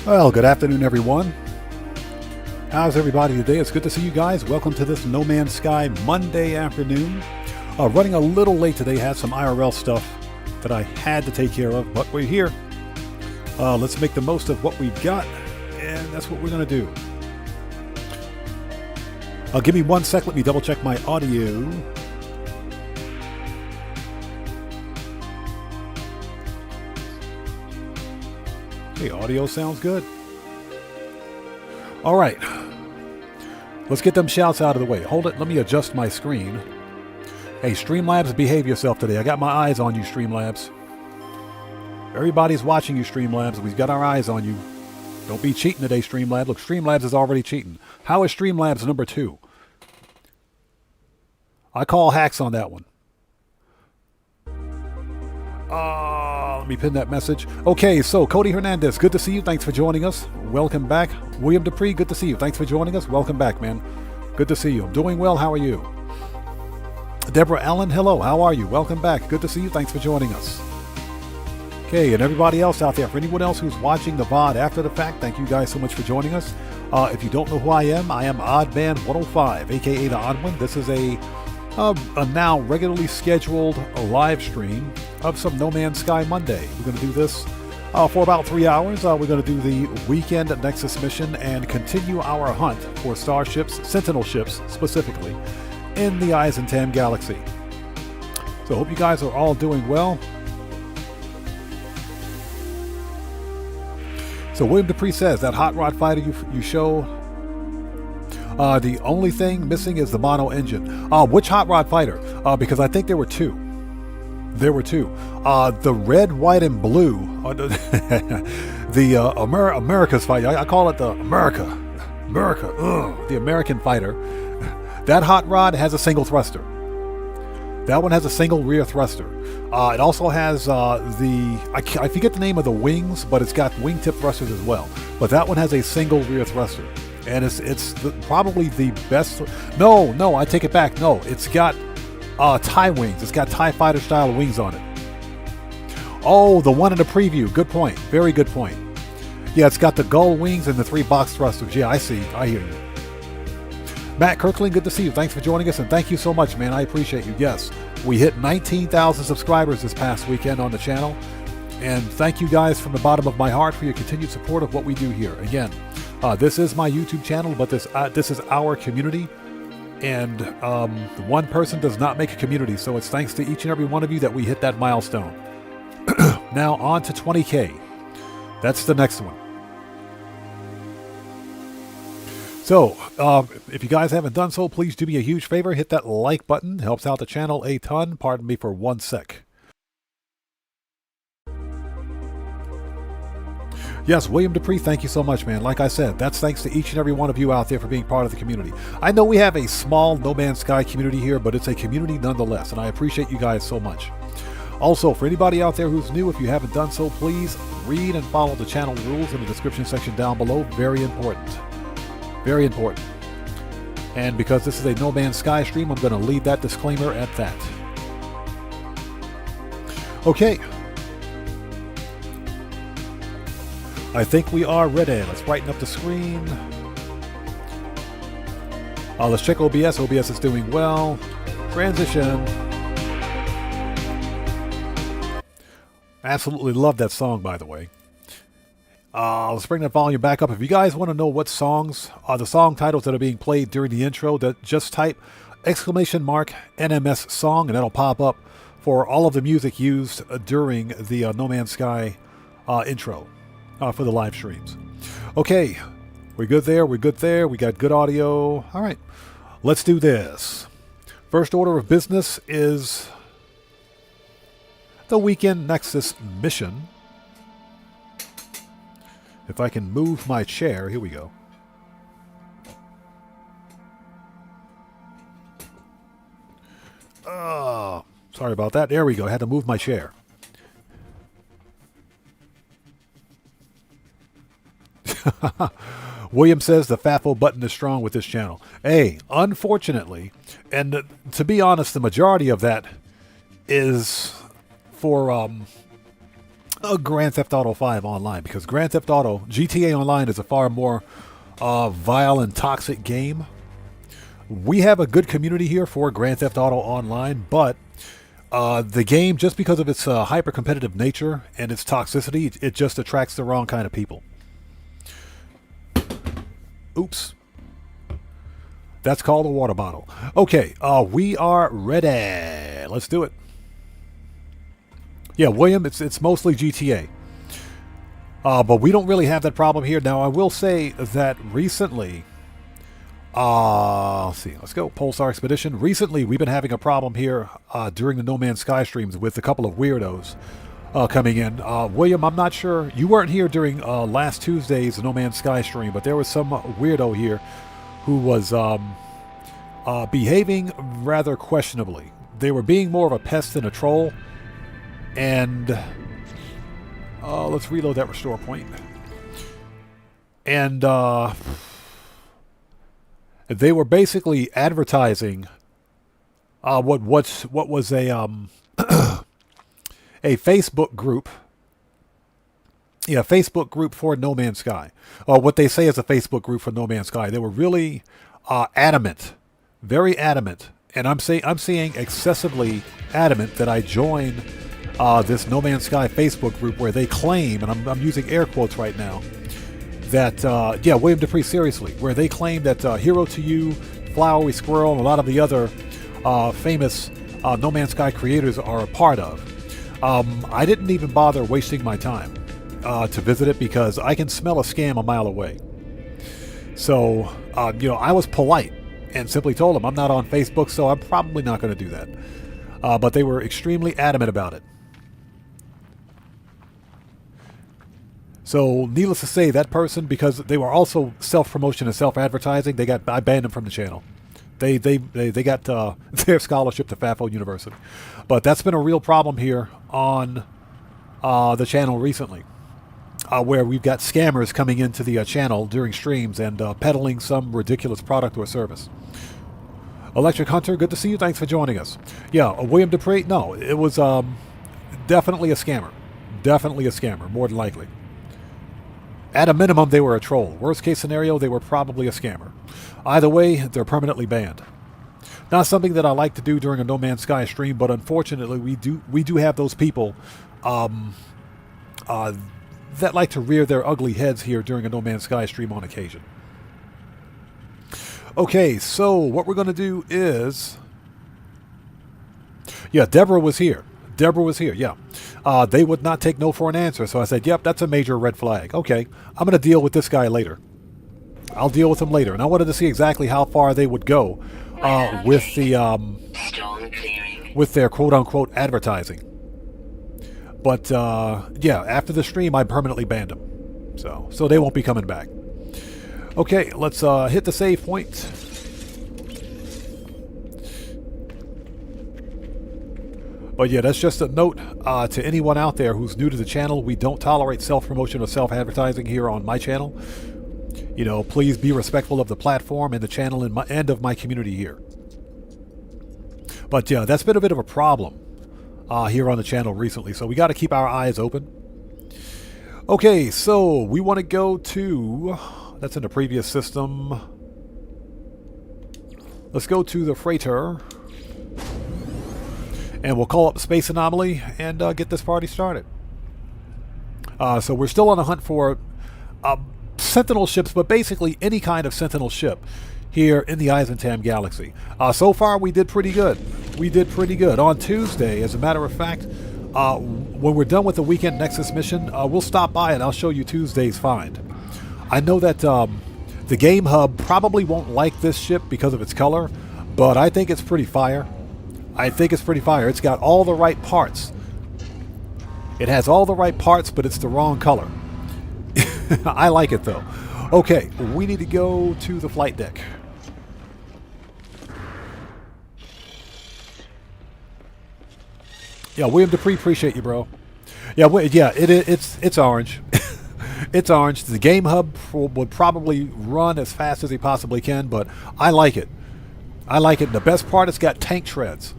Well, good afternoon, everyone. How's everybody today? It's good to see you guys. Welcome to this No Man's Sky Monday afternoon. Running a little late today. Had some IRL stuff that I had to take care of, but we're here. Let's make the most of what we've got, and that's what we're going to do. Give me 1 sec. Let me double check my audio. Hey, audio sounds good. All right. Let's get them shouts out of the way. Hold it. Let me adjust my screen. Hey, Streamlabs, behave yourself today. I got my eyes on you, Streamlabs. Everybody's watching you, Streamlabs. We've got our eyes on you. Don't be cheating today, Streamlabs. Look, Streamlabs is already cheating. How is Streamlabs number 2? I call hacks on that one. Let me pin that message. Okay, so Cody Hernandez, good to see you. Thanks for joining us. Welcome back. William Dupree, good to see you. Thanks for joining us. Welcome back, man. Good to see you. I'm doing well. How are you? Deborah Allen, hello. How are you? Welcome back. Good to see you. Thanks for joining us. Okay, and everybody else out there, for anyone else who's watching the VOD after the fact, thank you guys so much for joining us. If you don't know who I am Oddman105, aka The Odd One. This is a now regularly scheduled live stream of some No Man's Sky Monday. We're going to do this for about 3 hours. We're going to do the weekend Nexus mission and continue our hunt for starships, Sentinel ships specifically, in the Eissentam galaxy. So I hope you guys are all doing well. So William Dupree says, that hot rod fighter you show, the only thing missing is the mono engine. Which hot rod fighter? Because I think there were two. There were two. The red, white, and blue. The America's fighter. I call it the America. The American fighter. That hot rod has a single thruster. That one has a single rear thruster. It also has I forget the name of the wings, but it's got wingtip thrusters as well. But that one has a single rear thruster. And it's probably the best. No, I take it back. No, it's got TIE wings. It's got TIE fighter style wings on it. Oh, the one in the preview. Good point. Very good point. Yeah, it's got the gull wings and the 3 box thrusters. Yeah, I see. I hear you. Matt Kirkland, good to see you. Thanks for joining us, and thank you so much, man. I appreciate you. Yes, we hit 19,000 subscribers this past weekend on the channel. And thank you guys from the bottom of my heart for your continued support of what we do here. Again, this is my YouTube channel, but this is our community. And one person does not make a community, so it's thanks to each and every one of you that we hit that milestone. Now on to 20K. That's the next one. So, if you guys haven't done so, please do me a huge favor. Hit that like button. Helps out the channel a ton. Pardon me for 1 sec. Yes, William Dupree, thank you so much, man. Like I said, that's thanks to each and every one of you out there for being part of the community. I know we have a small No Man's Sky community here, but it's a community nonetheless, and I appreciate you guys so much. Also, for anybody out there who's new, if you haven't done so, please read and follow the channel rules in the description section down below. Very important. Very important. And because this is a No Man's Sky stream, I'm going to leave that disclaimer at that. Okay. I think we are ready. Let's brighten up the screen. Let's check OBS. OBS is doing well. Transition. Absolutely love that song, by the way. Let's bring that volume back up. If you guys want to know what songs are the song titles that are being played during the intro, that just type !NMS song, and that'll pop up for all of the music used during the No Man's Sky intro for the live streams. Okay, we're good there. We're good there. We got good audio. All right, let's do this. First order of business is the weekend Nexus mission. If I can move my chair, here we go. Oh, sorry about that. There we go. I had to move my chair. William says the FAFO button is strong with this channel. Hey, unfortunately, and to be honest, the majority of that is for Grand Theft Auto 5 Online, because Grand Theft Auto GTA Online is a far more vile and toxic game. We have a good community here for Grand Theft Auto Online, but the game, just because of its hyper-competitive nature and its toxicity, it just attracts the wrong kind of people. Oops. That's called a water bottle. Okay, we are ready. Let's do it. Yeah, William, it's mostly GTA. But we don't really have that problem here. Now, I will say that recently... let's see. Let's go. Pulsar Expedition. Recently, we've been having a problem here during the No Man's Sky streams with a couple of weirdos coming in. William, I'm not sure. You weren't here during last Tuesday's No Man's Sky stream, but there was some weirdo here who was behaving rather questionably. They were being more of a pest than a troll. And let's reload that restore point. And they were basically advertising what was a a Facebook group. Yeah, Facebook group for No Man's Sky. Or what they say is a Facebook group for No Man's Sky. They were really adamant, very adamant, and I'm seeing excessively adamant that I join this No Man's Sky Facebook group where they claim, and I'm using air quotes right now, that, yeah, William Dupree, seriously, where they claim that Hero to You, Flowery Squirrel, and a lot of the other famous No Man's Sky creators are a part of. I didn't even bother wasting my time to visit it because I can smell a scam a mile away. So, you know, I was polite and simply told them I'm not on Facebook, so I'm probably not going to do that. But they were extremely adamant about it. So, needless to say, that person, because they were also self-promotion and self-advertising, I banned them from the channel. They got their scholarship to FAFO University. But that's been a real problem here on the channel recently, where we've got scammers coming into the channel during streams and peddling some ridiculous product or service. Electric Hunter, good to see you. Thanks for joining us. Yeah, William Dupree, no, it was definitely a scammer. Definitely a scammer, more than likely. At a minimum, they were a troll. Worst case scenario, they were probably a scammer. Either way, they're permanently banned. Not something that I like to do during a No Man's Sky stream, but unfortunately, we do have those people that like to rear their ugly heads here during a No Man's Sky stream on occasion. Okay, so what we're going to do is... Yeah, Deborah was here. Yeah. They would not take no for an answer, so I said, yep, that's a major red flag. Okay, I'm going to deal with this guy later. I'll deal with him later. And I wanted to see exactly how far they would go with their quote-unquote advertising. But, yeah, after the stream, I permanently banned them. So they won't be coming back. Okay, let's hit the save point. But yeah, that's just a note to anyone out there who's new to the channel. We don't tolerate self-promotion or self-advertising here on my channel. You know, please be respectful of the platform and the channel and of my community here. But yeah, that's been a bit of a problem here on the channel recently, so we got to keep our eyes open. Okay, so we want to go to... That's in the previous system. Let's go to the freighter. And we'll call up the Space Anomaly and get this party started. So we're still on the hunt for Sentinel ships, but basically any kind of Sentinel ship here in the Eissentam galaxy. So far, we did pretty good. On Tuesday, as a matter of fact, when we're done with the weekend Nexus mission, we'll stop by and I'll show you Tuesday's find. I know that the Game Hub probably won't like this ship because of its color, but I think it's pretty fire. It's got all the right parts. It has all the right parts, but it's the wrong color. I like it, though. Okay, we need to go to the flight deck. Yeah, William Dupree, appreciate you, bro. Yeah, it's orange. It's orange. The Game Hub would probably run as fast as he possibly can, but I like it. And the best part, it's got tank treads.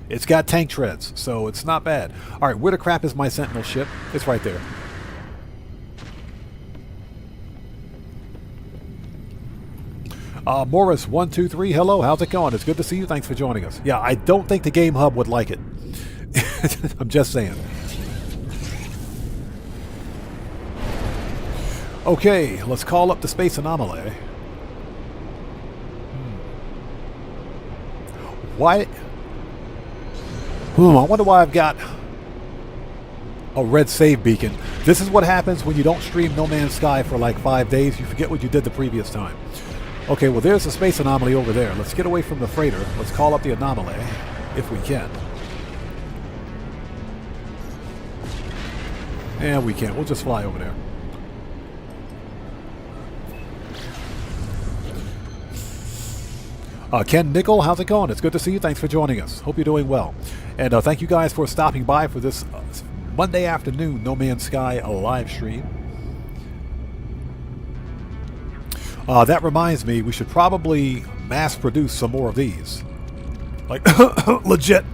It's got tank treads, so it's not bad. All right, where the crap is my Sentinel ship? It's right there. Morris123, hello, how's it going? It's good to see you. Thanks for joining us. Yeah, I don't think the Game Hub would like it. I'm just saying. Okay, let's call up the space anomaly. Why? I wonder why I've got a red save beacon. This is what happens when you don't stream No Man's Sky for like 5 days. You forget what you did the previous time. Okay, well there's the space anomaly over there. Let's get away from the freighter. Let's call up the anomaly, if we can. And we can't. We'll just fly over there. Ken Nickel, how's it going? It's good to see you. Thanks for joining us. Hope you're doing well. And thank you guys for stopping by for this Monday afternoon No Man's Sky live stream. That reminds me, we should probably mass produce some more of these. Like, legit.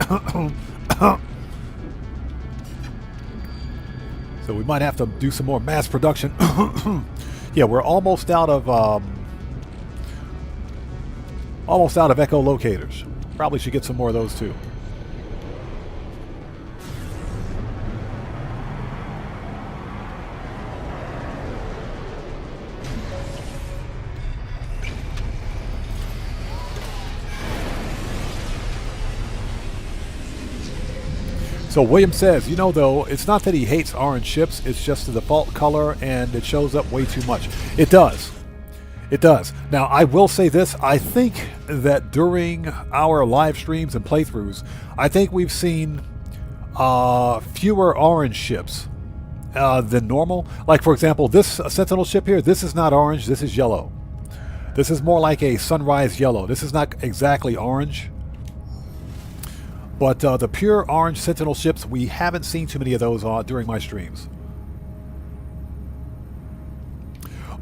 So we might have to do some more mass production. Yeah, we're almost out of echolocators. Probably should get some more of those too. So William says, you know though, it's not that he hates orange ships, it's just the default color and it shows up way too much. It does. It does. Now, I will say this. I think that during our live streams and playthroughs, I think we've seen fewer orange ships than normal. Like, for example, this Sentinel ship here, this is not orange, this is yellow. This is more like a sunrise yellow. This is not exactly orange. But the pure orange Sentinel ships, we haven't seen too many of those during my streams.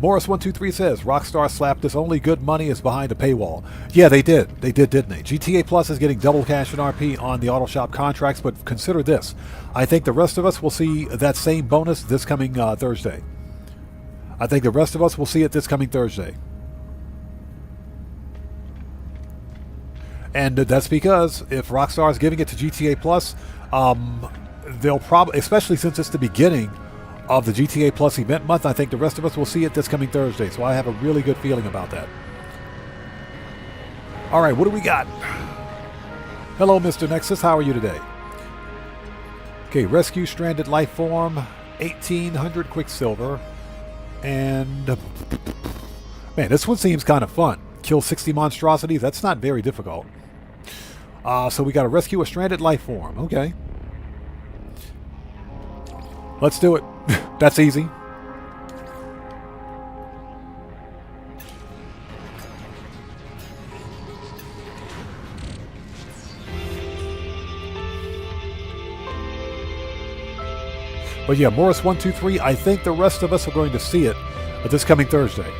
Morris123 says, Rockstar slapped this. Only good money is behind a paywall. Yeah, they did. They did, didn't they? GTA Plus is getting double cash and RP on the auto shop contracts, but consider this. I think the rest of us will see that same bonus this coming Thursday. I think the rest of us will see it this coming Thursday. And that's because if Rockstar is giving it to GTA Plus, they'll probably, especially since it's the beginning of the GTA Plus event month, I think the rest of us will see it this coming Thursday. So I have a really good feeling about that. All right, what do we got? Hello, Mr. Nexus. How are you today? Okay, rescue stranded lifeform, 1800 Quicksilver, and man, this one seems kind of fun. Kill 60 monstrosities. That's not very difficult. So we got to rescue a stranded lifeform. Okay. Let's do it. That's easy. But yeah, Morris123, I think the rest of us are going to see it this coming Thursday.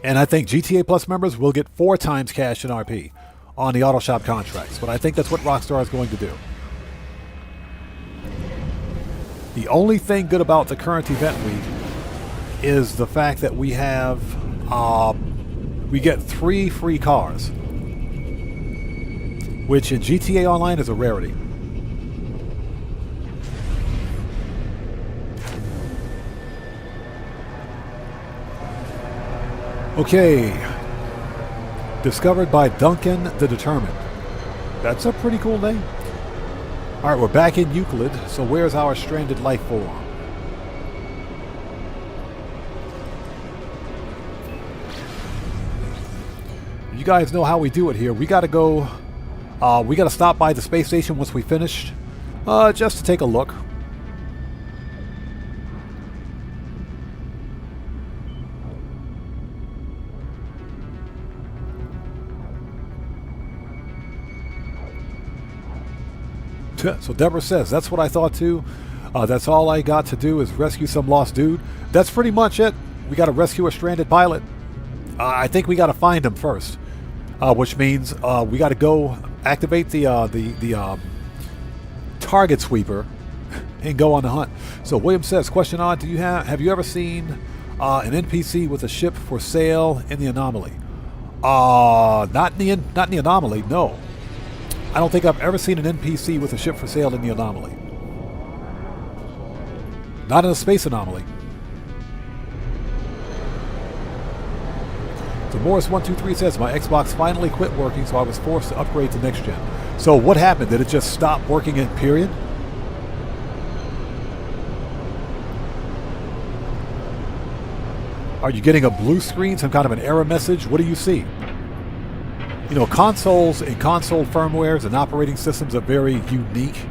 And I think GTA Plus members will get 4 times cash and RP on the auto shop contracts. But I think that's what Rockstar is going to do. The only thing good about the current event week is the fact that we have, we get 3 free cars, which in GTA Online is a rarity. Okay, discovered by Duncan the Determined. That's a pretty cool name. All right, we're back in Euclid, so where's our stranded life form? You guys know how we do it here. We got to go, we got to stop by the space station once we finish, just to take a look. So Deborah says, that's what I thought too. That's all I got to do is rescue some lost dude. That's pretty much it. We got to rescue a stranded pilot. I think we got to find him first, which means we got to go activate the target sweeper and go on the hunt. So William says, question on, have you ever seen an NPC with a ship for sale in the anomaly? Not in the anomaly, no. I don't think I've ever seen an NPC with a ship for sale in the anomaly. Not in a space anomaly. So Morris123 says, my Xbox finally quit working, so I was forced to upgrade to next gen. So what happened? Did it just stop working in period? Are you getting a blue screen, some kind of an error message? What do you see? You know, consoles and console firmwares and operating systems are very unique.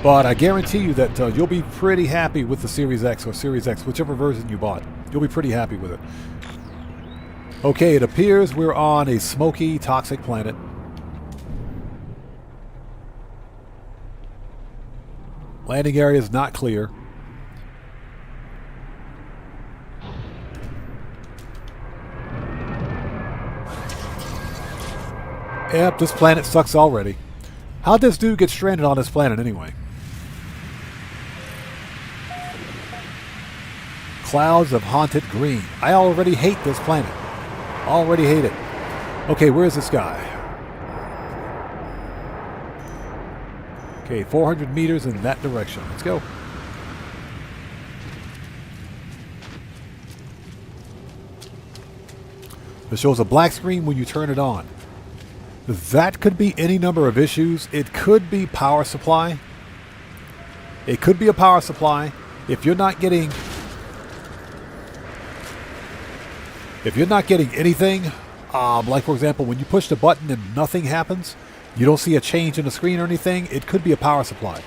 But I guarantee you that you'll be pretty happy with the Series X or Series X, whichever version you bought. You'll be pretty happy with it. Okay, it appears we're on a smoky, toxic planet. Landing area is not clear. Yep, this planet sucks already. How'd this dude get stranded on this planet anyway? Clouds of haunted green. I already hate this planet. Already hate it. Okay, where's this guy? Okay, 400 meters in that direction. Let's go. It shows a black screen when you turn it on. That could be any number of issues. It could be power supply. It could be a power supply. If you're not getting anything, like for example, when you push the button and nothing happens, you don't see a change in the screen or anything, it could be a power supply.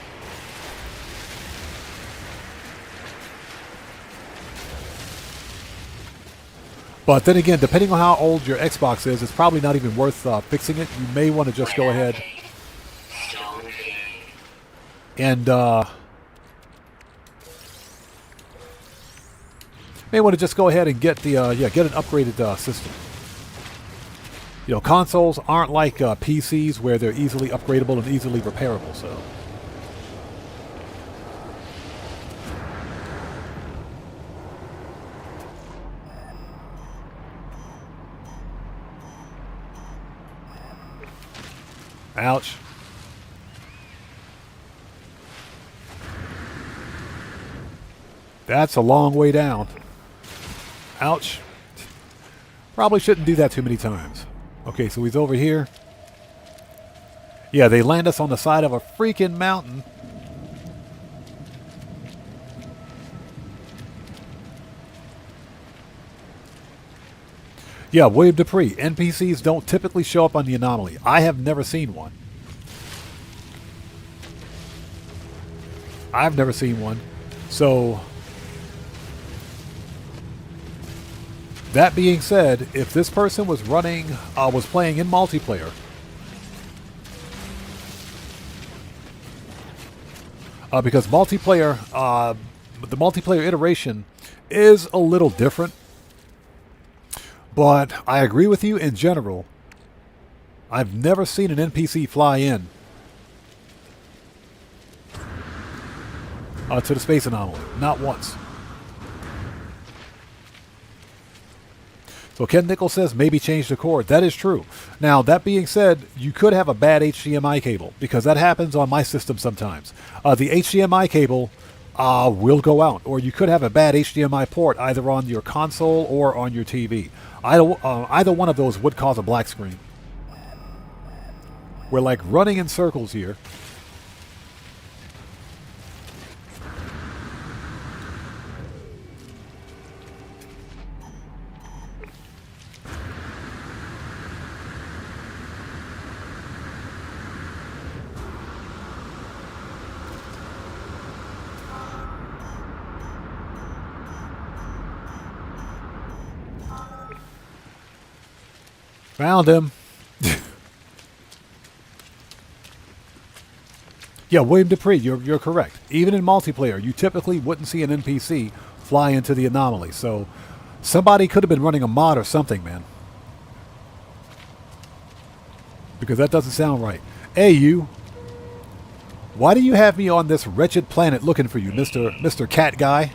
But then again, depending on how old your Xbox is, it's probably not even worth fixing it. You may want to just go ahead and get the get an upgraded system. You know, consoles aren't like PCs where they're easily upgradable and easily repairable. So. Ouch. That's a long way down. Ouch. Probably shouldn't do that too many times. Okay, so he's over here. Yeah, they land us on the side of a freaking mountain. Yeah, William Dupree. NPCs don't typically show up on the anomaly. I have never seen one. I've never seen one. So, that being said, if this person was playing in multiplayer, because multiplayer, the multiplayer iteration is a little different. But I agree with you in general. I've never seen an NPC fly in to the space anomaly. Not once. So Ken Nichols says maybe change the cord. That is true. Now, that being said, you could have a bad HDMI cable because that happens on my system sometimes. The HDMI cable will go out, or you could have a bad HDMI port either on your console or on your TV. Either one of those would cause a black screen. We're like running in circles here. Found him. Yeah, William Dupree, you're correct. Even in multiplayer, you typically wouldn't see an NPC fly into the anomaly. So somebody could have been running a mod or something, man. because that doesn't sound right. Hey, you. Why do you have me on this wretched planet looking for you, Mr. Cat Guy?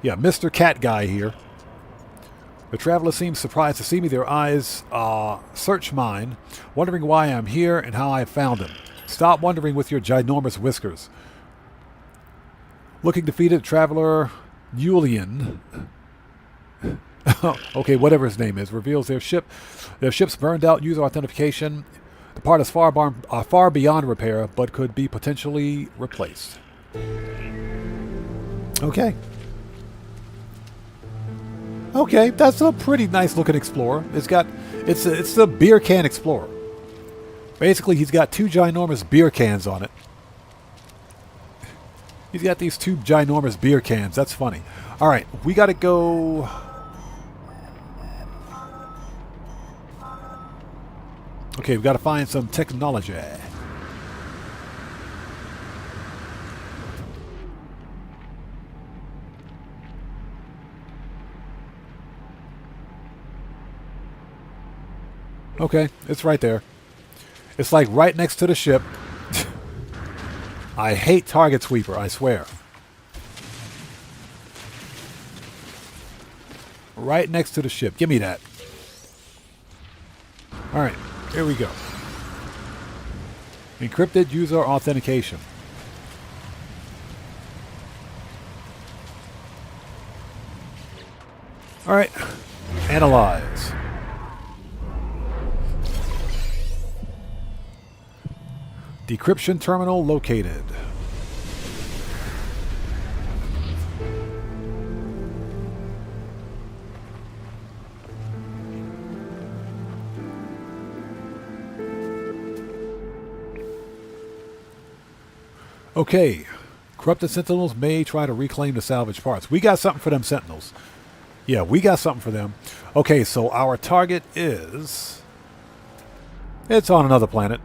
Yeah, Mr. Cat Guy here. The traveler seems surprised to see me. Their eyes search mine, wondering why I'm here and how I found him. Stop wondering with your ginormous whiskers. Looking defeated, traveler Julian. Okay, whatever his name is, reveals their ship. Their ship's burned out. User authentication. The part is far beyond repair, but could be potentially replaced. Okay. Okay, that's a pretty nice looking Explorer. It's a beer can Explorer. Basically, he's got two ginormous beer cans on it. He's got these two ginormous beer cans. That's funny. All right, we got to go. Okay, we've got to find some technology. Okay, it's right there. It's like right next to the ship. I hate Target Sweeper, I swear. Right next to the ship. Give me that. Alright, here we go. Encrypted user authentication. Alright, analyze. Decryption terminal located. Okay. Corrupted Sentinels may try to reclaim the salvage parts. We got something for them Sentinels. Yeah, we got something for them. Okay, so our target is... It's on another planet.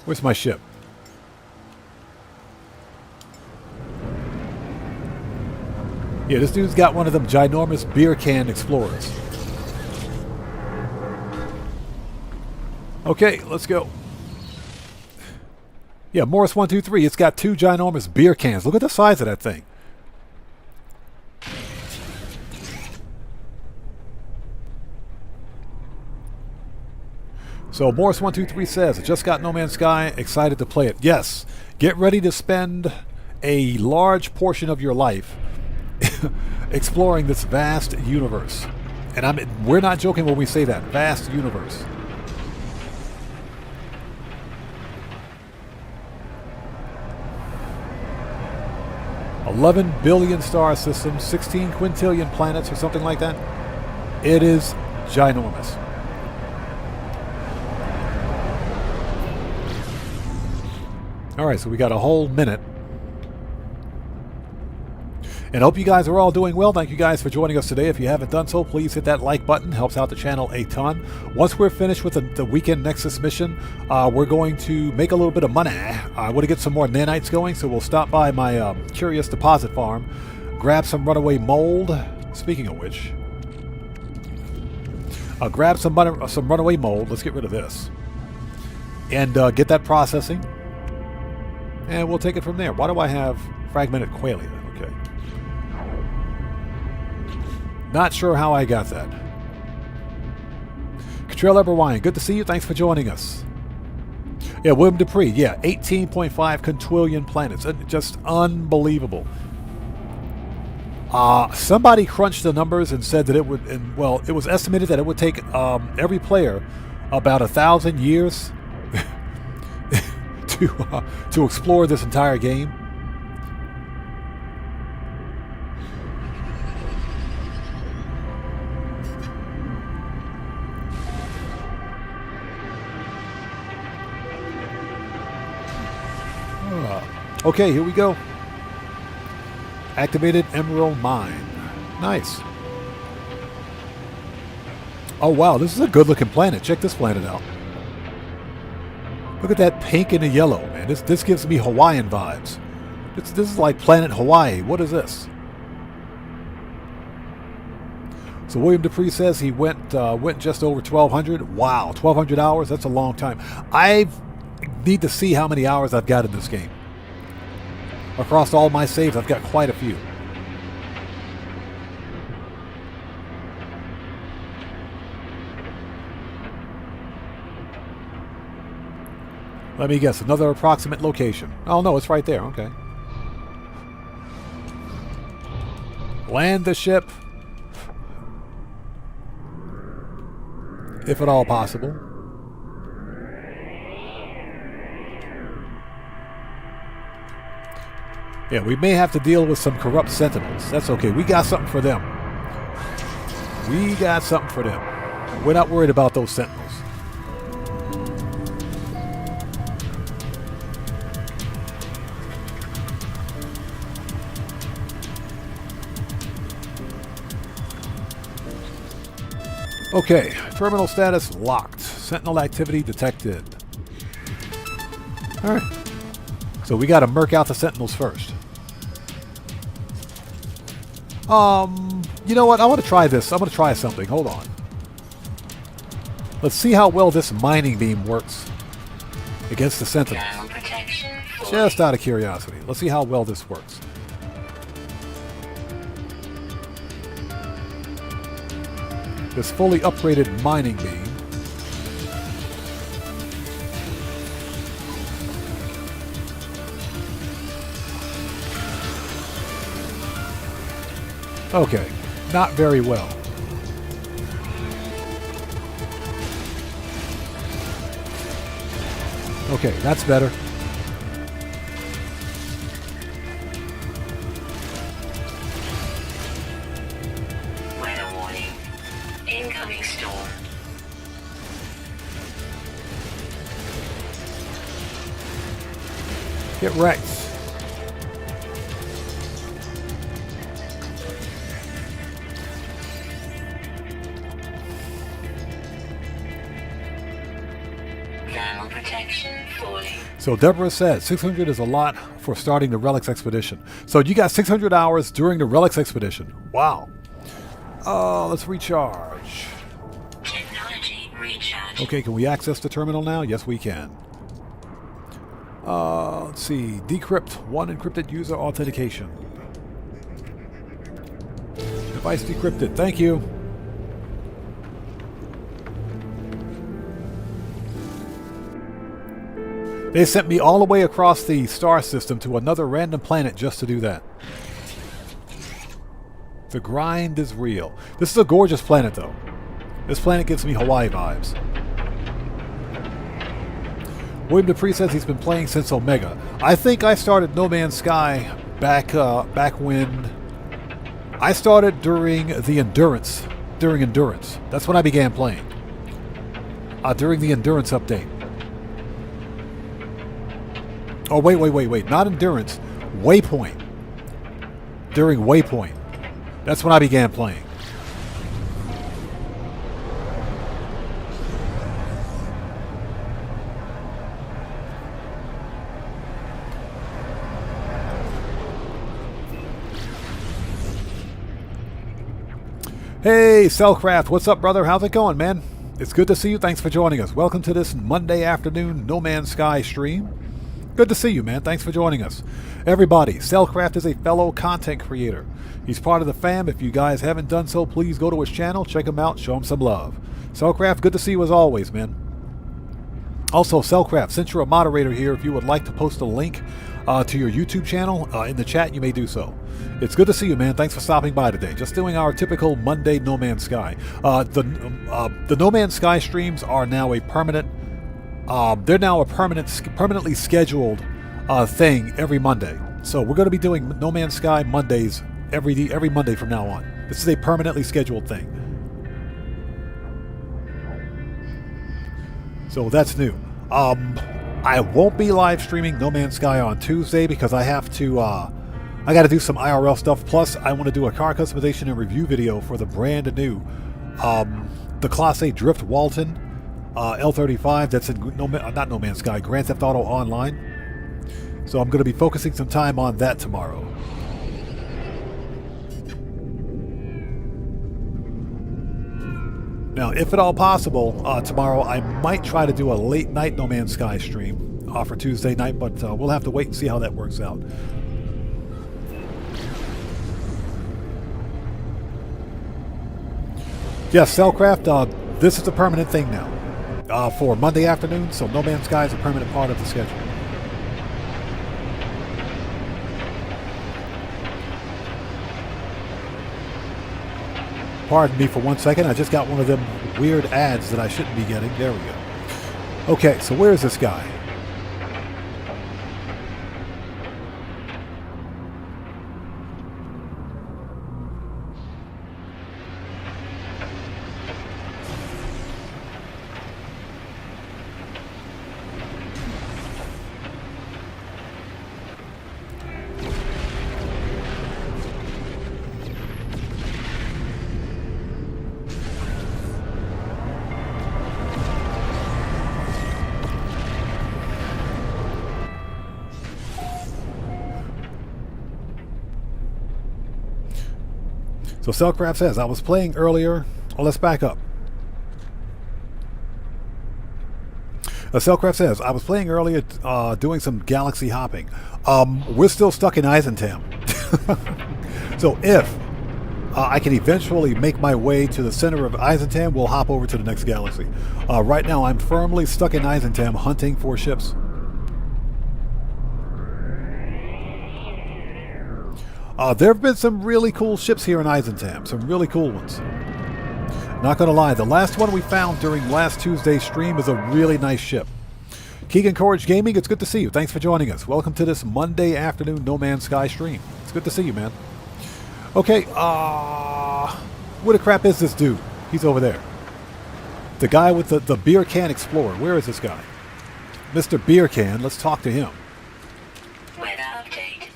Where's my ship? Yeah, this dude's got one of them ginormous beer can Explorers. Okay, let's go. Yeah, Morris 123. It's got two ginormous beer cans. Look at the size of that thing. So Morris 123 says, I just got No Man's Sky, excited to play it. Yes, get ready to spend a large portion of your life exploring this vast universe. And we're not joking when we say that, vast universe. $11 billion star systems, 16 quintillion planets or something like that. It is ginormous. Alright, so we got a whole minute. And I hope you guys are all doing well. Thank you guys for joining us today. If you haven't done so, please hit that like button. Helps out the channel a ton. Once we're finished with the weekend Nexus mission, we're going to make a little bit of money. I want to get some more nanites going, so we'll stop by my Curious Deposit Farm, grab some runaway mold. Speaking of which, grab some runaway mold. Let's get rid of this. And get that processing. And we'll take it from there. Why do I have fragmented qualia then? Okay. Not sure how I got that. Catrell Eberwine, good to see you. Thanks for joining us. Yeah, William Dupree. Yeah, 18.5 quintillion planets. Just unbelievable. Somebody crunched the numbers and said that it would, well, it was estimated that it would take every player about 1,000 years to explore this entire game. Okay, here we go. Activated Emerald Mine. Nice. Oh wow, this is a good looking planet. Check this planet out. Look at that pink and the yellow, man. This gives me Hawaiian vibes. This is like Planet Hawaii. What is this? So William Dupree says he went just over 1,200. Wow, 1,200 hours. That's a long time. I need to see how many hours I've got in this game. Across all my saves, I've got quite a few. Let me guess, another approximate location. Oh no, it's right there. Okay. Land the ship, if at all possible. Yeah, we may have to deal with some corrupt Sentinels. That's okay. We got something for them. We got something for them. We're not worried about those Sentinels. Okay, terminal status locked. Sentinel activity detected. Alright. So we gotta murk out the Sentinels first. You know what? I want to try this. I'm going to try something. Hold on. Let's see how well this mining beam works against the Sentinels. Just out of curiosity. Let's see how well this works. This fully upgraded mining beam. Okay, not very well. Okay, that's better. Weather warning. Incoming storm. Get wrecked. So Deborah said 600 is a lot for starting the Relics expedition. So you got 600 hours during the Relics expedition. Wow. Let's recharge. Technology recharge. Okay, can we access the terminal now? Yes, we can. Let's see. Decrypt 1 encrypted user authentication. Device decrypted. Thank you. They sent me all the way across the star system to another random planet just to do that. The grind is real. This is a gorgeous planet, though. This planet gives me Hawaii vibes. William Dupree says he's been playing since Omega. I think I started No Man's Sky back when... I started during the Endurance. During Endurance. That's when I began playing. During the Endurance update. Oh, wait. Not Endurance. Waypoint. During Waypoint. That's when I began playing. Hey, Cellcraft. What's up, brother? How's it going, man? It's good to see you. Thanks for joining us. Welcome to this Monday afternoon No Man's Sky stream. Good to see you, man. Thanks for joining us. Everybody, Cellcraft is a fellow content creator. He's part of the fam. If you guys haven't done so, please go to his channel, check him out, show him some love. Cellcraft, good to see you as always, man. Also, Cellcraft, since you're a moderator here, if you would like to post a link to your YouTube channel in the chat, you may do so. It's good to see you, man. Thanks for stopping by today. Just doing our typical Monday No Man's Sky. The No Man's Sky streams are now a permanent... they're now a permanently scheduled thing every Monday. So we're going to be doing No Man's Sky Mondays every Monday from now on. This is a permanently scheduled thing. So that's new. I won't be live streaming No Man's Sky on Tuesday because I have to. I got to do some IRL stuff. Plus, I want to do a car customization and review video for the brand new, the Class A Drift Walton. L35 that's in not No Man's Sky, Grand Theft Auto Online. So I'm going to be focusing some time on that tomorrow. Now, if at all possible, tomorrow I might try to do a late night No Man's Sky stream for Tuesday night, but we'll have to wait and see how that works out. Yes, Cellcraft, this is a permanent thing now for Monday afternoon, so No Man's Sky is a permanent part of the schedule. Pardon me for 1 second, I just got one of them weird ads that I shouldn't be getting. There we go. Okay, so where is this guy? So Cellcraft says, I was playing earlier. Oh, let's back up. Cellcraft says, I was playing earlier doing some galaxy hopping. We're still stuck in Eissentam. So if I can eventually make my way to the center of Eissentam, we'll hop over to the next galaxy. Right now, I'm firmly stuck in Eissentam hunting for ships. There have been some really cool ships here in Eissentam, some really cool ones. Not gonna lie, the last one we found during last Tuesday's stream is a really nice ship. Keegan Courage Gaming, it's good to see you. Thanks for joining us. Welcome to this Monday afternoon No Man's Sky stream. It's good to see you, man. Okay, where the crap is this dude? He's over there. The guy with the beer can explorer. Where is this guy? Mr. Beer Can, let's talk to him. Weather update.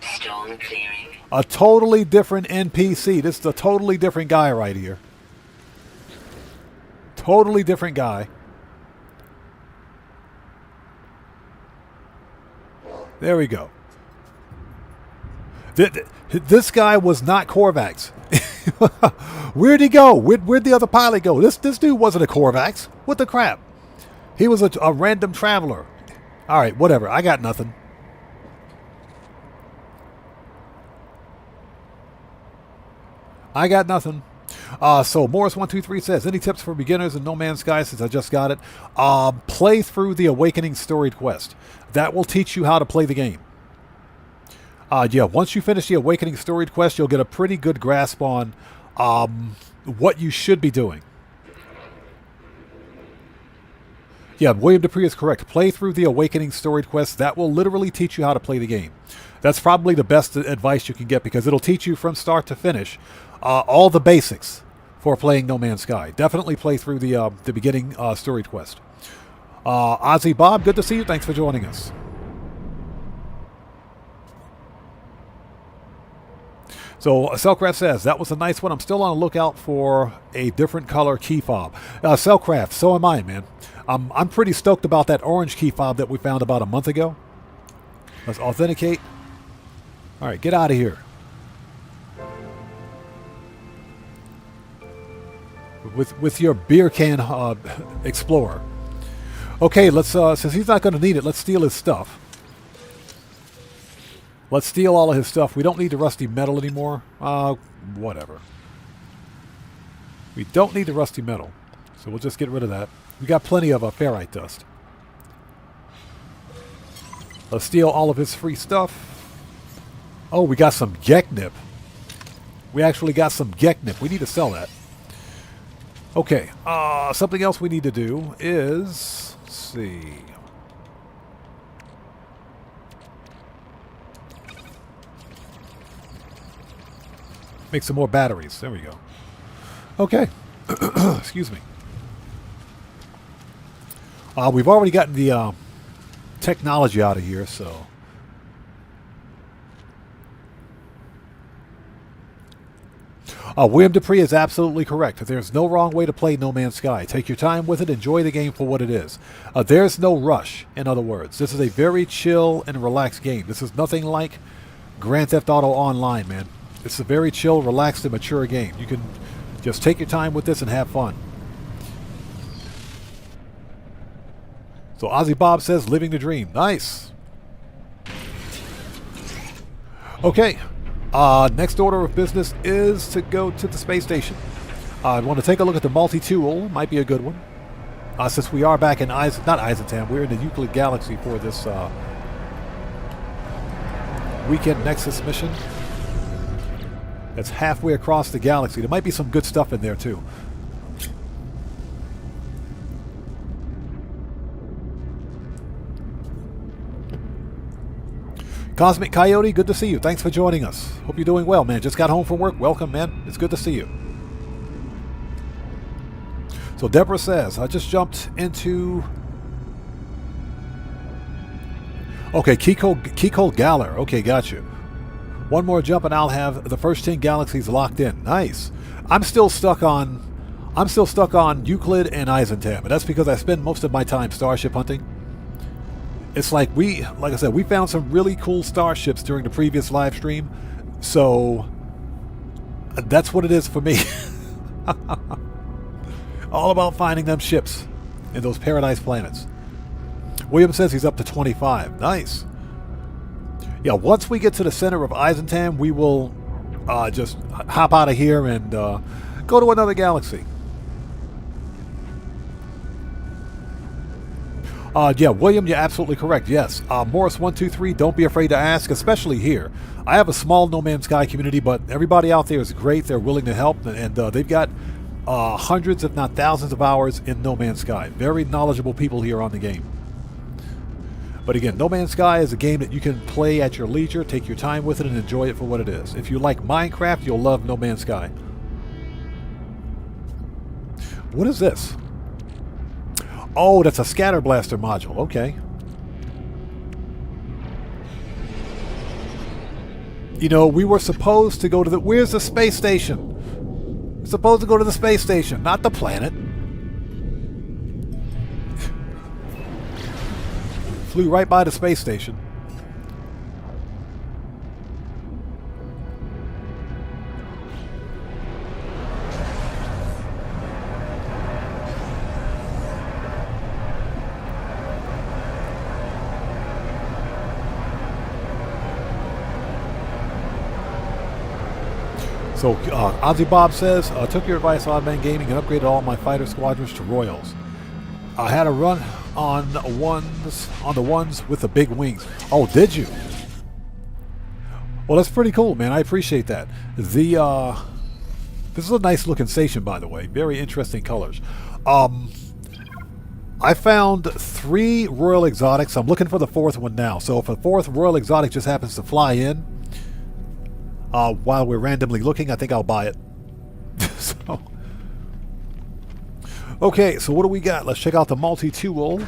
Storm clearing. A totally different NPC. This is a totally different guy right here. Totally different guy. There we go. This guy was not Korvax. Where'd he go? Where'd the other pilot go? This dude wasn't a Korvax. What the crap? He was a random traveler. All right, whatever. I got nothing. I got nothing. So Morris123 says, any tips for beginners in No Man's Sky since I just got it? Play through the Awakening storied quest. That will teach you how to play the game. Yeah, once you finish the Awakening storied quest, you'll get a pretty good grasp on what you should be doing. Yeah, William Dupree is correct. Play through the Awakening storied quest. That will literally teach you how to play the game. That's probably the best advice you can get because it'll teach you from start to finish all the basics for playing No Man's Sky. Definitely play through the beginning storied quest. Ozzy Bob, good to see you. Thanks for joining us. So Cellcraft says, that was a nice one. I'm still on the lookout for a different color key fob. Cellcraft, so am I, man. I'm pretty stoked about that orange key fob that we found about a month ago. Let's authenticate. All right, get out of here. With your beer can explorer. Okay, let's since he's not going to need it, let's steal his stuff. Let's steal all of his stuff. We don't need the rusty metal anymore. Whatever. We don't need the rusty metal, so we'll just get rid of that. We got plenty of ferrite dust. Let's steal all of his free stuff. Oh, we got some Geknip. We actually got some Geknip. We need to sell that. Okay, something else we need to do is, let's see. Make some more batteries. There we go. Okay. Excuse me. We've already gotten the technology out of here, so. William Dupree is absolutely correct. There's no wrong way to play No Man's Sky. Take your time with it. Enjoy the game for what it is. There's no rush, in other words. This is a very chill and relaxed game. This is nothing like Grand Theft Auto Online, man. It's a very chill, relaxed, and mature game. You can just take your time with this and have fun. So Ozzy Bob says, living the dream. Nice. Okay. Next order of business is to go to the space station. I want to take a look at the multi-tool. Might be a good one. Since we are back in not Eissentam, we're in the Euclid Galaxy for this weekend Nexus mission. That's halfway across the galaxy. There might be some good stuff in there too. Cosmic Coyote, good to see you. Thanks for joining us. Hope you're doing well, man. Just got home from work. Welcome, man. It's good to see you. So Deborah says, I just jumped into... Okay, Kiko Galler. Okay, got you. One more jump and I'll have the first 10 galaxies locked in. Nice. I'm still stuck on Euclid and Eissentam, and that's because I spend most of my time Starship hunting. It's like I said, we found some really cool starships during the previous live stream, so that's what it is for me. All about finding them ships in those paradise planets. William says he's up to 25. Nice. Yeah, once we get to the center of Eissentam, we will just hop out of here and go to another galaxy. Yeah, William, you're absolutely correct. Yes. Morris123, don't be afraid to ask, especially here. I have a small No Man's Sky community, but everybody out there is great. They're willing to help, and they've got hundreds, if not thousands of hours in No Man's Sky. Very knowledgeable people here on the game. But again, No Man's Sky is a game that you can play at your leisure, take your time with it, and enjoy it for what it is. If you like Minecraft, you'll love No Man's Sky. What is this? Oh, that's a scatter blaster module. Okay. You know, we were supposed to go to the... Where's the space station? We're supposed to go to the space station, not the planet. Flew right by the space station. So, Ozzy Bob says, took your advice, Oddman Gaming, and upgraded all my fighter squadrons to Royals. I had a run on the ones with the big wings. Oh, did you? Well, that's pretty cool, man. I appreciate that. This is a nice looking station, by the way. Very interesting colors. I found 3 Royal Exotics. I'm looking for the 4th one now. So if a 4th Royal Exotic just happens to fly in, while we're randomly looking, I think I'll buy it. So, okay, so what do we got? Let's check out the multi-tool.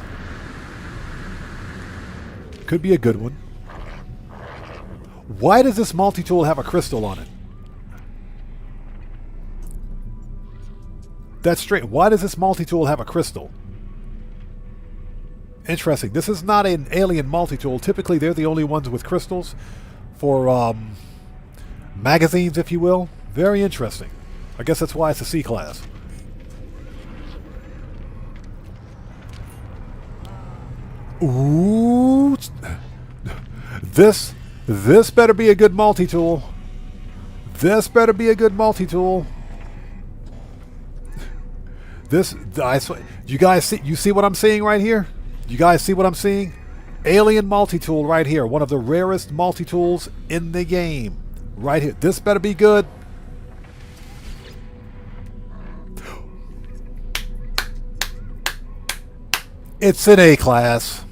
Could be a good one. Why does this multi-tool have a crystal on it? That's straight. Why does this multi-tool have a crystal? Interesting. This is not an alien multi-tool. Typically, they're the only ones with crystals for magazines, if you will. Very interesting. I guess that's why it's a C class. Ooh. This better be a good multi-tool. This better be a good multi-tool. You guys see what I'm seeing right here? You guys see what I'm seeing? Alien multi-tool right here. One of the rarest multi-tools in the game. Right here. This better be good. It's an A class.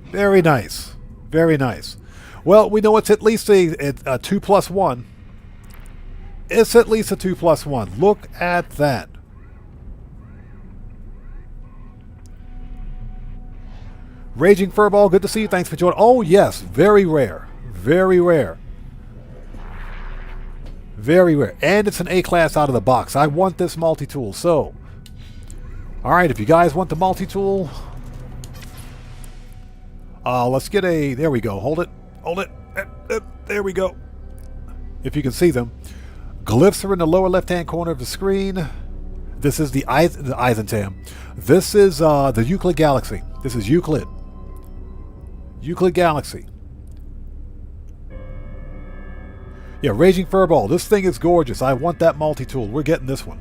Very nice. Very nice. Well, we know it's at least a 2+1. It's at least a 2+1. Look at that. Raging Furball, good to see you. Thanks for joining. Oh, yes. Very rare. Very rare. Very rare. And it's an A class out of the box. I want this multi-tool. So, alright, if you guys want the multi-tool, let's get a... There we go. Hold it. Hold it. There we go. If you can see them. Glyphs are in the lower left-hand corner of the screen. This is the Eissentam. This is the Euclid Galaxy. This is Euclid. Euclid Galaxy. Yeah, Raging Furball. This thing is gorgeous. I want that multi-tool. We're getting this one.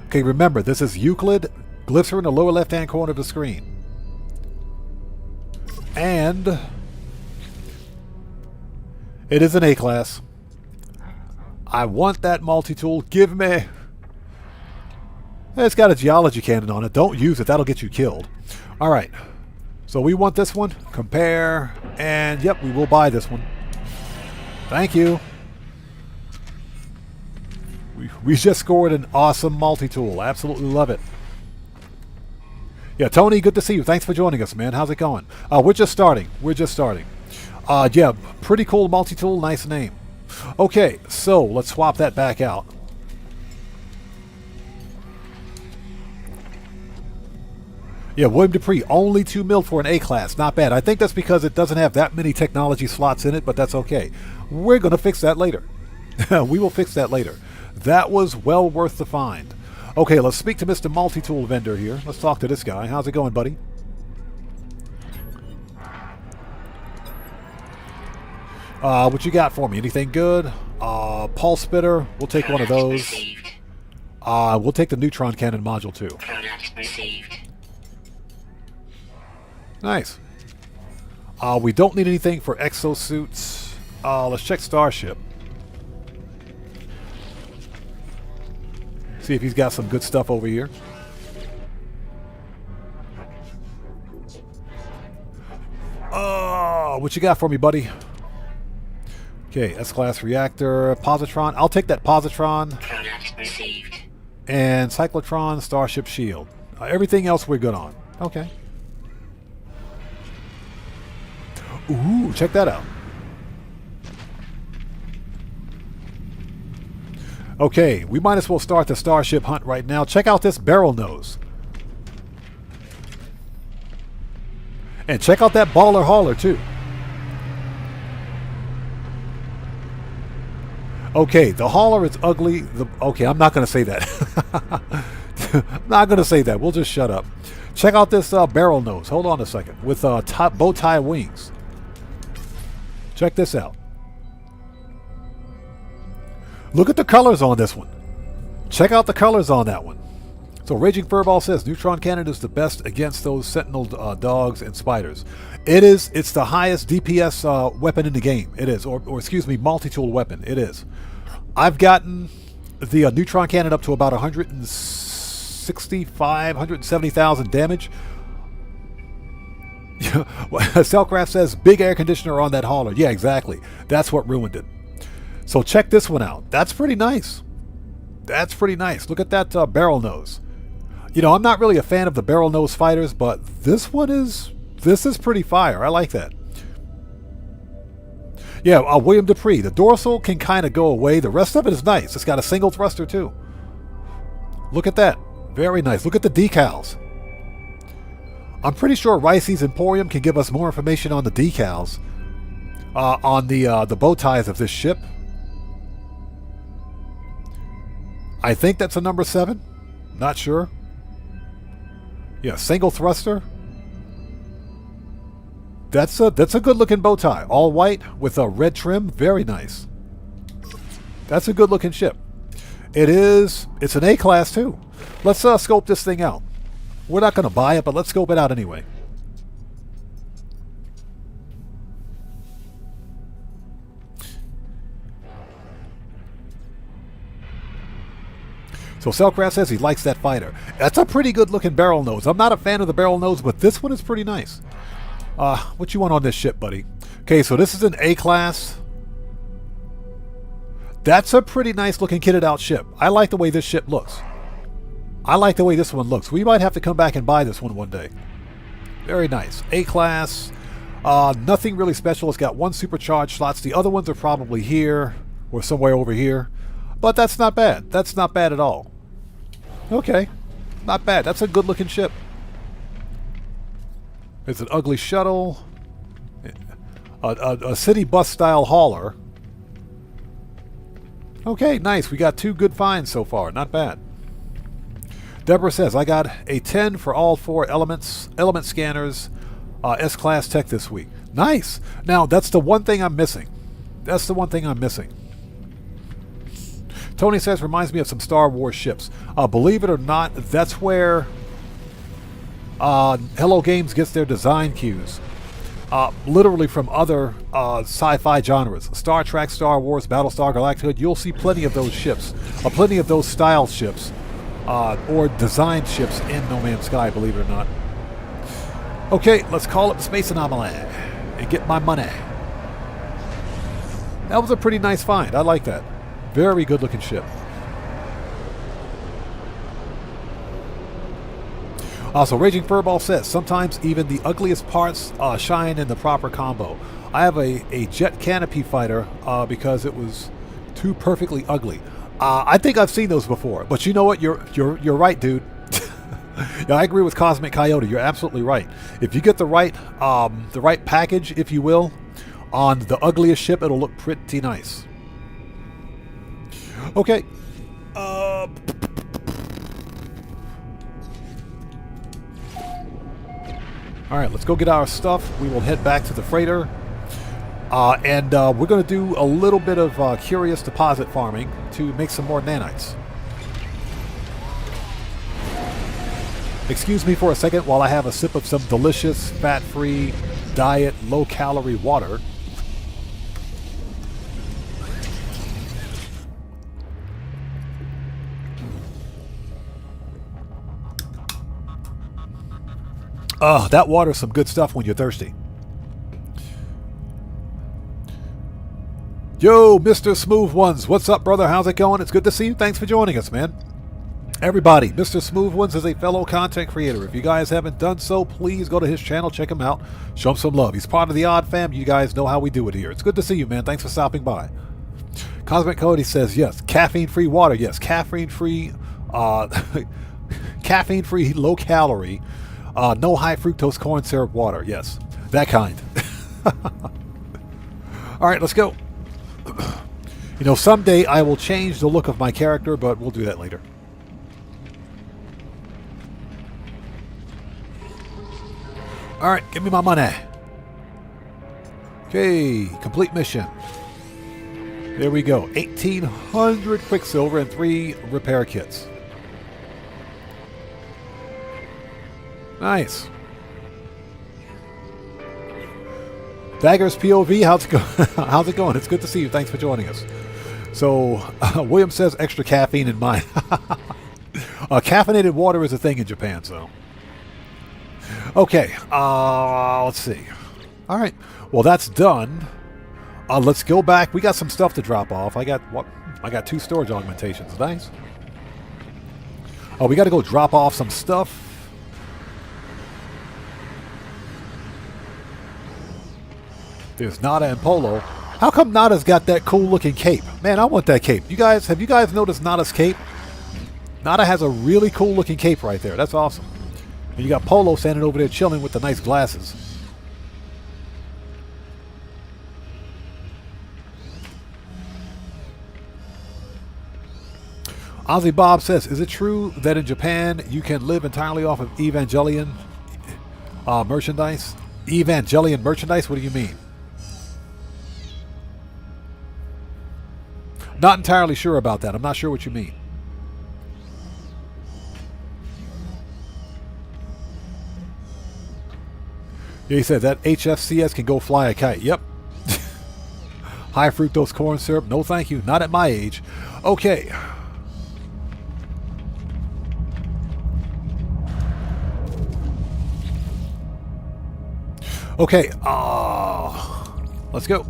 Okay, remember, this is Euclid. Glyphs are in the lower left-hand corner of the screen. And it is an A-class. I want that multi-tool. Give me... It's got a geology cannon on it. Don't use it. That'll get you killed. Alright. So we want this one. Compare. And, yep, we will buy this one. Thank you. We just scored an awesome multi-tool. Absolutely love it. Yeah, Tony, good to see you. Thanks for joining us, man. How's it going? We're just starting. We're just starting. Yeah, pretty cool multi-tool. Nice name. Okay, so let's swap that back out. Yeah, William Dupree, only 2 mil for an A-class. Not bad. I think that's because it doesn't have that many technology slots in it, but that's okay. We're going to fix that later. We will fix that later. That was well worth the find. Okay, let's speak to Mr. Multi-Tool Vendor here. Let's talk to this guy. How's it going, buddy? What you got for me? Anything good? Pulse Spitter. We'll take one of those. We'll take the Neutron Cannon module, too. Product received. Nice. We don't need anything for exosuits. Let's check Starship. See if he's got some good stuff over here. What you got for me, buddy? Okay, S-Class Reactor, Positron. I'll take that Positron. Product received. And Cyclotron, Starship Shield. Everything else we're good on. Okay. Ooh, check that out. Okay, we might as well start the Starship hunt right now. Check out this barrel nose. And check out that baller hauler, too. Okay, the hauler is ugly. Okay, I'm not going to say that. I'm not going to say that. We'll just shut up. Check out this barrel nose. Hold on a second. With bow tie wings. Check this out. Look at the colors on this one. Check out the colors on that one. So Raging Furball says Neutron Cannon is the best against those Sentinel dogs and spiders. It is. It's the highest DPS weapon in the game. It is. Or excuse me, multi-tool weapon. It is. I've gotten the Neutron Cannon up to about 165, 170,000 damage. Cellcraft says big air conditioner on that hauler. Yeah, exactly. That's what ruined it. So check this one out. That's pretty nice. That's pretty nice. Look at that barrel nose. You know, I'm not really a fan of the barrel nose fighters, but this is pretty fire. I like that. Yeah, William Dupree. The dorsal can kind of go away. The rest of it is nice. It's got a single thruster too. Look at that. Very nice. Look at the decals. I'm pretty sure Ricey's Emporium can give us more information on the decals. On the bow ties of this ship. I think that's a number 7. Not sure. Yeah, single thruster. That's a good looking bow tie. All white with a red trim. Very nice. That's a good looking ship. It is. It's an A-class too. Let's scope this thing out. We're not going to buy it, but let's scope it out anyway. So Cellcraft says he likes that fighter. That's a pretty good looking barrel nose. I'm not a fan of the barrel nose, but this one is pretty nice. What you want on this ship, buddy? Okay, so this is an A-class. That's a pretty nice looking kitted out ship. I like the way this ship looks. I like the way this one looks. We might have to come back and buy this one day. Very nice. A-class. Nothing really special. It's got 1 supercharged slots. The other ones are probably here or somewhere over here. But that's not bad. That's not bad at all. Okay. Not bad. That's a good looking ship. It's an ugly shuttle. A city bus style hauler. Okay, nice. We got 2 good finds so far. Not bad. Deborah says, I got a 10 for all 4 element scanners, S-Class Tech this week. Nice. Now, that's the one thing I'm missing. That's the one thing I'm missing. Tony says, reminds me of some Star Wars ships. Believe it or not, that's where Hello Games gets their design cues. Literally from other sci-fi genres. Star Trek, Star Wars, Battlestar Galactica. You'll see plenty of those ships. Plenty of those style ships. Or designed ships in No Man's Sky, believe it or not. Okay, let's call it the Space Anomaly and get my money. That was a pretty nice find. I like that. Very good looking ship. Also, Raging Furball says, sometimes even the ugliest parts shine in the proper combo. I have a jet canopy fighter because it was too perfectly ugly. I think I've seen those before, but you know what? You're right, dude. Yeah, I agree with Cosmic Coyote. You're absolutely right. If you get the right package, if you will, on the ugliest ship, it'll look pretty nice. Okay. All right, let's go get our stuff. We will head back to the freighter. And we're going to do a little bit of curious deposit farming to make some more nanites. Excuse me for a second while I have a sip of some delicious, fat-free, diet, low-calorie water. That water's some good stuff when you're thirsty. Yo, Mr. Smooth Ones. What's up, brother? How's it going? It's good to see you. Thanks for joining us, man. Everybody, Mr. Smooth Ones is a fellow content creator. If you guys haven't done so, please go to his channel, check him out, show him some love. He's part of the Odd Fam. You guys know how we do it here. It's good to see you, man. Thanks for stopping by. Cosmic Cody says, yes, caffeine-free water. Yes, caffeine-free, caffeine-free, low-calorie, no high fructose corn syrup water. Yes, that kind. All right, let's go. You know, someday I will change the look of my character, but we'll do that later. All right, give me my money. Okay, complete mission. There we go. 1,800 Quicksilver and 3 repair kits. Nice. Dagger's POV, how's it going? How's it going? It's good to see you. Thanks for joining us. So, William says extra caffeine in mine. Caffeinated water is a thing in Japan, so. Okay, let's see. All right, well, that's done. Let's go back. We got some stuff to drop off. I got 2 storage augmentations. Nice. Oh, we got to go drop off some stuff. There's Nada and Polo. How come Nada's got that cool looking cape? Man, I want that cape. Have you guys noticed Nada's cape? Nada has a really cool looking cape right there. That's awesome. And you got Polo standing over there chilling with the nice glasses. Ozzy Bob says, is it true that in Japan you can live entirely off of Evangelion merchandise? Evangelion merchandise? What do you mean? Not entirely sure about that. I'm not sure what you mean. Yeah, he said that HFCS can go fly a kite. Yep. High fructose corn syrup. No thank you. Not at my age. Okay. Okay. Let's go.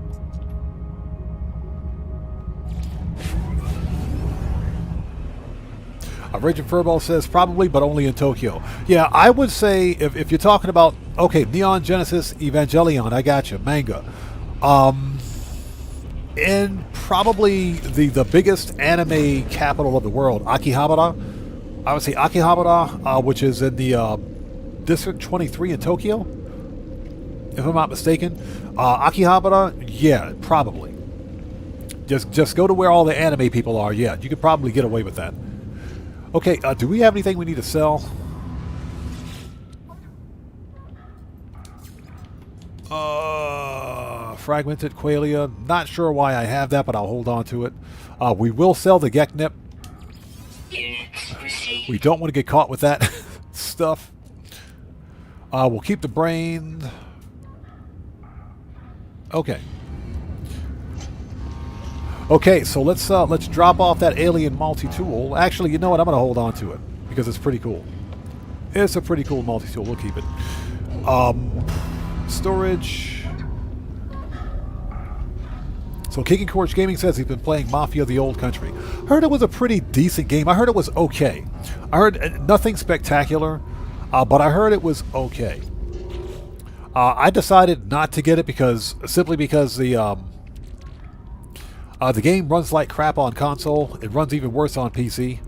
Raging Furball says probably, but only in Tokyo. Yeah, I would say if you're talking about, okay, Neon Genesis Evangelion, I got you, manga. In probably the biggest anime capital of the world, Akihabara. I would say Akihabara, which is in the District 23 in Tokyo, if I'm not mistaken. Akihabara, yeah, probably. Just go to where all the anime people are. Yeah, you could probably get away with that. Okay, do we have anything we need to sell? Fragmented Qualia. Not sure why I have that, but I'll hold on to it. We will sell the Geknip. Units received. We don't want to get caught with that stuff. We'll keep the brain. Okay. Okay, so let's drop off that alien multi-tool. Actually, you know what? I'm going to hold on to it because it's pretty cool. It's a pretty cool multi-tool. We'll keep it. Storage. So King Corch Gaming says he's been playing Mafia: The Old Country. Heard it was a pretty decent game. I heard it was okay. I heard nothing spectacular, but I heard it was okay. I decided not to get it simply because the game runs like crap on console. It runs even worse on PC.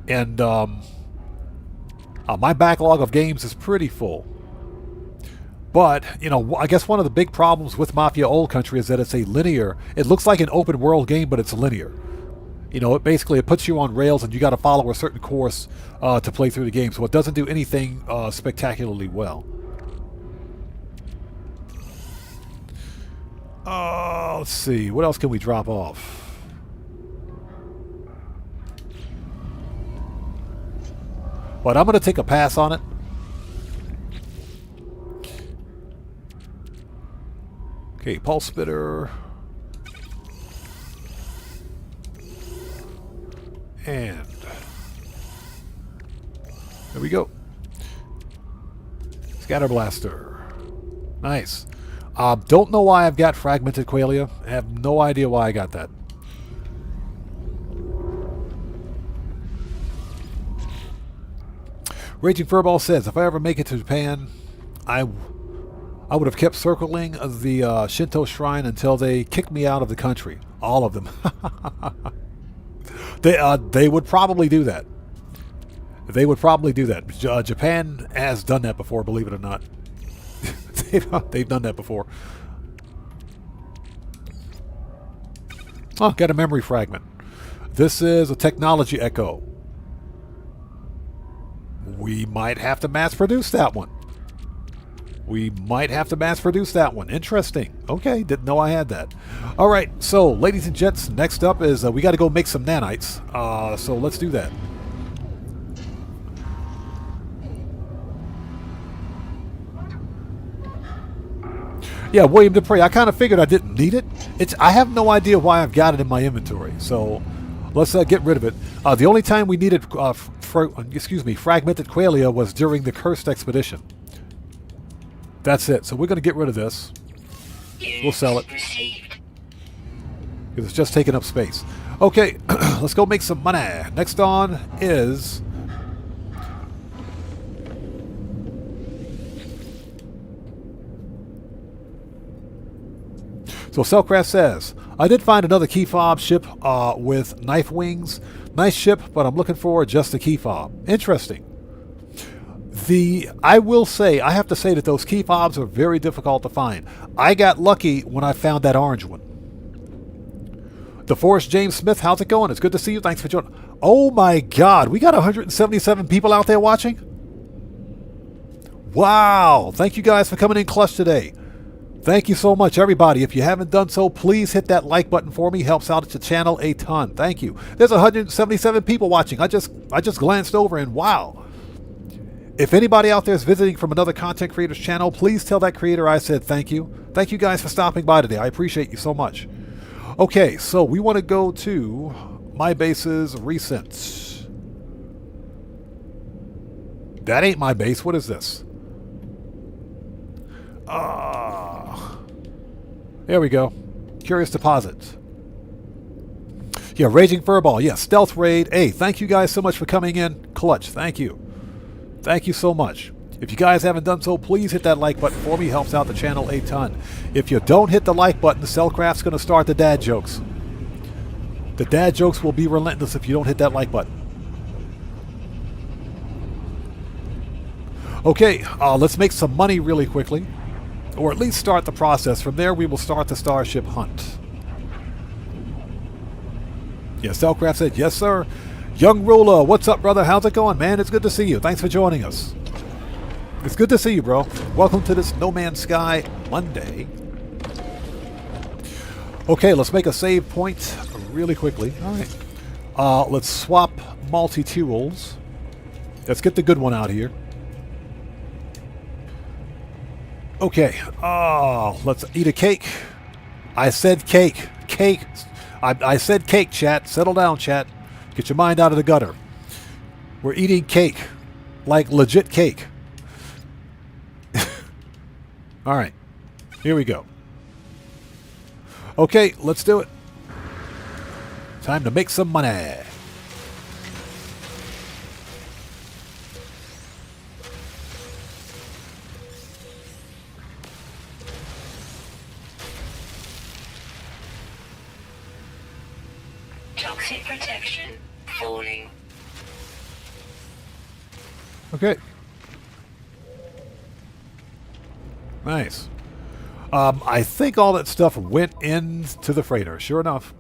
And my backlog of games is pretty full. But, you know, I guess one of the big problems with Mafia Old Country is that it's a linear... It looks like an open world game, but it's linear. You know, it puts you on rails and you got to follow a certain course to play through the game. So it doesn't do anything spectacularly well. Let's see. What else can we drop off? But I'm going to take a pass on it. Okay, pulse spitter. And there we go. Scatter blaster. Nice. Don't know why I've got fragmented Qualia. I have no idea why I got that. Raging Furball says, if I ever make it to Japan, I would have kept circling the Shinto shrine until they kicked me out of the country. All of them. They would probably do that. They would probably do that. Japan has done that before, believe it or not. They've done that before. Oh, got a memory fragment. This is a technology echo. We might have to mass produce that one. Interesting. Okay, didn't know I had that. All right, so ladies and gents, next up is we got to go make some nanites. So let's do that. Yeah, William Dupree. I kind of figured I didn't need it. I have no idea why I've got it in my inventory. So let's get rid of it. The only time we needed, fragmented Qualia was during the Cursed Expedition. That's it. So we're going to get rid of this. We'll sell it. Because it's just taking up space. Okay, let's go make some money. Next on is... So Cellcraft says, I did find another key fob ship with knife wings. Nice ship, but I'm looking for just a key fob. Interesting. I will say, I have to say that those key fobs are very difficult to find. I got lucky when I found that orange one. DeForest James Smith, how's it going? It's good to see you. Thanks for joining. Oh my God, we got 177 people out there watching? Wow, thank you guys for coming in clutch today. Thank you so much, everybody. If you haven't done so, please hit that like button for me. Helps out the channel a ton. Thank you. There's 177 people watching. I just glanced over and wow. If anybody out there is visiting from another content creator's channel, please tell that creator I said thank you. Thank you guys for stopping by today. I appreciate you so much. Okay, so we want to go to my base's recent. That ain't my base. What is this? There we go. Curious Deposit. Yeah, Raging Furball. Yeah, Stealth Raid. Hey, thank you guys so much for coming in. Clutch. Thank you. Thank you so much. If you guys haven't done so, please hit that like button for me. Helps out the channel a ton. If you don't hit the like button, Cellcraft's going to start the dad jokes. The dad jokes will be relentless if you don't hit that like button. Okay, let's make some money really quickly. Or at least start the process. From there, we will start the Starship hunt. Yeah, Cellcraft said, yes, sir. Young Ruler, what's up, brother? How's it going, man? It's good to see you. Thanks for joining us. It's good to see you, bro. Welcome to this No Man's Sky Monday. Okay, let's make a save point really quickly. All right. Let's swap multi-tools. Let's get the good one out here. Okay. Let's eat a cake. I said cake. Cake. I said cake, chat. Settle down, chat. Get your mind out of the gutter. We're eating cake. Like legit cake. All right. Here we go. Okay, let's do it. Time to make some money. Toxic protection falling. Okay. Nice. I think all that stuff went into the freighter. Sure enough.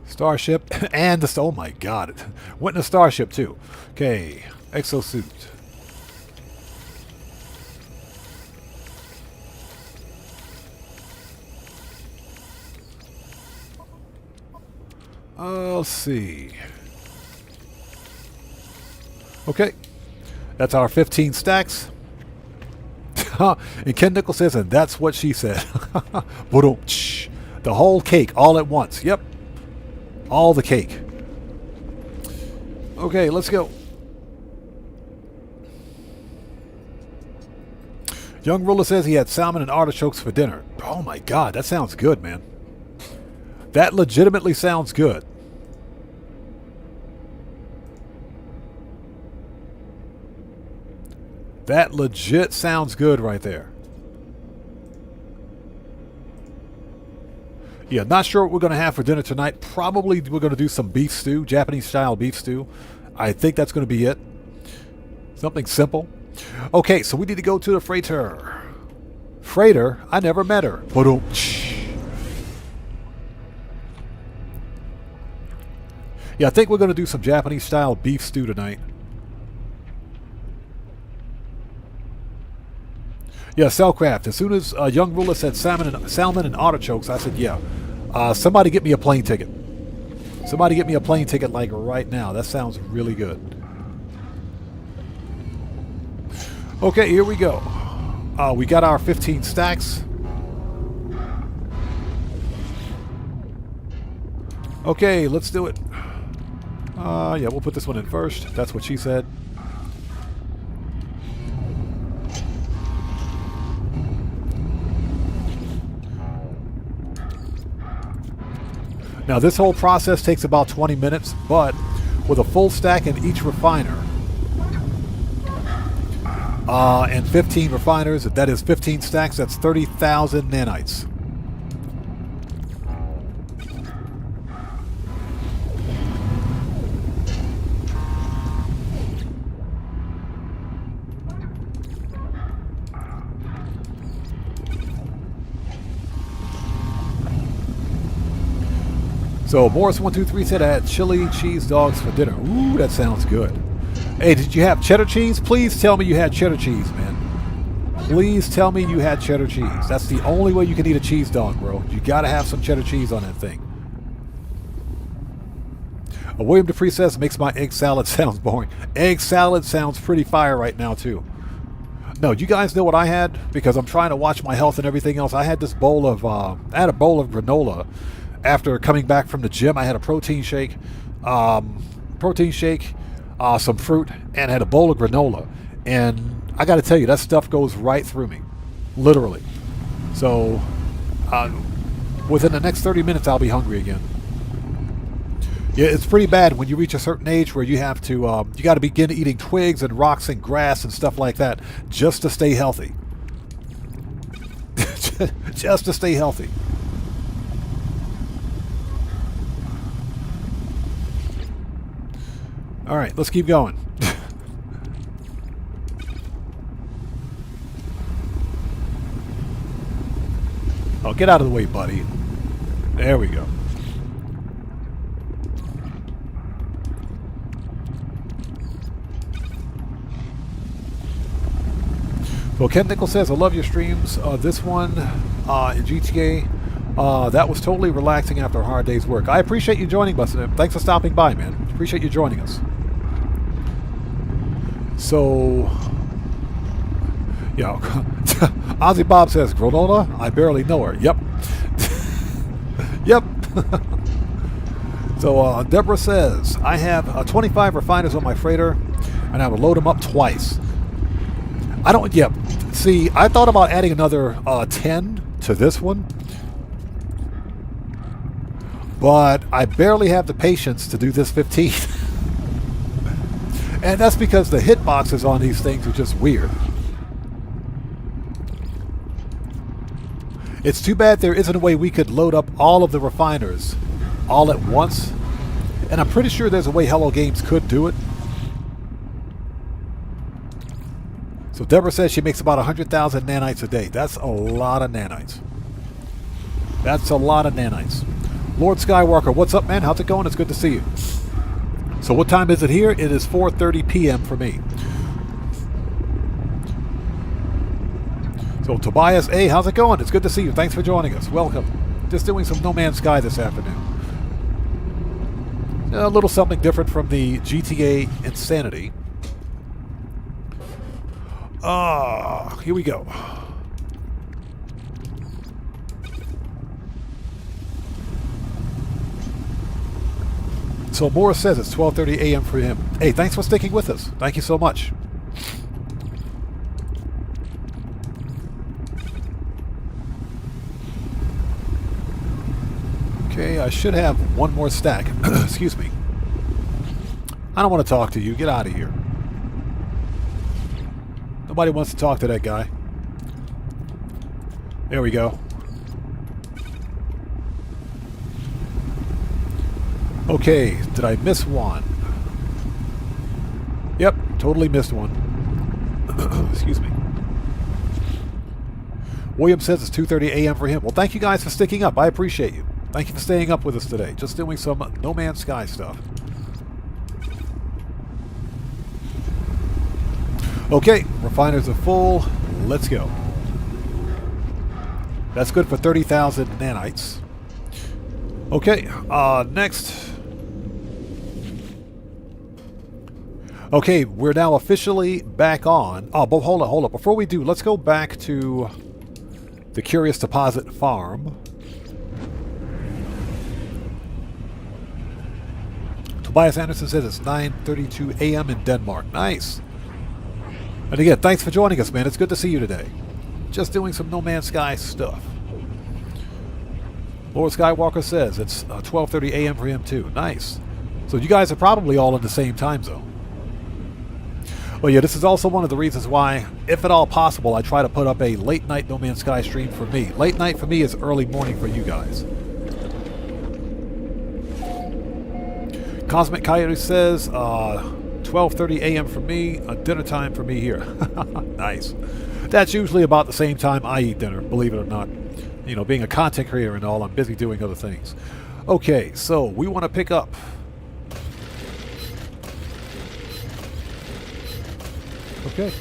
Starship and the... Oh my god. It went in the Starship too. Okay. Exosuit. Let's see. Okay. That's our 15 stacks. And Ken Nichols says, and that's what she said. The whole cake all at once. Yep. All the cake. Okay, let's go. Young Ruler says he had salmon and artichokes for dinner. Oh my god, that sounds good, man. That legitimately sounds good. That legit sounds good right there. Yeah, not sure what we're going to have for dinner tonight. Probably we're going to do some beef stew, Japanese style beef stew. I think that's going to be it. Something simple. Okay, so we need to go to the freighter. Freighter? I never met her. Yeah, I think we're going to do some Japanese style beef stew tonight. Yeah, Cellcraft. As soon as Young Ruler said salmon and artichokes, I said, yeah. Somebody get me a plane ticket. Somebody get me a plane ticket like right now. That sounds really good. Okay, here we go. We got our 15 stacks. Okay, let's do it. Yeah, we'll put this one in first. That's what she said. Now this whole process takes about 20 minutes, but with a full stack in each refiner and 15 refiners, that is 15 stacks, that's 30,000 nanites. So Morris123 said I had chili cheese dogs for dinner. Ooh, that sounds good. Hey, did you have cheddar cheese? Please tell me you had cheddar cheese, man. Please tell me you had cheddar cheese. That's the only way you can eat a cheese dog, bro. You gotta have some cheddar cheese on that thing. William Dupree says makes my egg salad sounds boring. Egg salad sounds pretty fire right now too. No, you guys know what I had? Because I'm trying to watch my health and everything else. I had this bowl of I had a bowl of granola. After coming back from the gym, I had a protein shake, some fruit, and had a bowl of granola. And I got to tell you, that stuff goes right through me, literally. So within the next 30 minutes, I'll be hungry again. Yeah, it's pretty bad when you reach a certain age where you have to, you got to begin eating twigs and rocks and grass and stuff like that just to stay healthy. Just to stay healthy. All right, let's keep going. Oh, get out of the way, buddy. There we go. Well, Ken Nichols says, I love your streams. This one in GTA, that was totally relaxing after a hard day's work. I appreciate you joining us. Thanks for stopping by, man. Appreciate you joining us. So, yeah. Ozzy Bob says, Granola? I barely know her. Yep. Yep. So, Deborah says, I have 25 refiners on my freighter, and I would load them up twice. I don't, yep. See, I thought about adding another 10 to this one, but I barely have the patience to do this 15. And that's because the hitboxes on these things are just weird. It's too bad there isn't a way we could load up all of the refiners all at once. And I'm pretty sure there's a way Hello Games could do it. So Deborah says she makes about 100,000 nanites a day. That's a lot of nanites. That's a lot of nanites. Lord Skywalker, what's up, man? How's it going? It's good to see you. So what time is it here? It is 4:30 p.m. for me. So Tobias, hey, how's it going? It's good to see you. Thanks for joining us. Welcome. Just doing some No Man's Sky this afternoon. A little something different from the GTA Insanity. Here we go. So Morris says it's 12:30 a.m. for him. Hey, thanks for sticking with us. Thank you so much. Okay, I should have one more stack. Excuse me. I don't want to talk to you. Get out of here. Nobody wants to talk to that guy. There we go. Okay, did I miss one? Yep, totally missed one. Excuse me. William says it's 2:30 a.m. for him. Well, thank you guys for sticking up. I appreciate you. Thank you for staying up with us today. Just doing some No Man's Sky stuff. Okay, refiners are full. Let's go. That's good for 30,000 nanites. Okay, next. Okay, we're now officially back on. Oh, but hold up. Before we do, let's go back to the Curious Deposit Farm. Tobias Anderson says it's 9:32 a.m. in Denmark. Nice. And again, thanks for joining us, man. It's good to see you today. Just doing some No Man's Sky stuff. Lord Skywalker says it's 12:30 a.m. for him too. Nice. So you guys are probably all in the same time zone. Well, yeah, this is also one of the reasons why, if at all possible, I try to put up a late night No Man's Sky stream for me. Late night for me is early morning for you guys. Cosmic Coyote says 12:30 a.m. for me, dinner time for me here. Nice. That's usually about the same time I eat dinner, believe it or not. You know, being a content creator and all, I'm busy doing other things. Okay, so we want to pick up. Okay.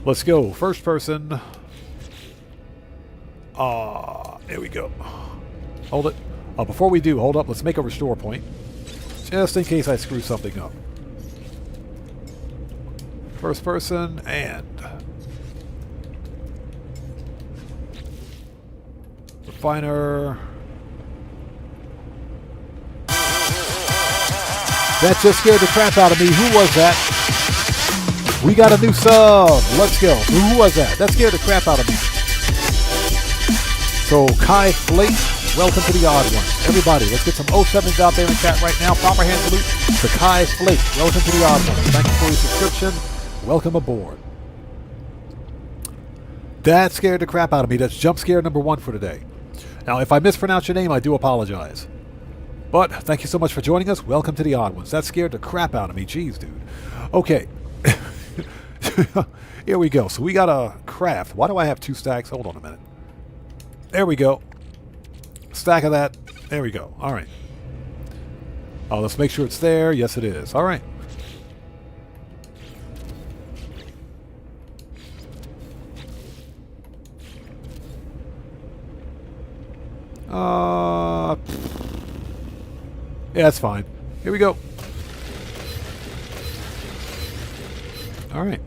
Let's go. First person. There we go. Hold it. Before we do, hold up. Let's make a restore point. Just in case I screw something up. First person and... refiner. That just scared the crap out of me. Who was that? We got a new sub. Let's go. Who was that? That scared the crap out of me. So, Kai Flake, welcome to the Odd Ones. Everybody, let's get some 07s out there in chat right now. Proper hand salute to Kai Flake. Welcome to the Odd Ones. Thank you for your subscription. Welcome aboard. That scared the crap out of me. That's jump scare number 1 for today. Now, if I mispronounce your name, I do apologize. But thank you so much for joining us. Welcome to the Odd Ones. That scared the crap out of me. Jeez, dude. Okay. Here we go. So we got a craft. Why do I have 2 stacks? Hold on a minute. There we go. stack of that. There we go. All right. Oh, let's make sure it's there. Yes, it is. All right. Yeah, that's fine. Here we go. All right.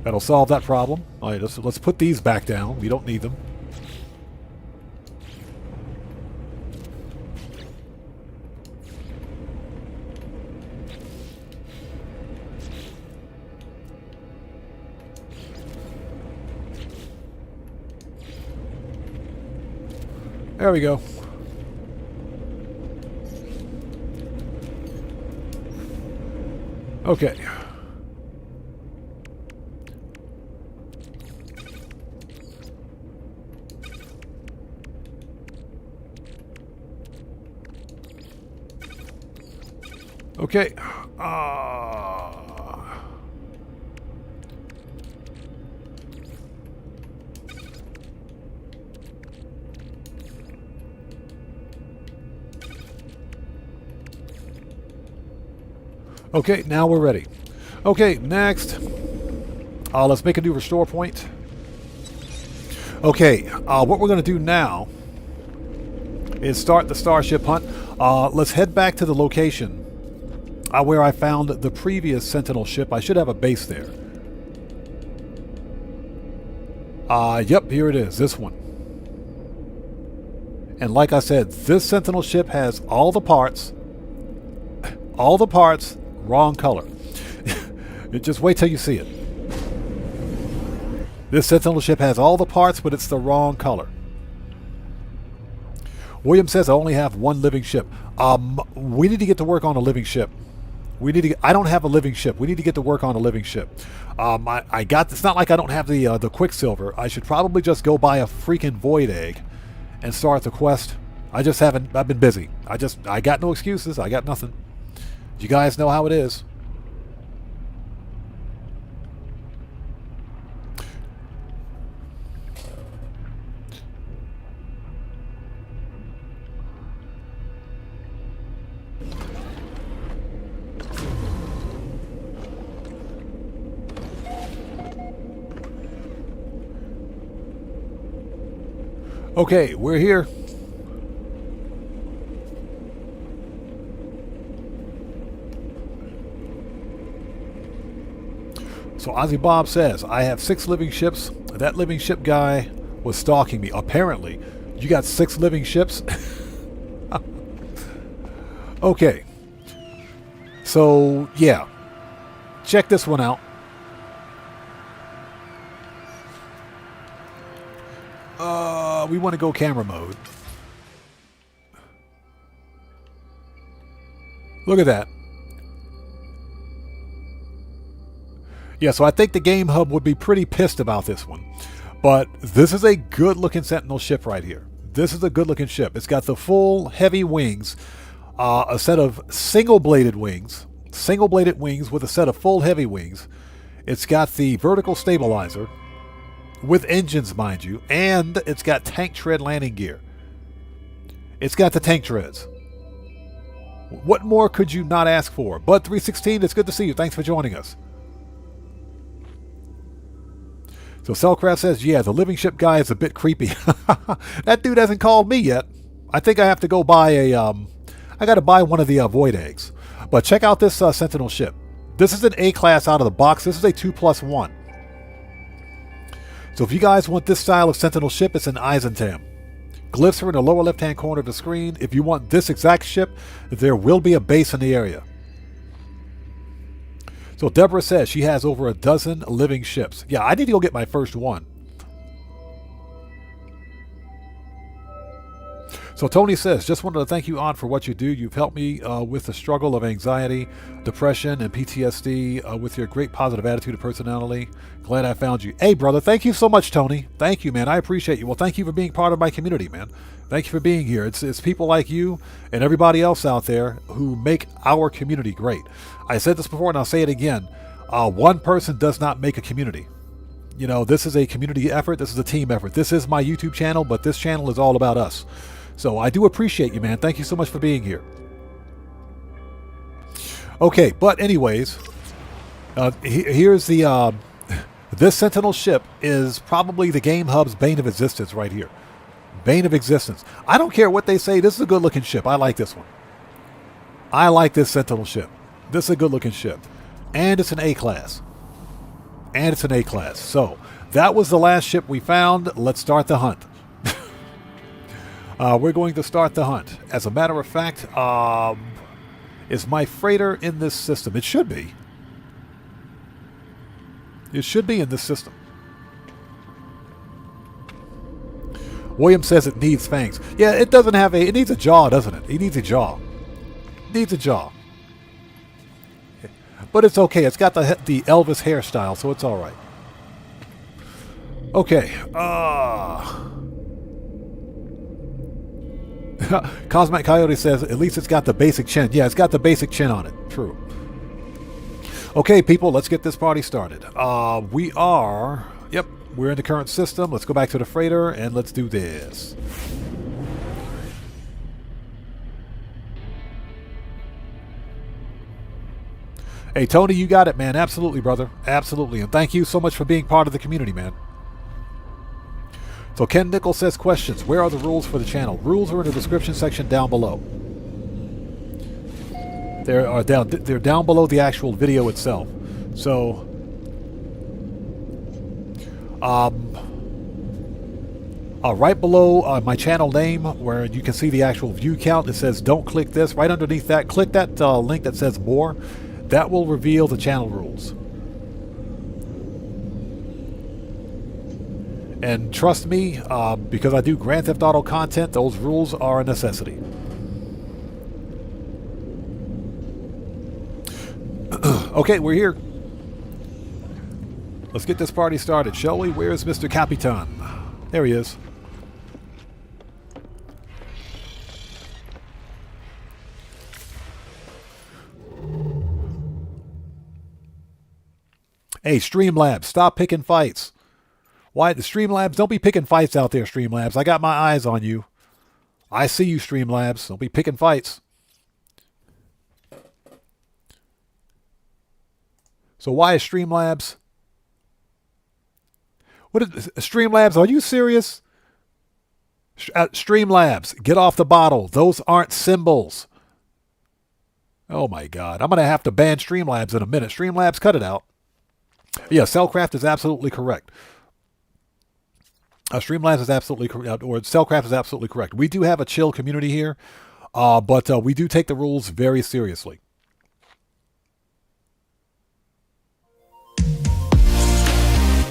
That'll solve that problem. All right, let's put these back down. We don't need them. There we go. Okay. Okay. Okay, now we're ready. Okay, next. Let's make a new restore point. Okay, what we're going to do now is start the Starship hunt. Let's head back to the location where I found the previous Sentinel ship. I should have a base there. Yep, here it is, this one. And like I said, this Sentinel ship has all the parts, wrong color. Just wait till you see it. This Sentinel ship has all the parts, but it's the wrong color. William says I only have one living ship. We need to get to work on a living ship. I don't have a living ship. We need to get to work on a living ship. It's not like I don't have the Quicksilver. I should probably just go buy a freaking void egg and start the quest. I've been busy. I got no excuses. I got nothing. You guys know how it is. Okay, we're here. So Ozzy Bob says, I have 6 living ships. That living ship guy was stalking me. Apparently, you got 6 living ships? Okay. So, yeah. Check this one out. We want to go camera mode. Look at that. Yeah, so I think the Game Hub would be pretty pissed about this one. But this is a good-looking Sentinel ship right here. This is a good-looking ship. It's got the full heavy wings, a set of single-bladed wings with a set of full heavy wings. It's got the vertical stabilizer, with engines, mind you, and it's got tank tread landing gear. It's got the tank treads. What more could you not ask for? Bud316, it's good to see you. Thanks for joining us. So Cellcraft says, yeah, the living ship guy is a bit creepy. That dude hasn't called me yet. I think I have to go buy I got to buy one of the void eggs. But check out this Sentinel ship. This is an A-class out of the box. This is a 2+1. So if you guys want this style of Sentinel ship, it's an Eissentam. Glyphs are in the lower left-hand corner of the screen. If you want this exact ship, there will be a base in the area. So Deborah says she has over a dozen living ships. Yeah, I need to go get my first one. So Tony says, just wanted to thank you, Aunt, for what you do. You've helped me with the struggle of anxiety, depression, and PTSD with your great positive attitude and personality. Glad I found you. Hey, brother, thank you so much, Tony. Thank you, man. I appreciate you. Well, thank you for being part of my community, man. Thank you for being here. It's people like you and everybody else out there who make our community great. I said this before and I'll say it again. One person does not make a community. You know, this is a community effort. This is a team effort. This is my YouTube channel, but this channel is all about us. So I do appreciate you, man. Thank you so much for being here. Okay, but anyways, here's the... this Sentinel ship is probably the Game Hub's bane of existence right here. Bane of existence. I don't care what they say. This is a good-looking ship. I like this one. I like this Sentinel ship. This is a good-looking ship. And it's an A-class. And it's an A-class. So, that was the last ship we found. Let's start the hunt. We're going to start the hunt. As a matter of fact, is my freighter in this system? It should be. It should be in this system. William says it needs fangs. Yeah, it doesn't have a... It needs a jaw, doesn't it? It needs a jaw. It needs a jaw. But it's okay. It's got the Elvis hairstyle, so it's all right. Okay. Cosmic Coyote says, at least it's got the basic chin. Yeah, it's got the basic chin on it. True. Okay, people, let's get this party started. We are... Yep, we're in the current system. Let's go back to the freighter, and let's do this. Hey, Tony, you got it, man. Absolutely, brother. Absolutely. And thank you so much for being part of the community, man. So Ken Nichols says, questions. Where are the rules for the channel? Rules are in the description section down below. They're down below the actual video itself. So, right below my channel name, where you can see the actual view count, it says don't click this. Right underneath that, click that link that says more. That will reveal the channel rules. And trust me, because I do Grand Theft Auto content, those rules are a necessity. Okay, we're here. Let's get this party started, shall we? Where's Mr. Capitan? There he is. Hey, Streamlabs, stop picking fights. Why, the Streamlabs, don't be picking fights out there, Streamlabs. I got my eyes on you. I see you, Streamlabs. Don't be picking fights. So why is Streamlabs... What is Streamlabs, are you serious? Streamlabs, get off the bottle. Those aren't symbols. Oh my God. I'm going to have to ban Streamlabs in a minute. Streamlabs, cut it out. Yeah, Cellcraft is absolutely correct. Streamlabs is absolutely correct, or Cellcraft is absolutely correct. We do have a chill community here, but we do take the rules very seriously.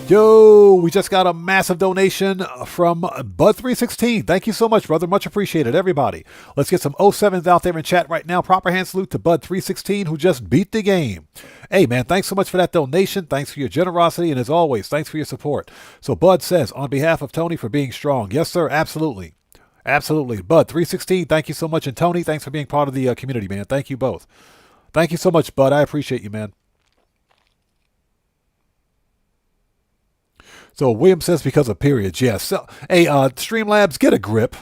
Yo, we just got a massive donation from Bud316. Thank you so much, brother. Much appreciated, everybody. Let's get some 07s out there in chat right now. Proper hand salute to Bud316, who just beat the game. Hey, man, thanks so much for that donation. Thanks for your generosity, and as always, thanks for your support. So Bud says, on behalf of Tony for being strong. Yes, sir, absolutely. Absolutely. Bud316, thank you so much. And Tony, thanks for being part of the community, man. Thank you both. Thank you so much, Bud. I appreciate you, man. So William says because of periods. Yes. So, hey, Streamlabs, get a grip.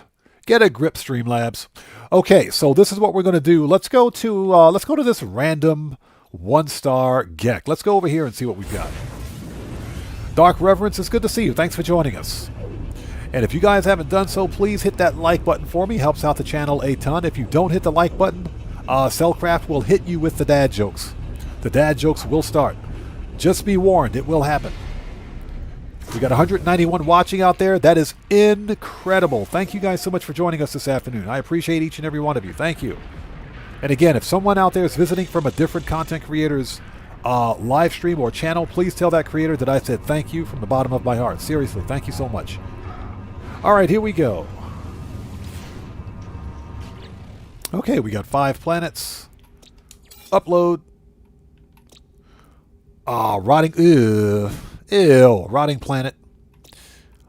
Get a grip, Streamlabs. Okay, so this is what we're going to do. Let's go to this random 1-star Gek. Let's go over here and see what we've got. Dark Reverence, it's good to see you. Thanks for joining us. And if you guys haven't done so, please hit that like button for me. Helps out the channel a ton. If you don't hit the like button, Cellcraft will hit you with the dad jokes. The dad jokes will start. Just be warned, it will happen. We got 191 watching out there. That is incredible. Thank you guys so much for joining us this afternoon. I appreciate each and every one of you. Thank you. And again, if someone out there is visiting from a different content creator's live stream or channel, please tell that creator that I said thank you from the bottom of my heart. Seriously, thank you so much. All right, here we go. Okay, we got 5 planets. Upload. Rotting... Ew. Rotting planet.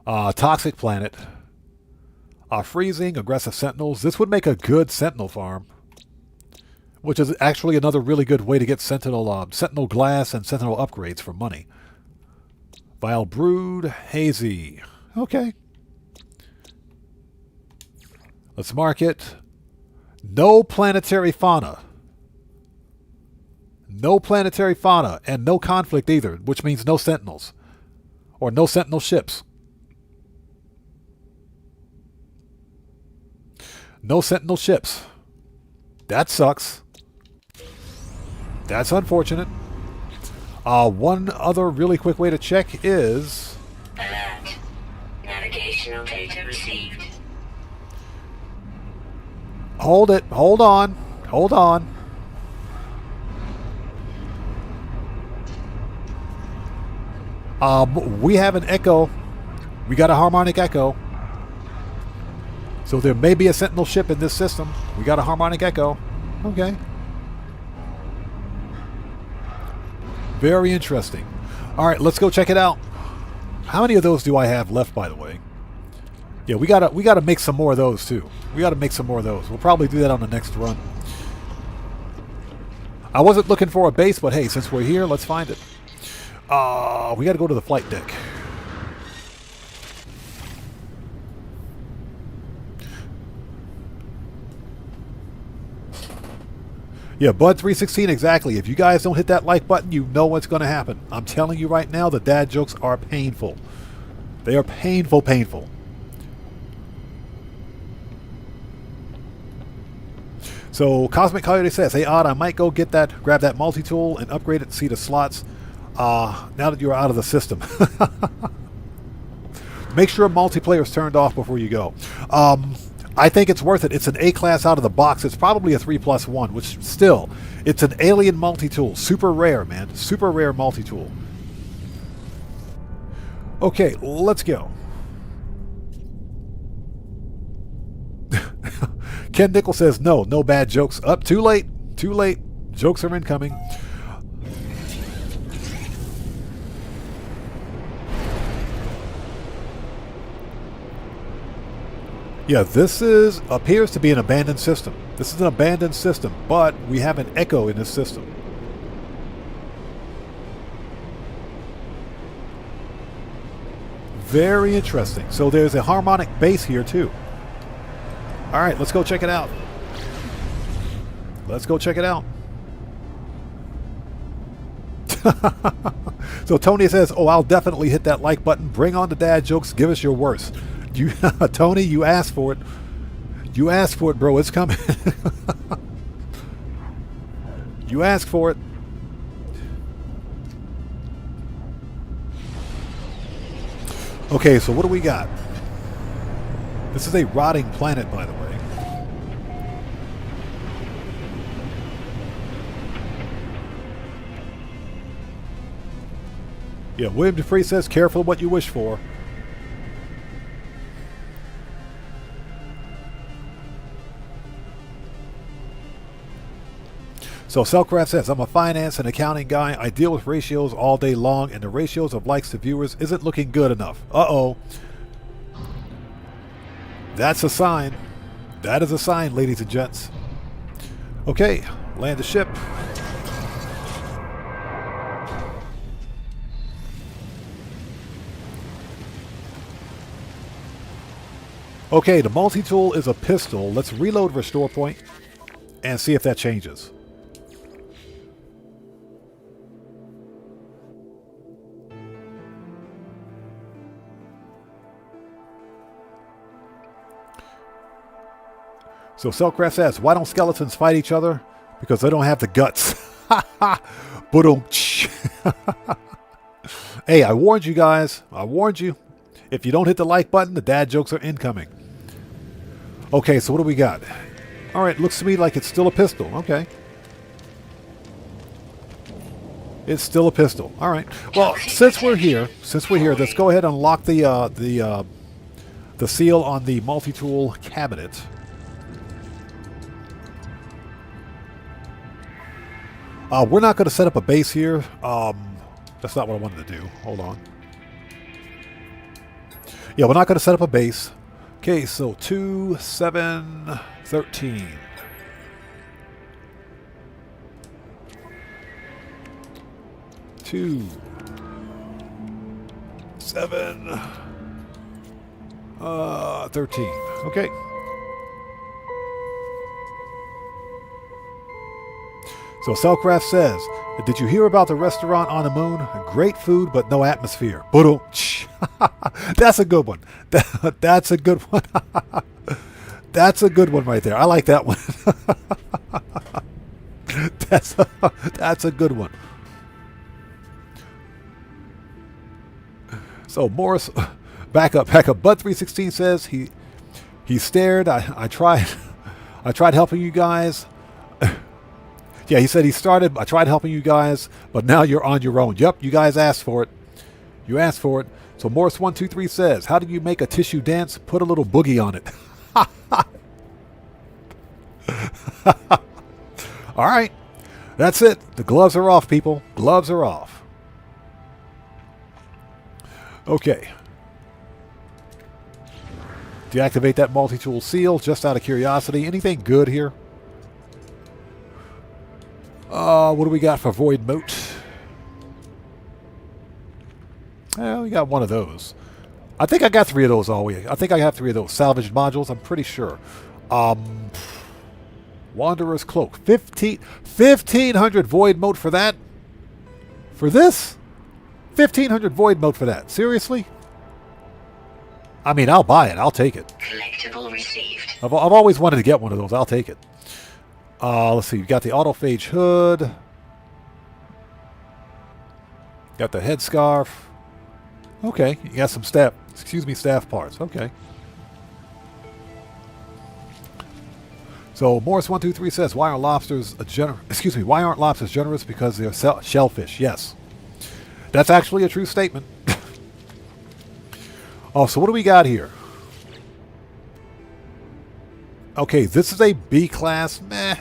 Toxic planet. Freezing, aggressive sentinels. This would make a good sentinel farm. Which is actually another really good way to get sentinel glass and sentinel upgrades for money. Vile Brood, Hazy. Okay. Let's mark it. No planetary fauna. No planetary fauna, and no conflict either, which means no Sentinels. Or no Sentinel ships. No Sentinel ships. That sucks. That's unfortunate. One other really quick way to check is... Alert. Navigational data received. Hold it. Hold on. Hold on. We have an echo. We got a harmonic echo. So there may be a Sentinel ship in this system. We got a harmonic echo. Okay. Very interesting. All right, let's go check it out. How many of those do I have left, by the way? Yeah, we gotta make some more of those too. We gotta make some more of those. We'll probably do that on the next run. I wasn't looking for a base, but hey, since we're here, let's find it. We gotta go to the flight deck. Yeah, Bud316, exactly. If you guys don't hit that like button, you know what's going to happen. I'm telling you right now, the dad jokes are painful. They are painful, painful. So, Cosmic Coyote says, hey, Odd, I might go get that, grab that multi-tool and upgrade it to see the slots now that you're out of the system. Make sure multiplayer is turned off before you go. I think it's worth it. It's an A class out of the box. It's probably a 3+1, which still, it's an alien multi-tool. Super rare, man. Super rare multi-tool. Okay, let's go. Ken Nickel says, no bad jokes. Up, too late. Too late. Jokes are incoming. Yeah, this appears to be an abandoned system. This is an abandoned system, but we have an echo in this system. Very interesting. So there's a harmonic base here too. All right, let's go check it out. Let's go check it out. So Tony says, oh, I'll definitely hit that like button. Bring on the dad jokes. Give us your worst. Tony, you asked for it. You asked for it, bro. It's coming. You asked for it. Okay, so what do we got? This is a rotting planet, by the way. Yeah, William Dupree says, careful what you wish for. So Selcraft says, I'm a finance and accounting guy. I deal with ratios all day long, and the ratios of likes to viewers isn't looking good enough. Uh-oh. That's a sign. That is a sign, ladies and gents. Okay, land the ship. Okay, the multi-tool is a pistol. Let's reload restore point and see if that changes. So Selcraft says, why don't skeletons fight each other? Because they don't have the guts. Hey, I warned you guys. I warned you. If you don't hit the like button, the dad jokes are incoming. Okay, so what do we got? All right, looks to me like it's still a pistol. Okay. It's still a pistol. All right. Well, since we're here, let's go ahead and unlock the seal on the multi-tool cabinet. We're not going to set up a base here. That's not what I wanted to do. Hold on. Yeah, we're not going to set up a base. Okay, so 2, 7, 13. Two. 7, 13. Okay. So Cellcraft says, did you hear about the restaurant on the moon? Great food, but no atmosphere. That's a good one. That's a good one. That's a good one right there. I like that one. That's a good one. So Morris, back up. Bud 316 says he stared. I tried helping you guys. Yeah, he said I tried helping you guys, but now you're on your own. Yep, you guys asked for it. You asked for it. So Morris123 says, how do you make a tissue dance? Put a little boogie on it. All right. That's it. The gloves are off, people. Gloves are off. Okay. Deactivate that multi-tool seal just out of curiosity. Anything good here? What do we got for Void Moat? We got one of those. I think I got 3 of those already. I think I have 3 of those salvaged modules. I'm pretty sure. Wanderer's Cloak. 1,500 Void Moat for that? For this? 1,500 Void Moat for that. Seriously? I mean, I'll buy it. I'll take it. Collectible received. I've always wanted to get one of those. I'll take it. Let's see. You've got the autophage hood. Got the headscarf. Okay. You got some staff parts. Okay. So Morris123 says, why aren't lobsters generous? Because they're shellfish. Yes. That's actually a true statement. Oh, so what do we got here? Okay, this is a B class. Meh.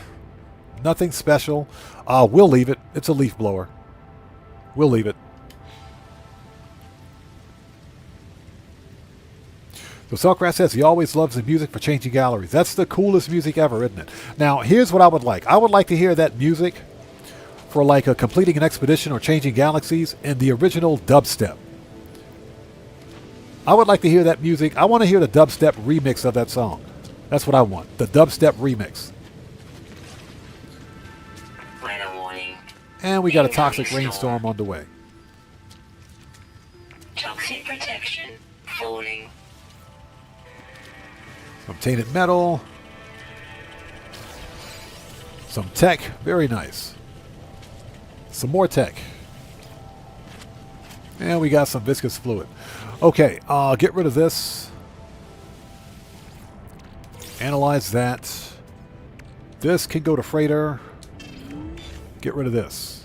Nothing special. We'll leave it. It's a leaf blower. We'll leave it. So Cellcraft says he always loves the music for changing galleries. That's the coolest music ever, isn't it? Now, here's what I would like. I would like to hear that music for like a completing an expedition or changing galaxies in the original dubstep. I would like to hear that music. I want to hear the dubstep remix of that song. That's what I want. The dubstep remix. Weather warning. And we got a toxic rainstorm on the way. Toxic protection falling. Some tainted metal. Some tech. Very nice. Some more tech. And we got some viscous fluid. Okay, get rid of this. Analyze that. This can go to freighter. Get rid of this.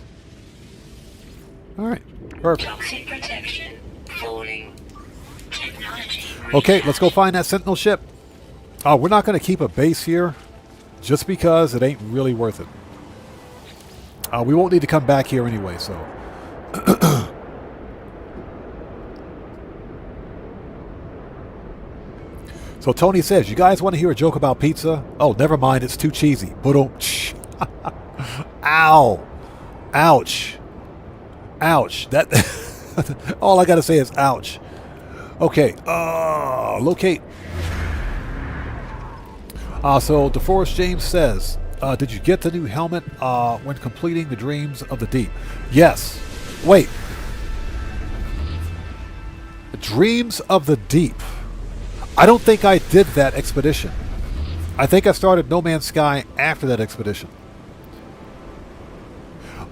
Alright, perfect. Toxic protection falling. Technology. Okay, let's go find that Sentinel ship. We're not going to keep a base here just because it ain't really worth it. We won't need to come back here anyway, so. So Tony says, you guys want to hear a joke about pizza? Oh, never mind, it's too cheesy. Ow. Ouch. Ouch. That all I got to say is ouch. Okay, locate. So DeForest James says, did you get the new helmet when completing the Dreams of the Deep? Yes. Wait. Dreams of the Deep. I don't think I did that expedition. I think I started No Man's Sky after that expedition.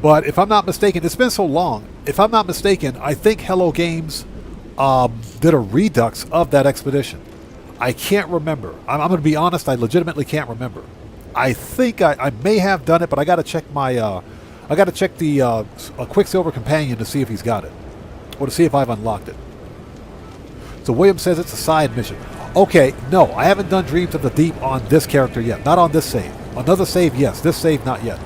But if I'm not mistaken, it's been so long. If I'm not mistaken, I think Hello Games did a redux of that expedition. I can't remember. I'm going to be honest. I legitimately can't remember. I think I may have done it, but I got to check my. I got to check the a Quicksilver Companion to see if he's got it, or to see if I've unlocked it. So William says it's a side mission. Okay, no, I haven't done Dreams of the Deep on this character yet. Not on this save. Another save, yes. This save, not yet.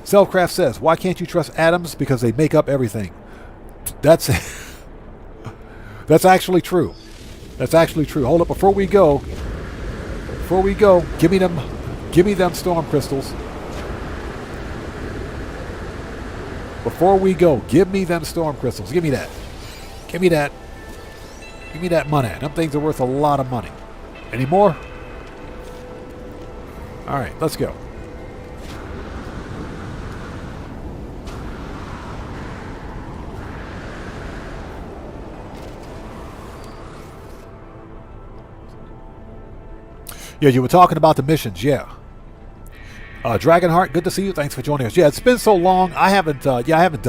Cellcraft says, why can't you trust atoms? Because they make up everything. That's actually true. That's actually true. Hold up, before we go, give me them storm crystals. Before we go, give me them storm crystals. Give me that. Give me that. Give me that money. Them things are worth a lot of money. Any more? All right, let's go. Yeah, you were talking about the missions, yeah. Dragonheart, good to see you. Thanks for joining us. Yeah, it's been so long. I haven't done it. I haven't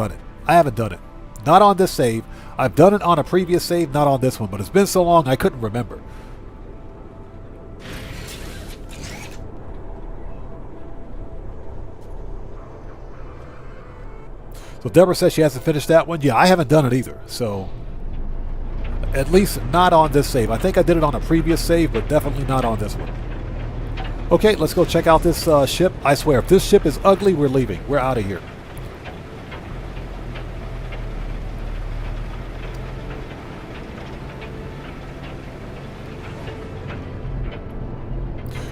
done it. Not on this save. I've done it on a previous save, not on this one. But it's been so long, I couldn't remember. So Deborah says she hasn't finished that one. Yeah, I haven't done it either. So at least not on this save. I think I did it on a previous save, but definitely not on this one. Okay, let's go check out this ship. I swear, if this ship is ugly, we're leaving. We're out of here.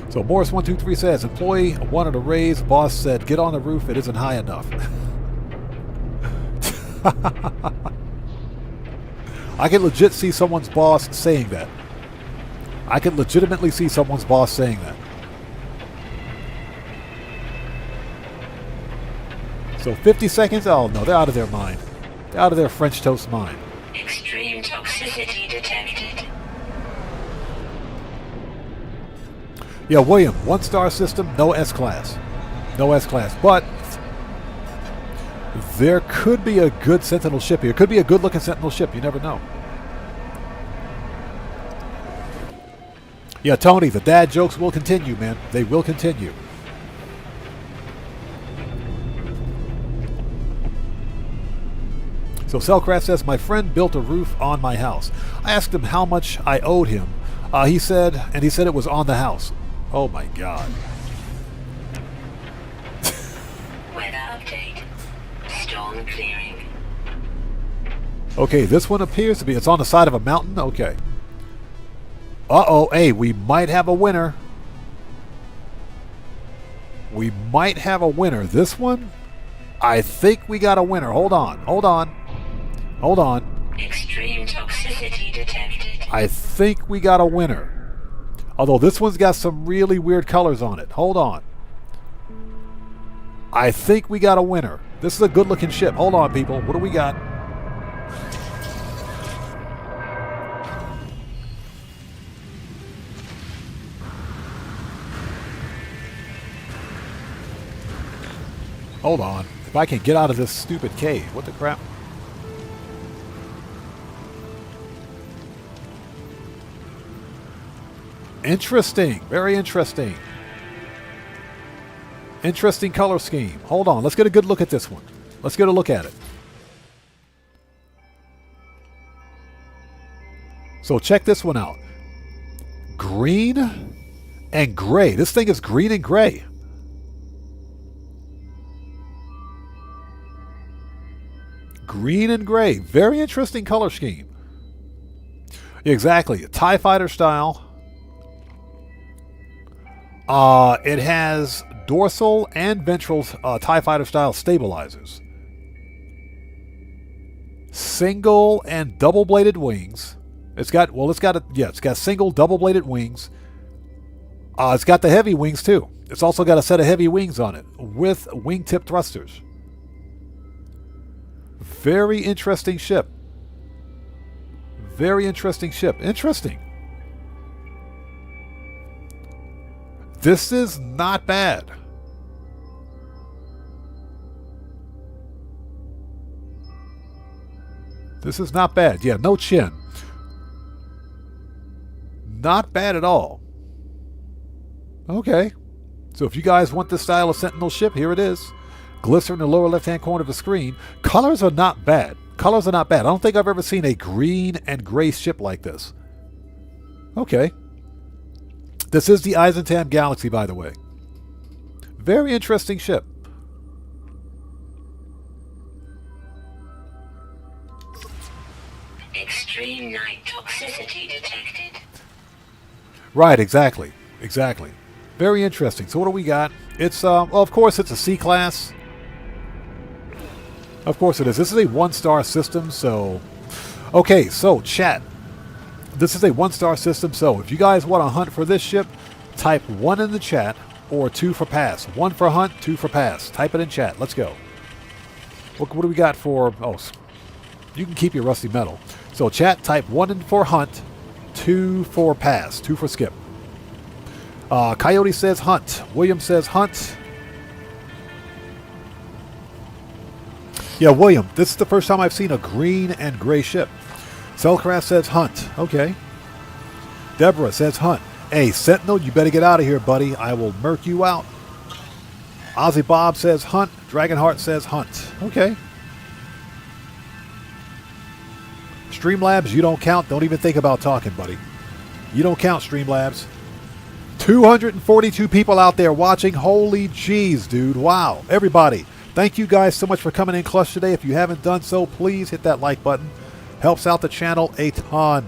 So Morris123 says, employee wanted a raise. Boss said, get on the roof. It isn't high enough. I can legit see someone's boss saying that. I can legitimately see someone's boss saying that. So 50 seconds? Oh no, they're out of their mind. They're out of their French toast mind. Extreme toxicity detected. Yeah, William, 1-star system, no S-class. No S-class. But there could be a good Sentinel ship here. Could be a good-looking Sentinel ship. You never know. Yeah, Tony, the dad jokes will continue, man. They will continue. So Cellcraft says, my friend built a roof on my house. I asked him how much I owed him. He said it was on the house. Oh my God. Weather update. Storm clearing. Okay, this one appears to be, it's on the side of a mountain? Okay. Uh-oh, hey, we might have a winner. We might have a winner. This one, I think we got a winner. Hold on, hold on. Hold on. Extreme toxicity detected. I think we got a winner. Although this one's got some really weird colors on it. Hold on. I think we got a winner. This is a good-looking ship. Hold on, people. What do we got? Hold on. If I can get out of this stupid cave. What the crap? Interesting. Very interesting. Interesting color scheme. Hold on. Let's get a good look at this one. Let's get a look at it. So check this one out. Green and gray. This thing is green and gray. Green and gray. Very interesting color scheme. Exactly. TIE fighter style. It has dorsal and ventral TIE fighter style stabilizers. Single and double bladed wings. It's got single double bladed wings. It's got the heavy wings too. It's also got a set of heavy wings on it with wingtip thrusters. Very interesting ship. Very interesting ship. Interesting. This is not bad. This is not bad. Yeah, no chin. Not bad at all. Okay. So if you guys want this style of Sentinel ship, here it is. Glister in the lower left-hand corner of the screen. Colors are not bad. Colors are not bad. I don't think I've ever seen a green and gray ship like this. Okay. This is the Eissentam Galaxy, by the way. Very interesting ship. Extreme night toxicity detected. Right, exactly. Exactly. Very interesting. So what do we got? It's, well, of course, it's a C-class. Of course it is. This is a 1-star system, so Okay, so chat. This is a 1-star system, so if you guys want to hunt for this ship, type 1 in the chat or 2 for pass. 1 for hunt, 2 for pass. Type it in chat. Let's go. What do we got for... Oh, you can keep your rusty metal. So chat, type 1 in for hunt, 2 for pass, 2 for skip. Coyote says hunt. William says hunt. Yeah, William, this is the first time I've seen a green and gray ship. Cellcraft says hunt. Okay. Deborah says hunt. Hey, Sentinel, you better get out of here, buddy. I will murk you out. Ozzy Bob says hunt. Dragonheart says hunt. Okay. Streamlabs, you don't count. Don't even think about talking, buddy. You don't count, Streamlabs. 242 people out there watching. Holy jeez, dude. Wow. Everybody, thank you guys so much for coming in clutch today. If you haven't done so, please hit that like button. Helps out the channel a ton.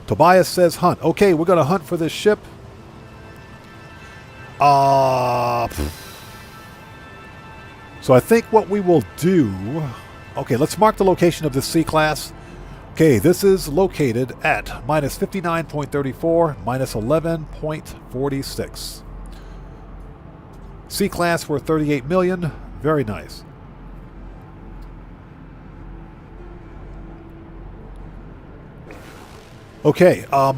Tobias says hunt. Okay, we're going to hunt for this ship. So I think what we will do... Okay, let's mark the location of this C-class. Okay, this is located at minus 59.34, minus 11.46. C-class worth 38 million. Very nice. Okay, all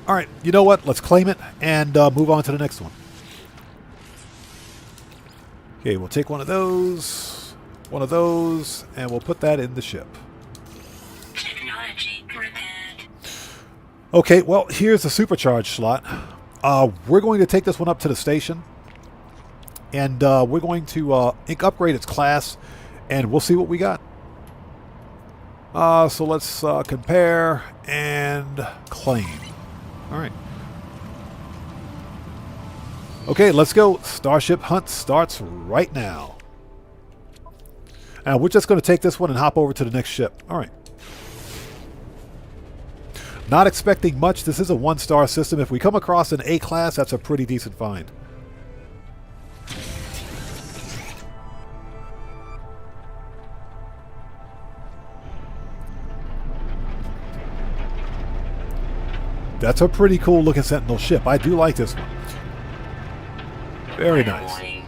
right, you know what? Let's claim it and move on to the next one. Okay, we'll take one of those, and we'll put that in the ship. Technology repaired. Okay, well, here's the supercharged slot. We're going to take this one up to the station, and we're going to upgrade its class, and we'll see what we got. So let's compare and claim. All right. Okay, let's go. Starship hunt starts right now. And we're just going to take this one and hop over to the next ship. All right. Not expecting much. This is a 1-star system. If we come across an A class, that's a pretty decent find. That's a pretty cool looking Sentinel ship. I do like this one. Very nice.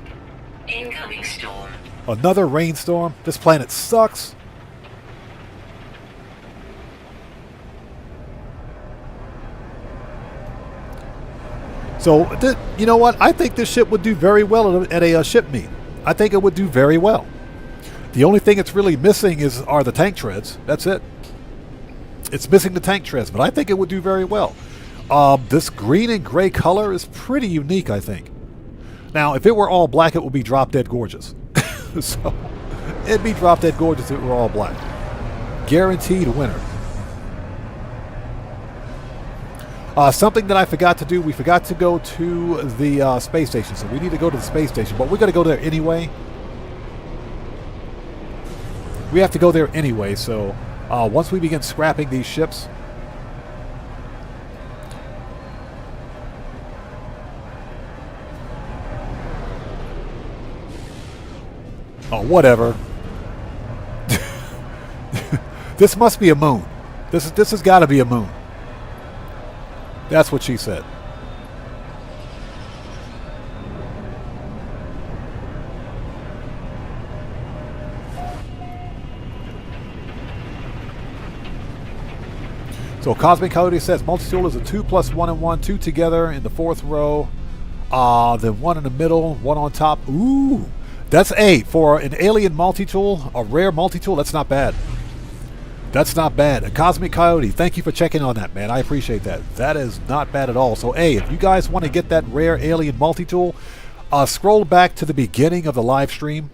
Incoming storm. Another rainstorm. This planet sucks. So, you know what? I think this ship would do very well at a ship meet. I think it would do very well. The only thing it's really missing are the tank treads. That's it. It's missing the tank treads, but I think it would do very well. This green and gray color is pretty unique, I think. Now, if it were all black, it would be drop dead gorgeous. So, it'd be drop dead gorgeous if it were all black. Guaranteed winner. Something that I forgot to do, we forgot to go to the space station. So we need to go to the space station, but we're going to go there anyway. We have to go there anyway, so once we begin scrapping these ships... Oh, whatever. This must be a moon. This has got to be a moon. That's what she said. So Cosmic Coyote says multi-tool is a 2 plus 1 and 1, 2 together in the 4th row. Then 1 in the middle, 1 on top. Ooh. That's for an alien multi-tool, a rare multi-tool, that's not bad. That's not bad. A Cosmic Coyote, thank you for checking on that, man. I appreciate that. That is not bad at all. So, if you guys want to get that rare alien multi-tool, scroll back to the beginning of the live stream,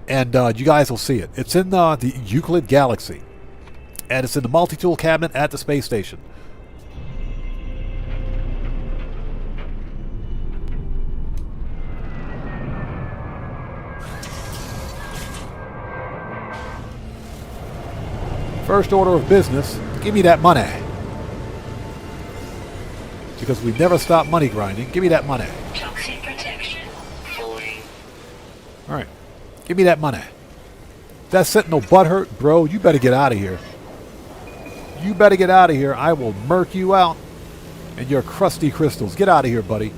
and you guys will see it. It's in the Euclid Galaxy, and it's in the multi-tool cabinet at the space station. First order of business, give me that money. Because we never stop money grinding. Give me that money. Toxic protection falling. Alright. Give me that money. That Sentinel butthurt, bro, you better get out of here. You better get out of here. I will murk you out. And your crusty crystals. Get out of here, buddy.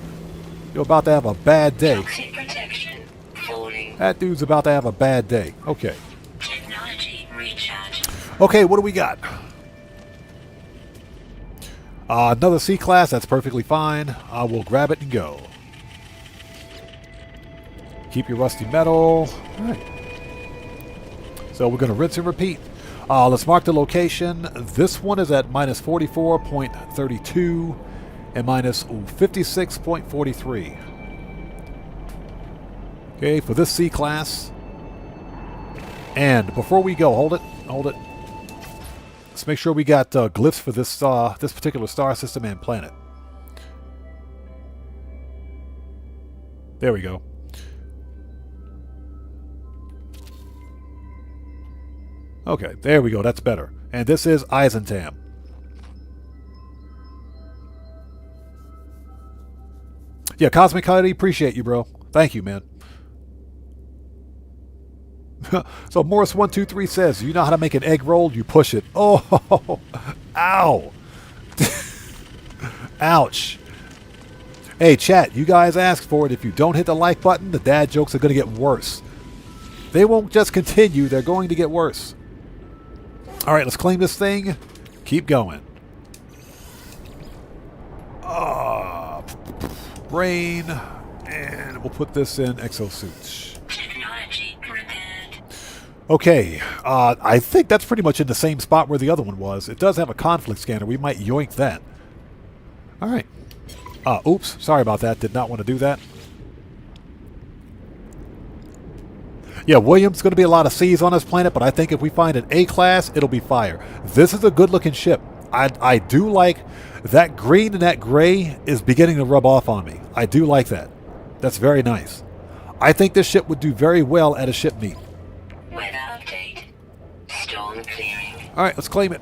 You're about to have a bad day. Toxic protection falling. That dude's about to have a bad day. Okay. Technology recharge. Okay, what do we got? Another C-class. That's perfectly fine. I will grab it and go. Keep your rusty metal. All right. So we're going to rinse and repeat. Let's mark the location. This one is at minus 44.32 and minus 56.43. Okay, for this C-class. And before we go, hold it. Let's make sure we got glyphs for this this particular star system and planet. There we go. Okay, there we go. That's better. And this is Eissentam. Yeah, Cosmic Coyote, appreciate you, bro. Thank you, man. So Morris123 says, you know how to make an egg roll? You push it. Oh, ow. Ouch. Hey, chat, you guys asked for it. If you don't hit the like button, the dad jokes are going to get worse. They won't just continue. They're going to get worse. All right, let's claim this thing. Keep going. Brain. And we'll put this in exosuits. Technology prepared. Okay, I think that's pretty much in the same spot where the other one was. It does have a conflict scanner. We might yoink that. All right. Oops, sorry about that. Did not want to do that. Yeah, William's going to be a lot of C's on this planet, but I think if we find an A-class, it'll be fire. This is a good-looking ship. I do like that green and that gray is beginning to rub off on me. I do like that. That's very nice. I think this ship would do very well at a ship meet. Weather update. Storm clearing. All right, let's claim it.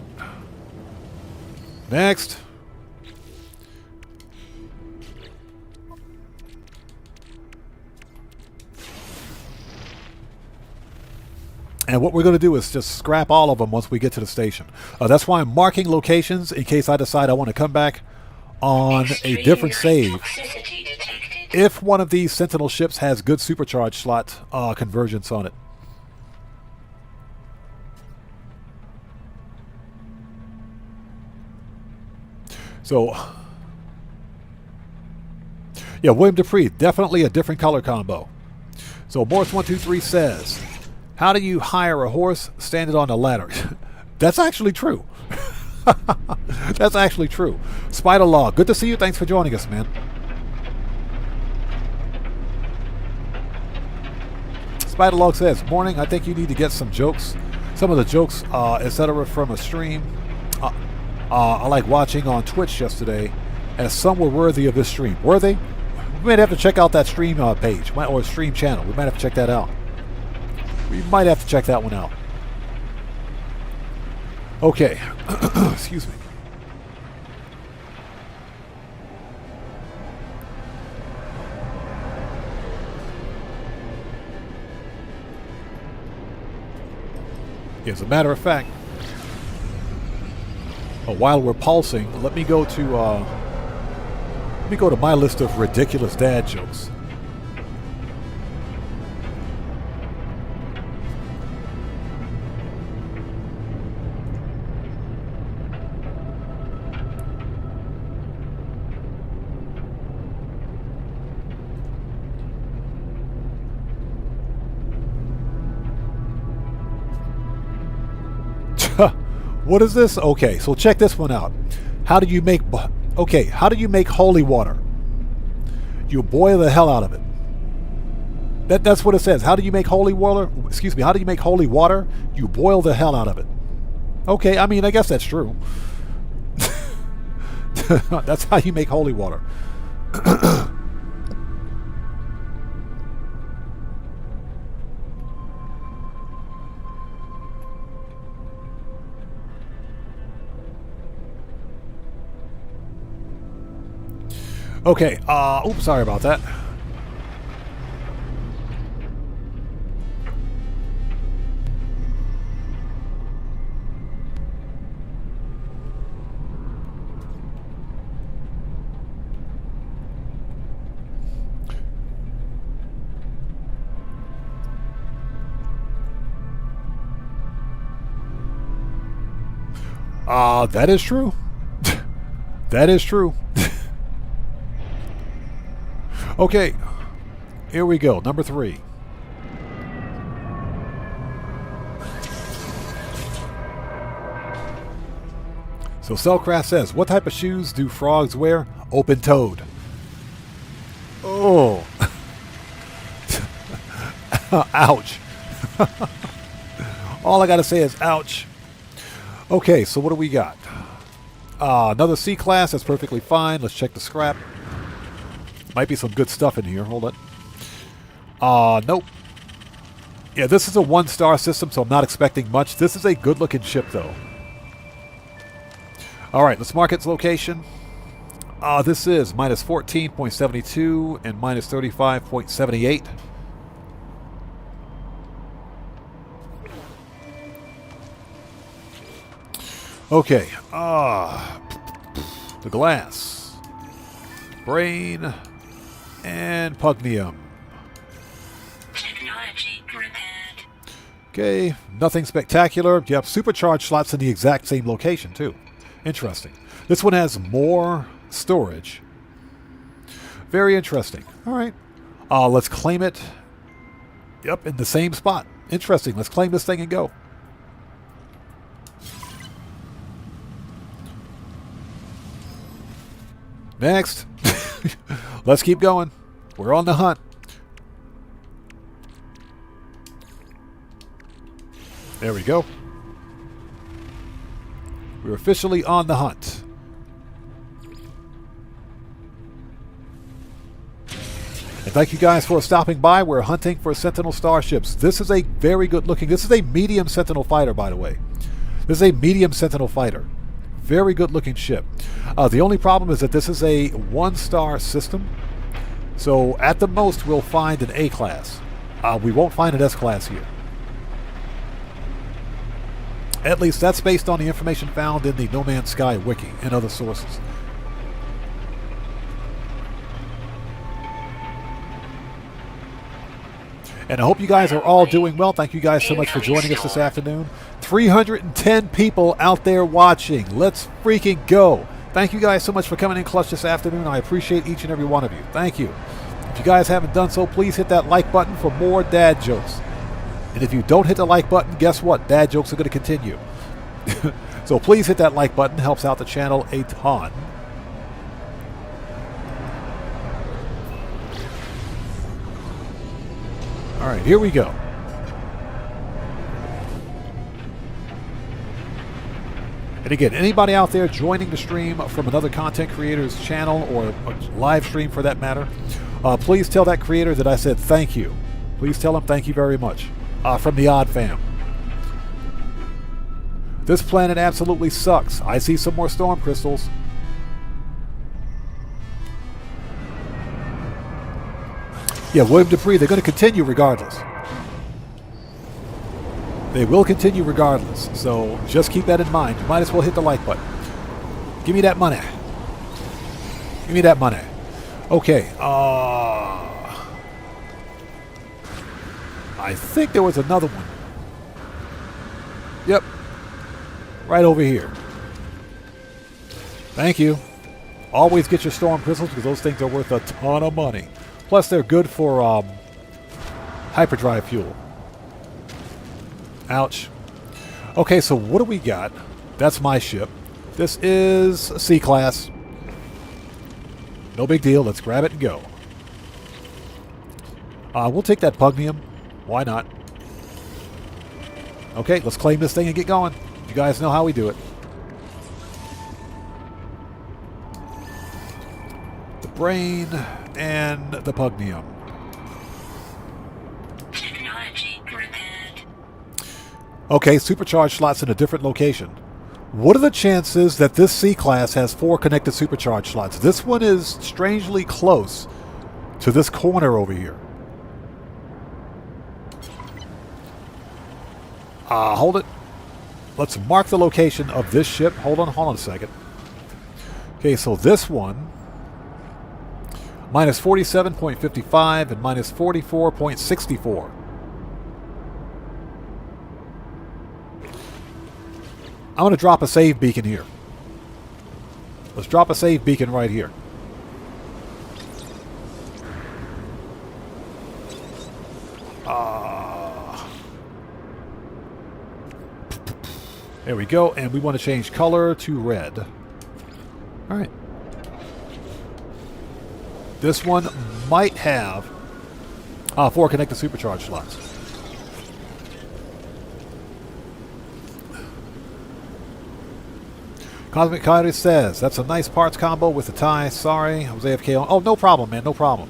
Next. And what we're going to do is just scrap all of them once we get to the station. That's why I'm marking locations in case I decide I want to come back on a different save. Toxicity detected. If one of these Sentinel ships has good supercharge slot convergence on it. So, yeah, William Dupree, definitely a different color combo. So Morris123 says, how do you hire a horse? Stand it on a ladder. That's actually true. That's actually true. Spider Law, good to see you. Thanks for joining us, man. Spider Log says, morning, I think you need to get some jokes. Some of the jokes, etc. from a stream I like watching on Twitch yesterday, as some were worthy of this stream. Were they? We might have to check out that stream page, or stream channel. We might have to check that out. We might have to check that one out. Okay. Excuse me. As a matter of fact, while we're pulsing, let me go to my list of ridiculous dad jokes. What is this? Okay, so check this one out. How do you make holy water? You boil the hell out of it. That's what it says. How do you make holy water? Excuse me, how do you make holy water? You boil the hell out of it. Okay, I mean, I guess that's true. That's how you make holy water. Okay, oops, sorry about that. That is true. That is true. Okay, here we go. Number 3. So Cellcraft says, what type of shoes do frogs wear? Open-toed. Oh. Ouch. All I gotta say is ouch. Okay, so what do we got? Another C-class, that's perfectly fine. Let's check the scrap. Might be some good stuff in here. Hold on. Nope. Yeah, this is a 1-star system, so I'm not expecting much. This is a good-looking ship, though. Alright, let's mark its location. This is minus 14.72 and minus 35.78. Okay. The glass. Brain. And pugnium. Technology repaired. Okay, nothing spectacular. You have supercharged slots in the exact same location, too. Interesting. This one has more storage. Very interesting. All right. Let's claim it. Yep, in the same spot. Interesting. Let's claim this thing and go. Next. Let's keep going. We're on the hunt. There we go. We're officially on the hunt. And thank you guys for stopping by. We're hunting for Sentinel starships. This is a very good looking... This is a medium Sentinel fighter, by the way. This is a medium Sentinel fighter. Very good looking ship. The only problem is that this is a 1-star system. So at the most, we'll find an A-class. We won't find an S-class here. At least that's based on the information found in the No Man's Sky wiki and other sources. And I hope you guys are all doing well. Thank you guys so much for joining us this afternoon. 310 people out there watching. Let's freaking go. Thank you guys so much for coming in clutch this afternoon. I appreciate each and every one of you. Thank you. If you guys haven't done so, please hit that like button for more dad jokes. And if you don't hit the like button, guess what? Dad jokes are going to continue. So please hit that like button. Helps out the channel a ton. All right, here we go. And again, anybody out there joining the stream from another content creator's channel or a live stream for that matter, please tell that creator that I said thank you. Please tell him thank you very much. From the Odd Fam. This planet absolutely sucks. I see some more storm crystals. Yeah, William Dupree, they're going to continue regardless. They will continue regardless. So just keep that in mind. You might as well hit the like button. Give me that money. Give me that money. Okay. I think there was another one. Yep. Right over here. Thank you. Always get your storm crystals because those things are worth a ton of money. Plus, they're good for hyperdrive fuel. Ouch. Okay, so what do we got? That's my ship. This is C-class. No big deal. Let's grab it and go. We'll take that pugnium. Why not? Okay, let's claim this thing and get going. You guys know how we do it. The brain and the pugnium. Technology repaired. Okay, supercharged slots in a different location. What are the chances that this C-class has 4 connected supercharged slots? This one is strangely close to this corner over here. Hold it. Let's mark the location of this ship. Hold on a second. Okay, so this one, minus 47.55 and minus 44.64. I'm going to drop a save beacon here. Let's drop a save beacon right here. There we go, and we want to change color to red. All right. This one might have 4 connected supercharge slots. Cosmic Coyote says, that's a nice parts combo with the tie. Sorry, I was AFK on. Oh, no problem, man, no problem.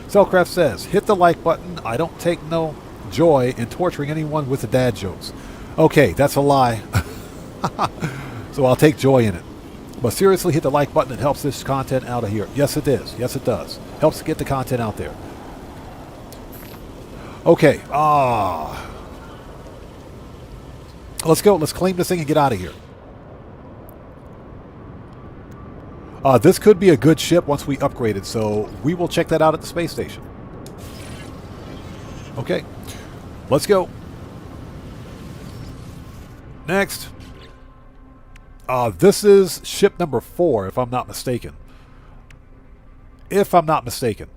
Cellcraft says, hit the like button. I don't take no joy in torturing anyone with the dad jokes. Okay, that's a lie. So I'll take joy in it. But seriously, hit the like button. It helps this content out of here. Yes, it is. Yes, it does. Helps to get the content out there. Okay. Let's go. Let's claim this thing and get out of here. This could be a good ship once we upgrade it, so we will check that out at the space station. Okay. Let's go. Next. This is ship number 4, if I'm not mistaken. If I'm not mistaken.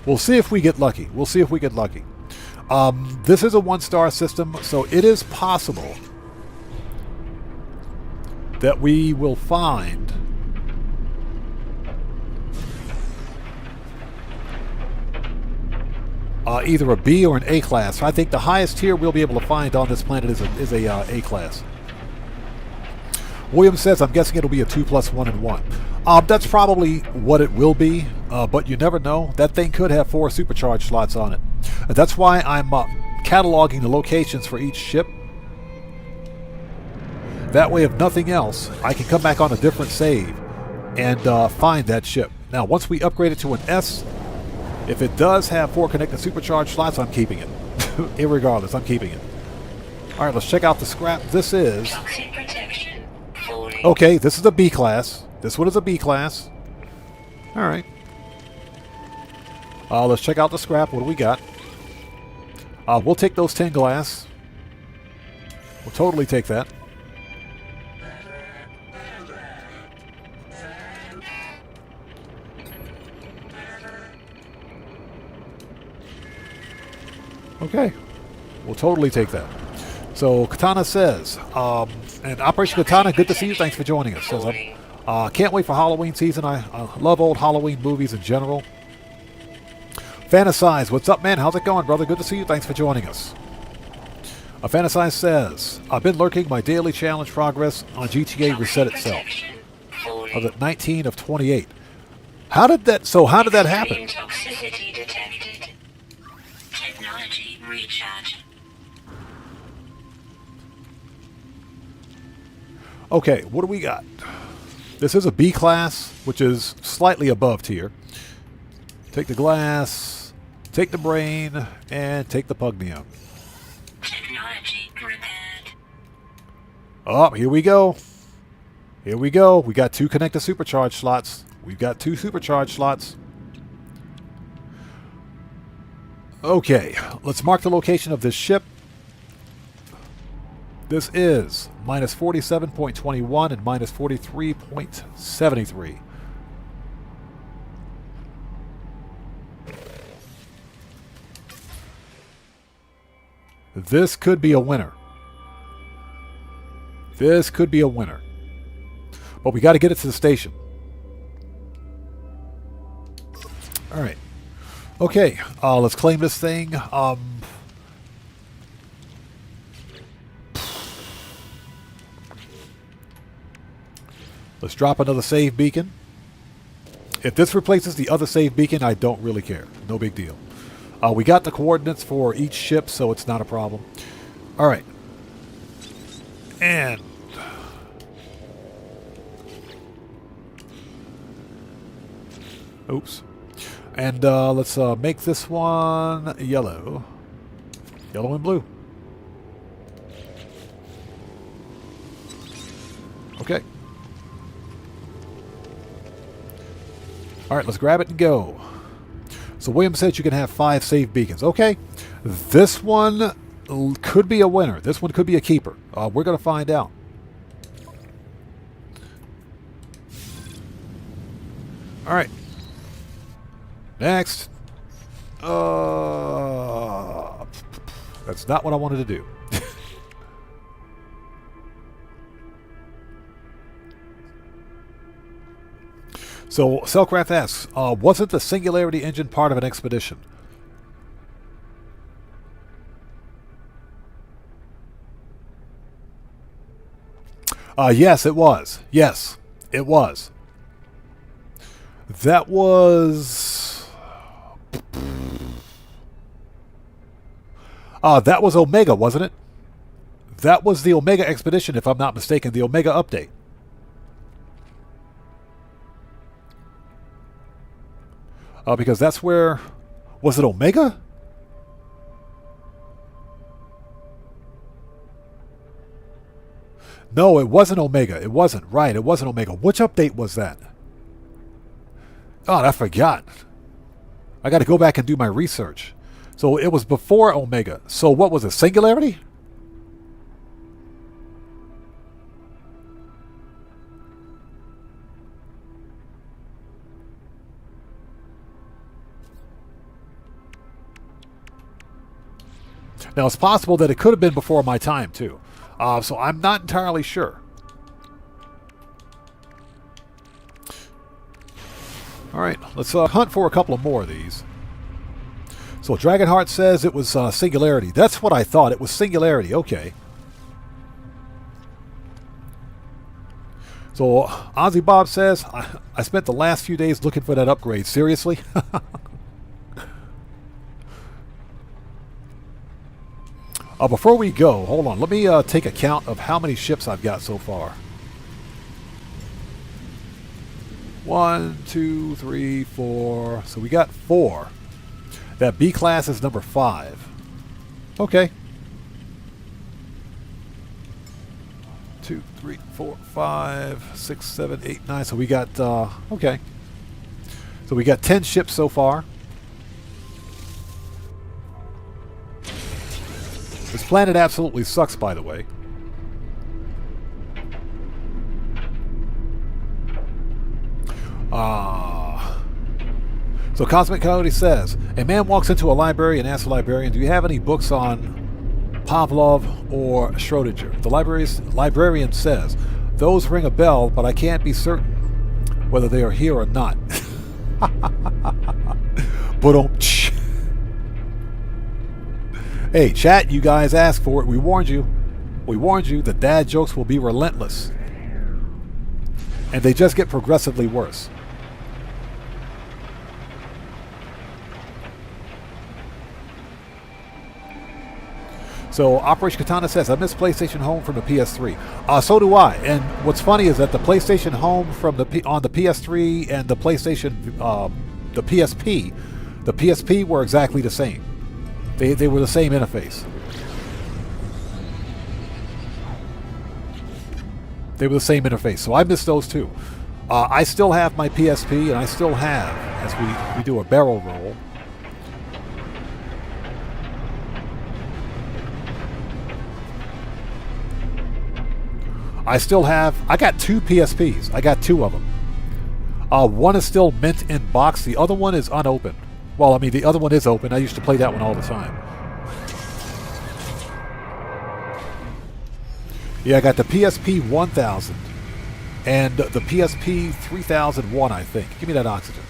We'll see if we get lucky. We'll see if we get lucky. This is a 1-star system, so it is possible that we will find either a B or an A class. I think the highest tier we'll be able to find on this planet is a A class. William says, I'm guessing it'll be a 2 + 1 and 1. That's probably what it will be, but you never know. That thing could have 4 supercharge slots on it. That's why I'm cataloging the locations for each ship. That way, if nothing else, I can come back on a different save and find that ship. Now, once we upgrade it to an S, if it does have 4 connected supercharge slots, I'm keeping it. Irregardless, I'm keeping it. All right, let's check out the scrap. This is... Toxic protection. Falling. Okay, this is a B class. This one is a B class. All right. Let's check out the scrap. What do we got? We'll take those 10 glass. We'll totally take that. Okay. We'll totally take that. So, Katana says, and Operation Katana, good to see you. Thanks for joining us. Says, can't wait for Halloween season. I love old Halloween movies in general. Fantasize, what's up, man? How's it going, brother? Good to see you. Thanks for joining us. Fantasize says, I've been lurking my daily challenge progress on GTA Reset Itself. I was at 19 of 28. How did that happen? Toxicity detected. Technology recharge. Okay, what do we got? This is a B class, which is slightly above tier. Take the glass, take the brain, and take the pugnium. Technology repaired. Oh, here we go. Here we go. We got 2 connected supercharge slots. We've got 2 supercharge slots. Okay, let's mark the location of this ship. This is minus 47.21 and minus 43.73. This could be a winner. This could be a winner. But we got to get it to the station. All right. Okay, let's claim this thing. Let's drop another save beacon. If this replaces the other save beacon, I don't really care. No big deal. We got the coordinates for each ship, so it's not a problem. All right. And... oops. And let's make this one yellow. Yellow and blue. Okay. All right, let's grab it and go. So William said you can have 5 saved beacons. Okay. This one could be a winner. This one could be a keeper. We're going to find out. All right. Next. That's not what I wanted to do. So, Cellcraft asks, wasn't the Singularity engine part of an expedition? Yes, it was. Yes, it was. That was... that was Omega, wasn't it? That was the Omega expedition, if I'm not mistaken, the Omega update. Because that's where... Was it Omega? No, it wasn't Omega. It wasn't. Right, it wasn't Omega. Which update was that? God, I forgot. I got to go back and do my research. So it was before Omega. So what was it? Singularity? Now, it's possible that it could have been before my time, too. So I'm not entirely sure. All right, let's hunt for a couple of more of these. So Dragonheart says it was Singularity. That's what I thought. It was Singularity. Okay. So Ozzy Bob says, I spent the last few days looking for that upgrade. Seriously? Before we go, hold on. Let me take a count of how many ships I've got so far. 1, 2, 3, 4. So we got 4. That B class is number 5. Okay. 2, 3, 4, 5, 6, 7, 8, 9. So we got, okay. So we got 10 ships so far. This planet absolutely sucks, by the way. So Cosmic Coyote says, a man walks into a library and asks the librarian, do you have any books on Pavlov or Schrodinger? The librarian says, those ring a bell, but I can't be certain whether they are here or not. But hey, chat, you guys asked for it. We warned you. We warned you that dad jokes will be relentless. And they just get progressively worse. So Operation Katana says, I miss PlayStation Home from the PS3. So do I. And what's funny is that the PlayStation Home from on the PS3 and the PlayStation, the PSP were exactly the same. They were the same interface. They were the same interface. So I miss those too. I still have my PSP, and I still have, as we do a barrel roll, I got 2 PSPs. I got 2 of them. One is still mint in box. The other one is unopened. Well, I mean, the other one is open. I used to play that one all the time. Yeah, I got the PSP 1000 and the PSP 3001, I think. Give me that oxygen.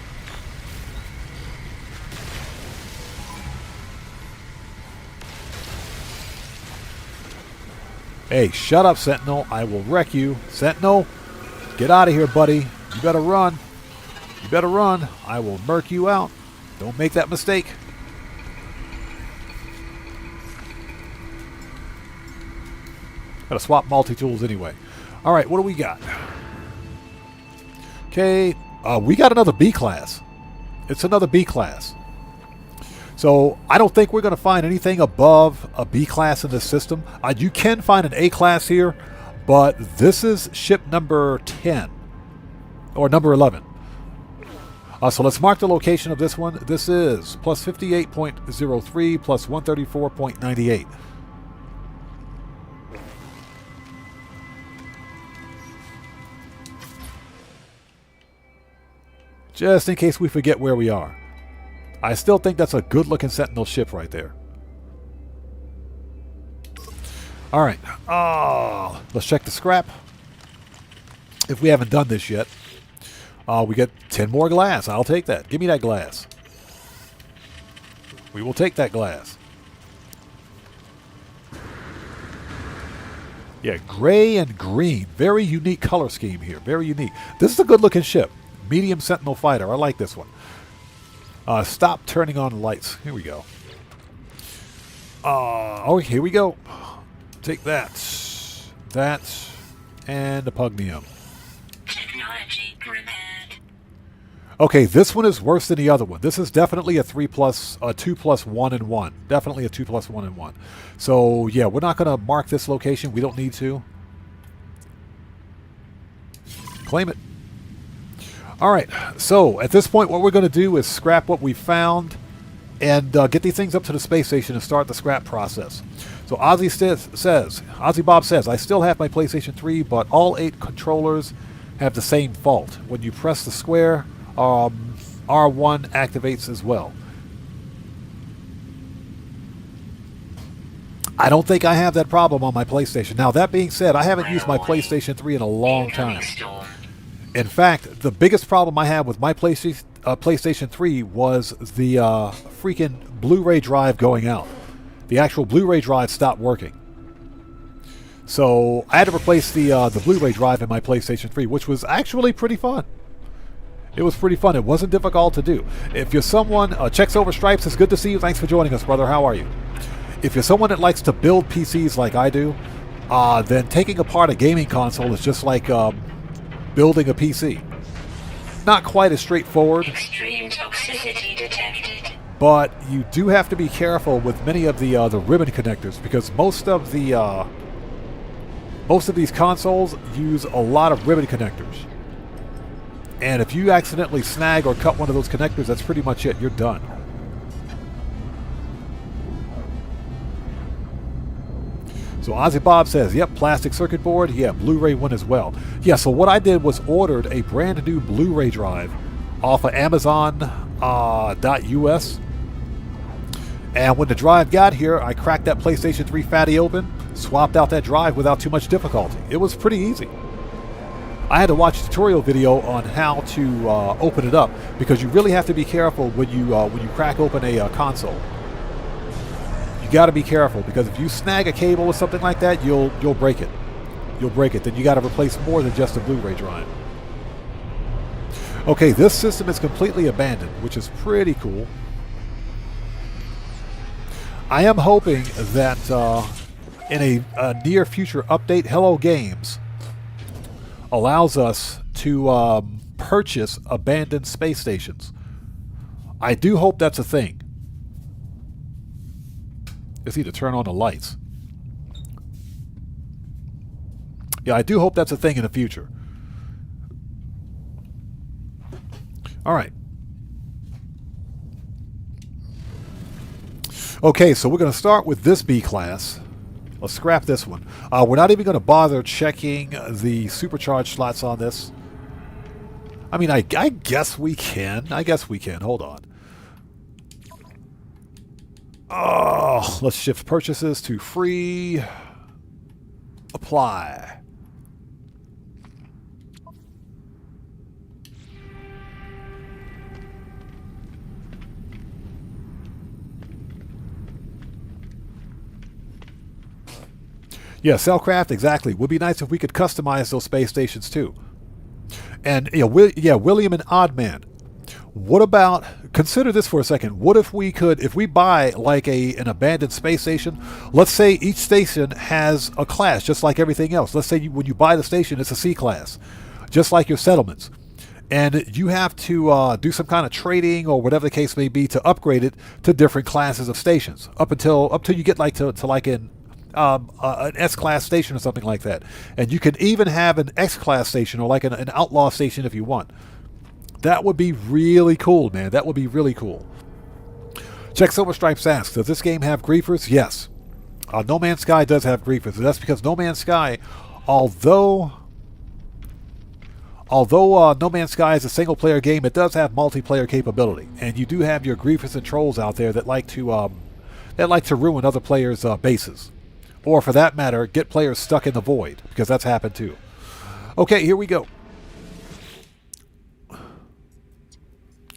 Hey, shut up, Sentinel. I will wreck you. Sentinel, get out of here, buddy. You better run. You better run. I will murk you out. Don't make that mistake. Gotta swap multi-tools anyway. Alright, what do we got? Okay, we got another B class. It's another B class. So, I don't think we're going to find anything above a B class in this system. You can find an A class here, but this is ship number 10. Or number 11. So let's mark the location of this one. This is plus 58.03 plus 134.98. Just in case we forget where we are. I still think that's a good-looking Sentinel ship right there. Alright. Let's check the scrap. If we haven't done this yet. We get 10 more glass. I'll take that. Give me that glass. We will take that glass. Yeah, gray and green. Very unique color scheme here. Very unique. This is a good-looking ship. Medium Sentinel fighter. I like this one. Stop turning on lights. Here we go. Oh, here we go. Take that. That. And the pugnium. Technology repaired. Okay, this one is worse than the other one. This is definitely a 2 plus 1 and 1. Definitely a 2 plus 1 and 1. So, yeah, we're not going to mark this location. We don't need to. Claim it. Alright, so at this point what we're going to do is scrap what we found and get these things up to the space station and start the scrap process. So Ozzy Bob says, I still have my PlayStation 3, but all 8 controllers have the same fault. When you press the square, R1 activates as well. I don't think I have that problem on my PlayStation. Now, that being said, I haven't used my PlayStation 3 in a long time. In fact, the biggest problem I had with my PlayStation 3 was the freaking Blu-ray drive going out. The actual Blu-ray drive stopped working. So I had to replace the Blu-ray drive in my PlayStation 3, which was actually pretty fun. It was pretty fun. It wasn't difficult to do. If you're someone, Checks Over Stripes, it's good to see you. Thanks for joining us, brother. How are you? If you're someone that likes to build PCs like I do, then taking apart a gaming console is just like building a PC. Not quite as straightforward. Extreme toxicity detected. But you do have to be careful with many of the ribbon connectors, because most of these consoles use a lot of ribbon connectors. And if you accidentally snag or cut one of those connectors, that's pretty much it. You're done. So Ozzy Bob says, yep, plastic circuit board. Yeah, Blu-ray one as well. Yeah, so what I did was ordered a brand new Blu-ray drive off of Amazon.us. And when the drive got here, I cracked that PlayStation 3 fatty open, swapped out that drive without too much difficulty. It was pretty easy. I had to watch a tutorial video on how to open it up, because you really have to be careful when you crack open a console. You got to be careful, because if you snag a cable or something like that, you'll break it. You'll break it. Then you got to replace more than just a Blu-ray drive. Okay, this system is completely abandoned, which is pretty cool. I am hoping that in a near future update, Hello Games allows us to purchase abandoned space stations. I do hope that's a thing. Just need to turn on the lights. Yeah, I do hope that's a thing in the future. All right. Okay, so we're going to start with this B class. Let's scrap this one. We're not even going to bother checking the supercharged slots on this. I mean, I guess we can. I guess we can. Hold on. Oh, let's shift purchases to free. Apply. Yeah, Cellcraft, exactly. Would be nice if we could customize those space stations too. And William and Oddman. What about, consider this for a second. What if we could, if we buy like an abandoned space station, let's say each station has a class just like everything else. Let's say when you buy the station, it's a C class, just like your settlements. And you have to do some kind of trading or whatever the case may be to upgrade it to different classes of stations up until you get like to like an S-class station or something like that. And you can even have an X-class station or like an outlaw station if you want. That would be really cool, man. That would be really cool. Check Silver Stripes asks, does this game have griefers? Yes. No Man's Sky does have griefers. And that's because No Man's Sky, although No Man's Sky is a single-player game, it does have multiplayer capability. And you do have your griefers and trolls out there that like to ruin other players' bases. Or, for that matter, get players stuck in the void, because that's happened too. Okay, here we go.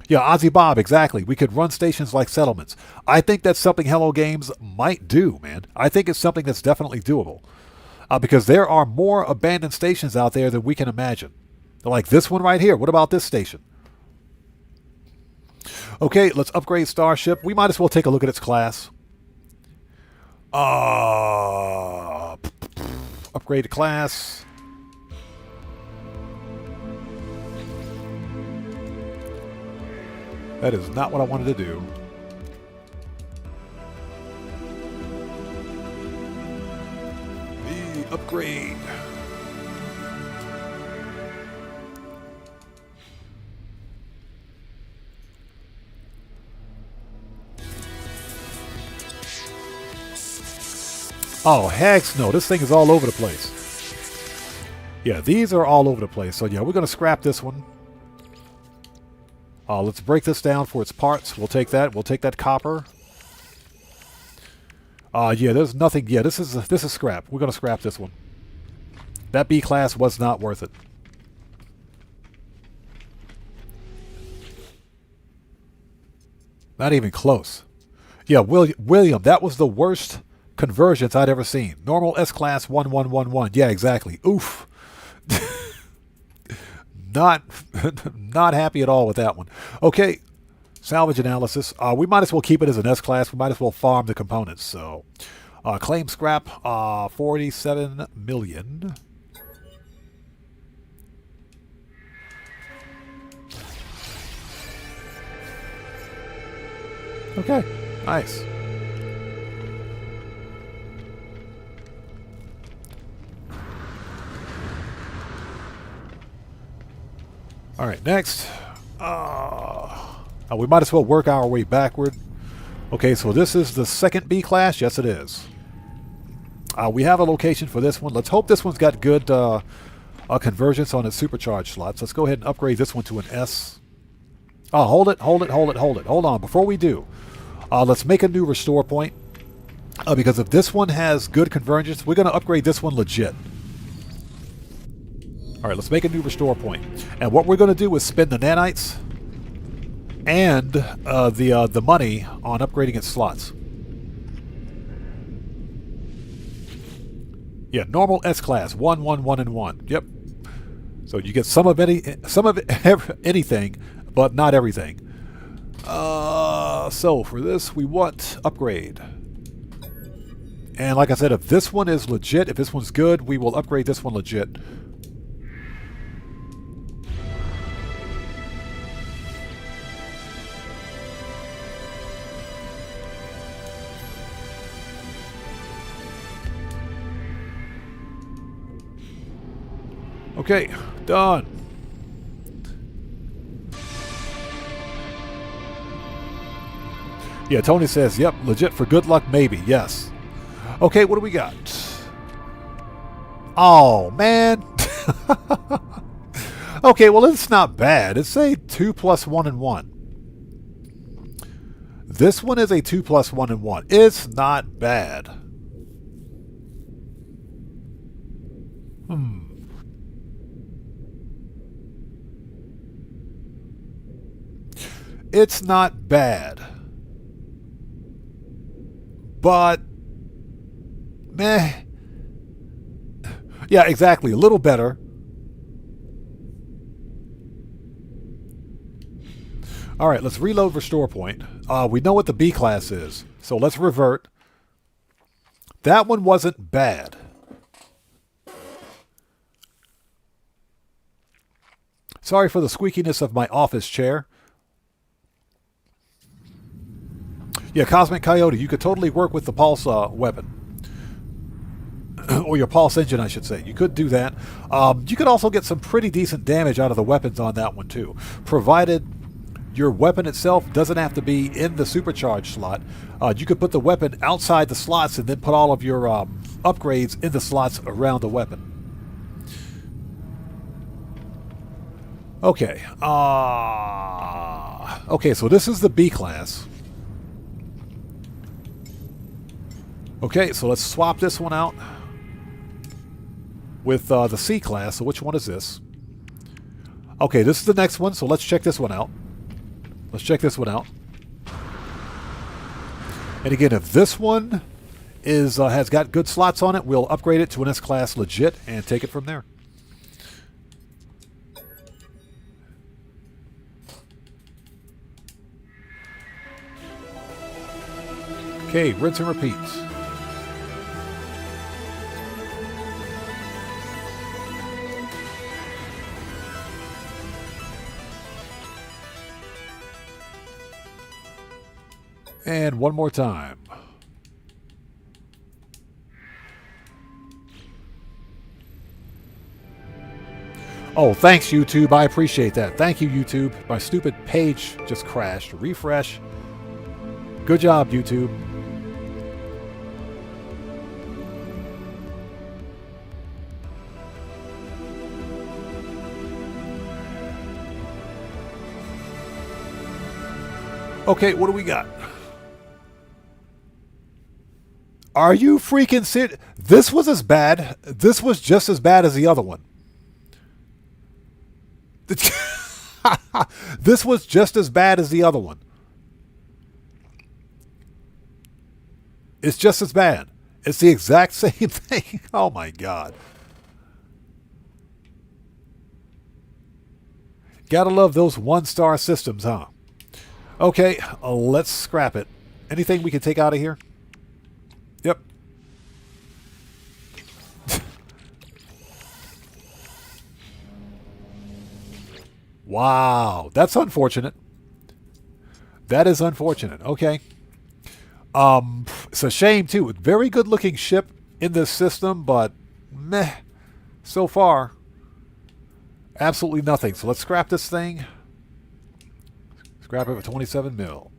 Yeah, Ozzy Bob, exactly. We could run stations like settlements. I think that's something Hello Games might do, man. I think it's something that's definitely doable. Because there are more abandoned stations out there than we can imagine. Like this one right here. What about this station? Okay, let's upgrade Starship. We might as well take a look at its class. Upgrade to class. That is not what I wanted to do. The upgrade. Oh, heck no. This thing is all over the place. Yeah, these are all over the place. So yeah, we're going to scrap this one. Let's break this down for its parts. We'll take that. We'll take that copper. Yeah, there's nothing. Yeah, this is scrap. We're going to scrap this one. That B class was not worth it. Not even close. Yeah, William, that was the worst conversions I'd ever seen. Normal S-Class 1111. Yeah, exactly. Oof. Not happy at all with that one. Okay, salvage analysis. We might as well keep it as an S-Class. We might as well farm the components. So, claim scrap, 47 million. Okay, nice. All right, next. We might as well work our way backward. Okay, so this is the second B class. Yes, it is. We have a location for this one. Let's hope this one's got good convergence on its supercharged slots. Let's go ahead and upgrade this one to an S. Hold it. Hold on. Before we do, let's make a new restore point. Because if this one has good convergence, we're going to upgrade this one legit. All right, let's make a new restore point. And what we're going to do is spend the nanites and the money on upgrading its slots. Yeah, normal S-Class, 1, 1, 1, and 1. Yep. So you get some of anything, but not everything. So for this, we want upgrade. And like I said, if this one is legit, if this one's good, we will upgrade this one legit. Okay, done. Yeah, Tony says, yep, legit for good luck, maybe. Yes. Okay, what do we got? Oh, man. Okay, well, it's not bad. It's a 2 plus 1 and 1. This one is a 2 plus 1 and 1. It's not bad. It's not bad. But, meh. Yeah, exactly. A little better. All right, let's reload restore point. We know what the B class is, so let's revert. That one wasn't bad. Sorry for the squeakiness of my office chair. Yeah, Cosmic Coyote, you could totally work with the pulse weapon. or your pulse engine, I should say. You could do that. You could also get some pretty decent damage out of the weapons on that one too, provided your weapon itself doesn't have to be in the supercharged slot. You could put the weapon outside the slots and then put all of your upgrades in the slots around the weapon. Okay. Okay, so this is the B class. Okay, so let's swap this one out with the C class. So which one is this? Okay, this is the next one, so let's check this one out. Let's check this one out. And again, if this one is has got good slots on it, we'll upgrade it to an S class legit and take it from there. Okay, rinse and repeat. And one more time. Oh, thanks, YouTube. I appreciate that. Thank you, YouTube. My stupid page just crashed. Refresh. Good job, YouTube. Okay, what do we got? Are you freaking serious? This was as bad. This was just as bad as the other one. This was just as bad as the other one. It's just as bad. It's the exact same thing. Oh my God. Gotta love those one-star systems, huh? Okay, let's scrap it. Anything we can take out of here? Yep. Wow, that's unfortunate. That is unfortunate. Okay. It's a shame too. Very good looking ship in this system, but meh. So far, absolutely nothing. So let's scrap this thing. Scrap it for 27 mil.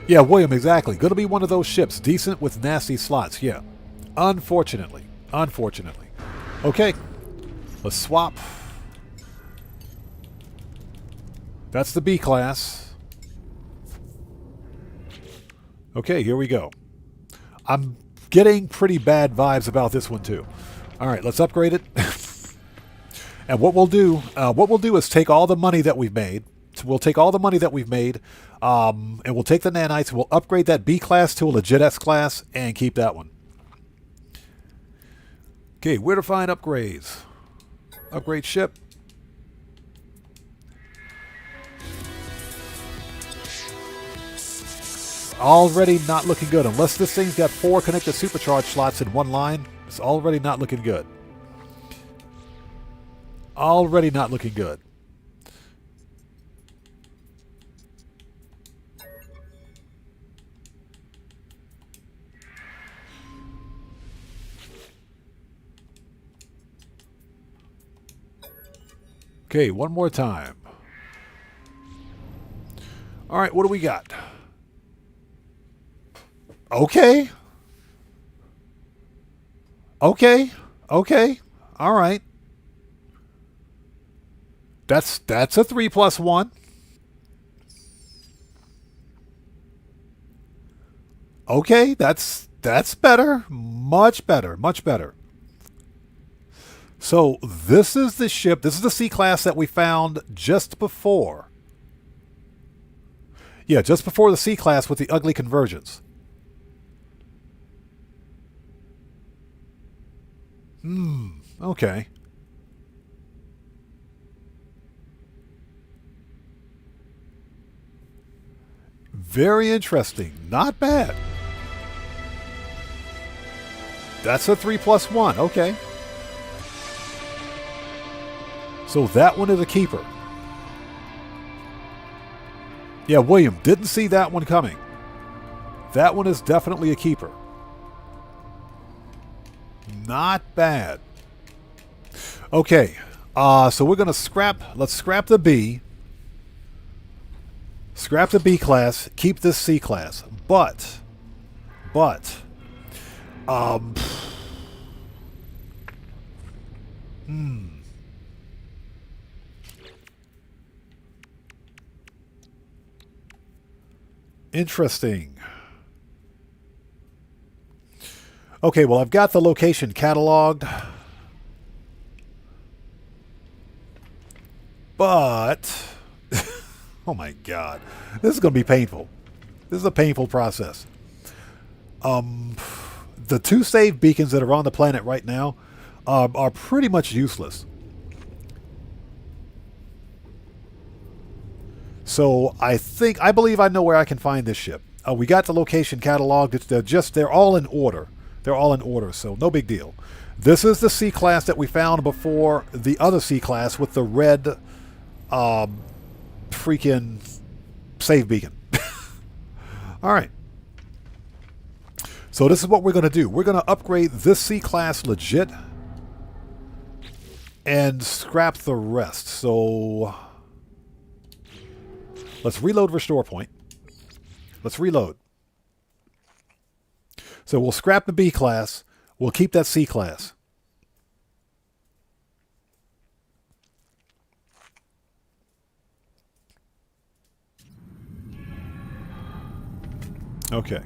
Yeah, William, exactly. Going to be one of those ships. Decent with nasty slots. Yeah. Unfortunately. Unfortunately. Okay. Let's swap. That's the B class. Okay, here we go. I'm getting pretty bad vibes about this one too. All right, let's upgrade it. And what we'll do is take all the money that we've made. So we'll take all the money that we've made, and we'll take the nanites. We'll upgrade that B class to a legit S class and keep that one. Okay, where to find upgrades? Upgrade ship. Already not looking good. Unless this thing's got 4 connected supercharge slots in one line, it's already not looking good. Already not looking good. Okay, one more time. All right, what do we got? Okay. Okay. Okay. All right. That's a 3+1. Okay, that's better. Much better. Much better. So this is the ship. This is the C class that we found just before. Yeah, just before the C class with the ugly conversions. Okay. Very interesting. Not bad. That's a 3+1. Okay. So that one is a keeper. Yeah, William, didn't see that one coming. That one is definitely a keeper. Not bad. Okay, so we're going to scrap... Let's scrap the B. Scrap the B class. Keep this C class. But... Interesting. Okay, well, I've got the location cataloged. But... oh my god. This is going to be painful. This is a painful process. The 2 save beacons that are on the planet right now are pretty much useless. So I believe I know where I can find this ship. We got the location cataloged. They're all in order. They're all in order, so no big deal. This is the C class that we found before the other C class with the red freaking save beacon. All right. So this is what we're going to do. We're going to upgrade this C class legit and scrap the rest. So let's reload restore point. Let's reload. So we'll scrap the B class. We'll keep that C class. Okay.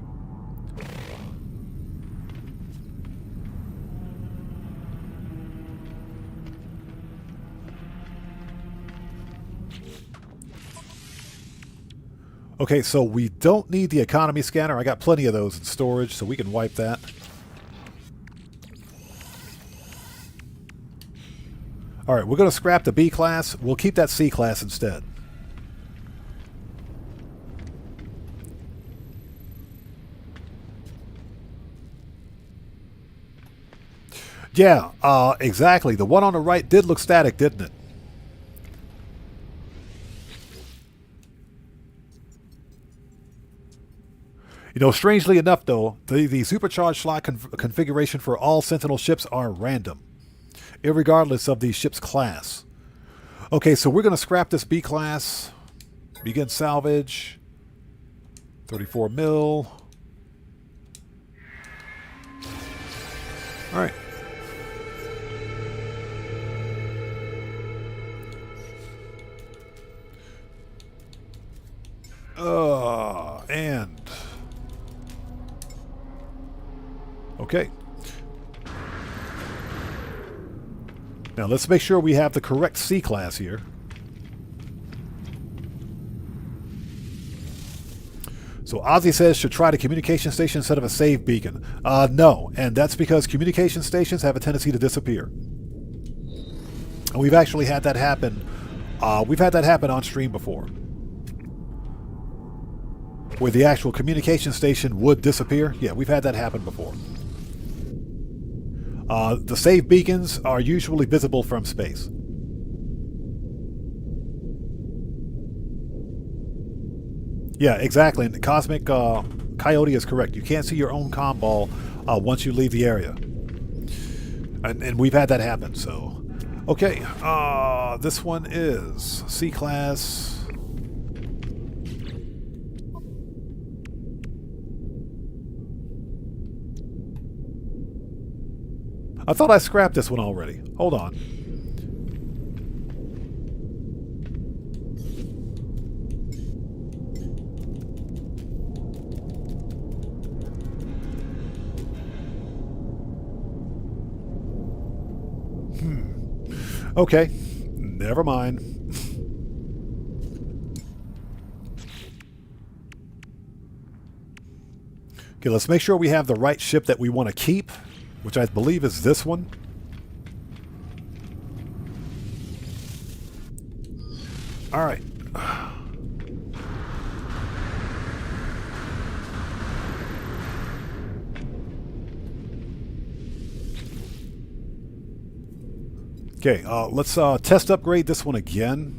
Okay, so we don't need the economy scanner. I got plenty of those in storage, so we can wipe that. All right, we're going to scrap the B class. We'll keep that C class instead. Yeah, exactly. The one on the right did look static, didn't it? You know, strangely enough, though, the supercharged slot configuration for all Sentinel ships are random, irregardless of the ship's class. Okay, so we're going to scrap this B class. Begin salvage. 34 mil. All right. And... okay. Now let's make sure we have the correct C class here. So Ozzy says should try the communication station instead of a save beacon. No, and that's because communication stations have a tendency to disappear. And we've actually had that happen. We've had that happen on stream before, where the actual communication station would disappear. Yeah, we've had that happen before. The save beacons are usually visible from space. Yeah, exactly. And the Cosmic Coyote is correct. You can't see your own comm ball once you leave the area. And we've had that happen, so... okay, this one is C-Class... I thought I scrapped this one already. Hold on. Okay. Never mind. Okay, let's make sure we have the right ship that we want to keep, which I believe is this one. All right. Okay, let's test upgrade this one again.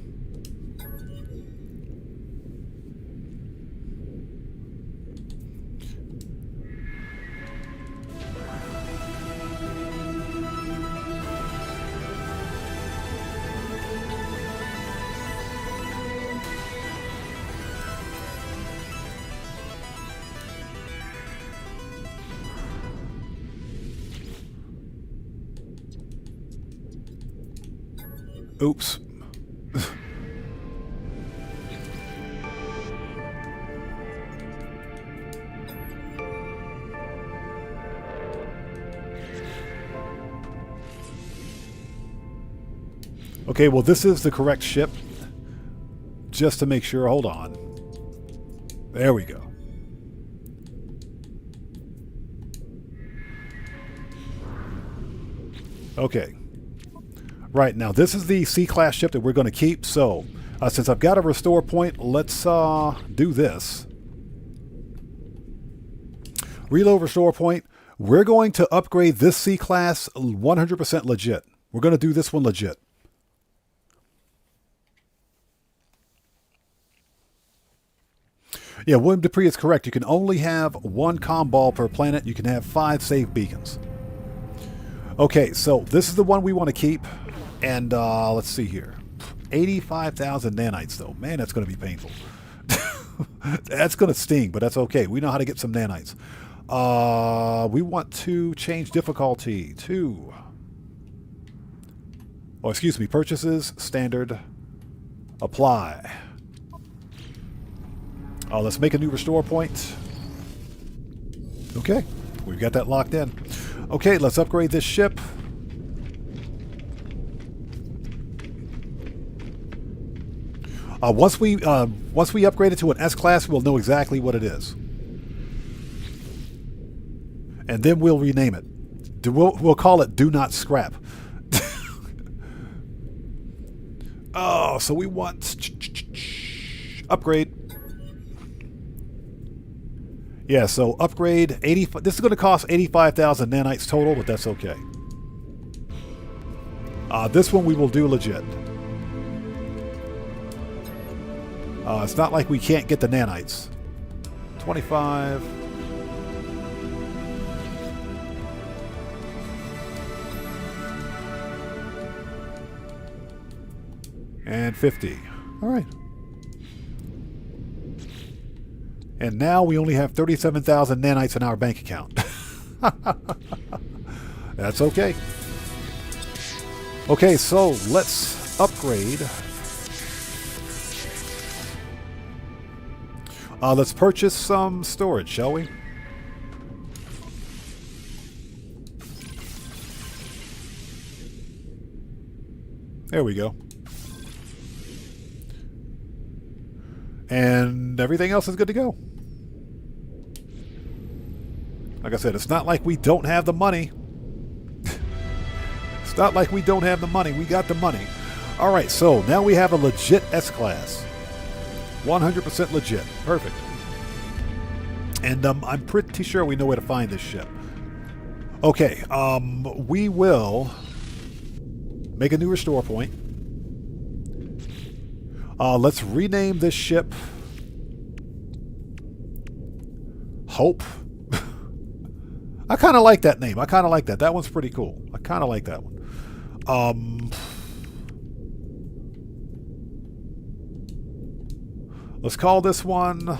Oops. Okay, well, this is the correct ship. Just to make sure, hold on. There we go. Okay. Right, now this is the C-class ship that we're going to keep. So, since I've got a restore point, let's do this. Reload restore point. We're going to upgrade this C-class 100% legit. We're going to do this one legit. Yeah, William Dupree is correct. You can only have one comm ball per planet. You can have 5 save beacons. Okay, so this is the one we want to keep. And let's see here. 85,000 nanites, though. Man, that's going to be painful. That's going to sting, but that's okay. We know how to get some nanites. We want to change difficulty to... Oh, excuse me. Purchases, standard, apply. Let's make a new restore point. Okay, we've got that locked in. Okay, let's upgrade this ship. Once we upgrade it to an S-class, we'll know exactly what it is, and then we'll rename it. We'll call it "Do Not Scrap." Oh, so we want upgrade. Yeah, so upgrade 80. This is going to cost 85,000 nanites total, but that's okay. This one we will do legit. It's not like we can't get the nanites. 25. And 50. All right. And now we only have 37,000 nanites in our bank account. That's okay. Okay, so let's upgrade. Let's purchase some storage, shall we? There we go. And everything else is good to go. Like I said, it's not like we don't have the money. It's not like we don't have the money. We got the money. All right, so now we have a legit S-class. 100% legit. Perfect. And I'm pretty sure we know where to find this ship. Okay, we will make a new restore point. Let's rename this ship Hope. I kind of like that name. I kind of like that. That one's pretty cool. I kind of like that one. Let's call this one...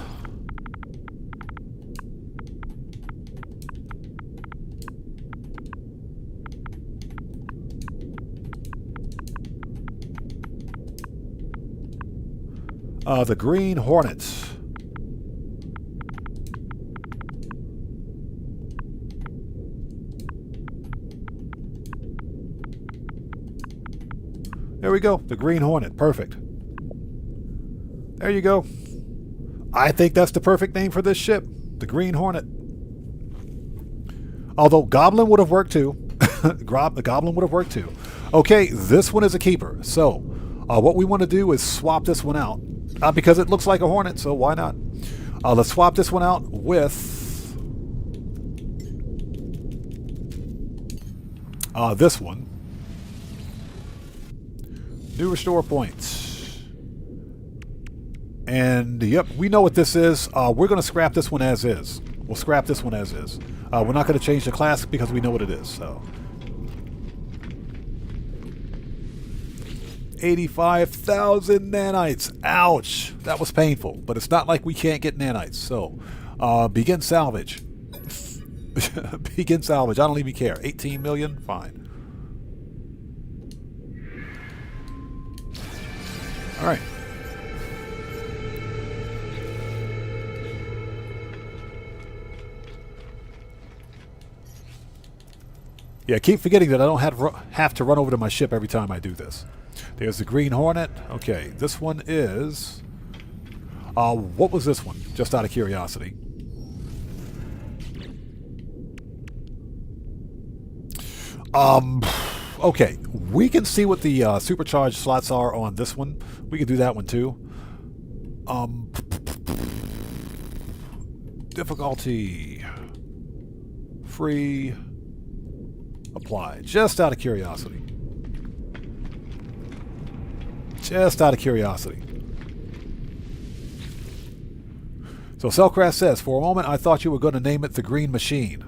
the Green Hornet. There we go. The Green Hornet. Perfect. There you go. I think that's the perfect name for this ship. The Green Hornet. Although Goblin would have worked too. The Goblin would have worked too. Okay, this one is a keeper. So, what we want to do is swap this one out. Because it looks like a Hornet, so why not? Let's swap this one out with... this one. New restore points. And, yep, we know what this is. We're going to scrap this one as is. We'll scrap this one as is. We're not going to change the class because we know what it is, so... 85,000 nanites. Ouch. That was painful. But it's not like we can't get nanites. So, begin salvage. Begin salvage. I don't even care. 18 million? Fine. All right. Yeah, keep forgetting that I don't have to run over to my ship every time I do this. There's the Green Hornet. Okay, this one is... what was this one? Just out of curiosity. Okay, we can see what the supercharged slots are on this one. We can do that one too. Difficulty. Free. Apply. Just out of curiosity. Just out of curiosity. So Cellcraft says, for a moment I thought you were going to name it the Green Machine.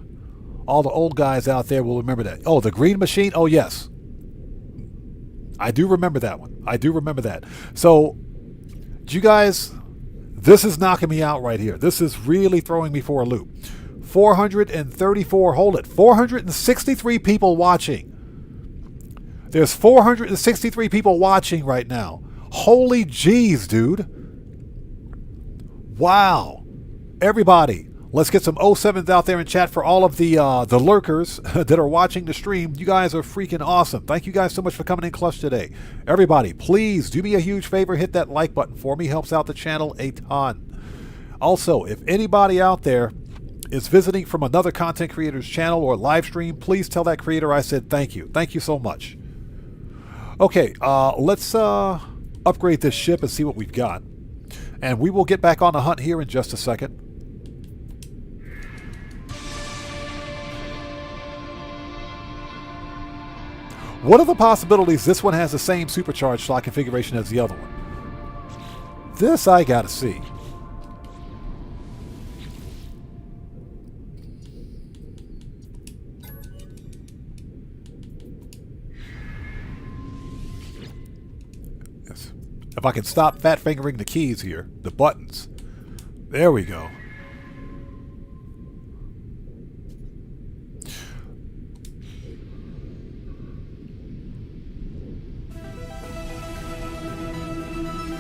All the old guys out there will remember that. Oh, the Green Machine? Oh, yes. I do remember that one. I do remember that. So, you guys, this is knocking me out right here. This is really throwing me for a loop. 434, hold it, 463 people watching. There's 463 people watching right now. Holy jeez, dude. Wow. Everybody, let's get some 07s out there in chat for all of the lurkers that are watching the stream. You guys are freaking awesome. Thank you guys so much for coming in clutch today. Everybody, please do me a huge favor. Hit that like button for me. Helps out the channel a ton. Also, if anybody out there is visiting from another content creator's channel or live stream, please tell that creator I said thank you. Thank you so much. Okay, let's upgrade this ship and see what we've got. And we will get back on the hunt here in just a second. What are the possibilities this one has the same supercharged slot configuration as the other one? This I gotta see. Yes. If I can stop fat fingering the keys here, the buttons. There we go.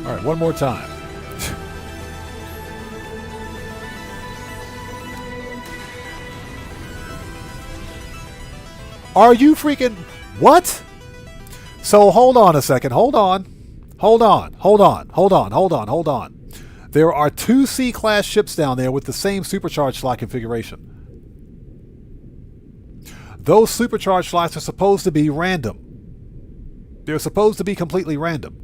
All right, one more time. Are you freaking... What? So hold on a second. Hold on. Hold on. Hold on. Hold on. Hold on. Hold on. There are 2 C-class ships down there with the same supercharged slot configuration. Those supercharged slots are supposed to be random. They're supposed to be completely random.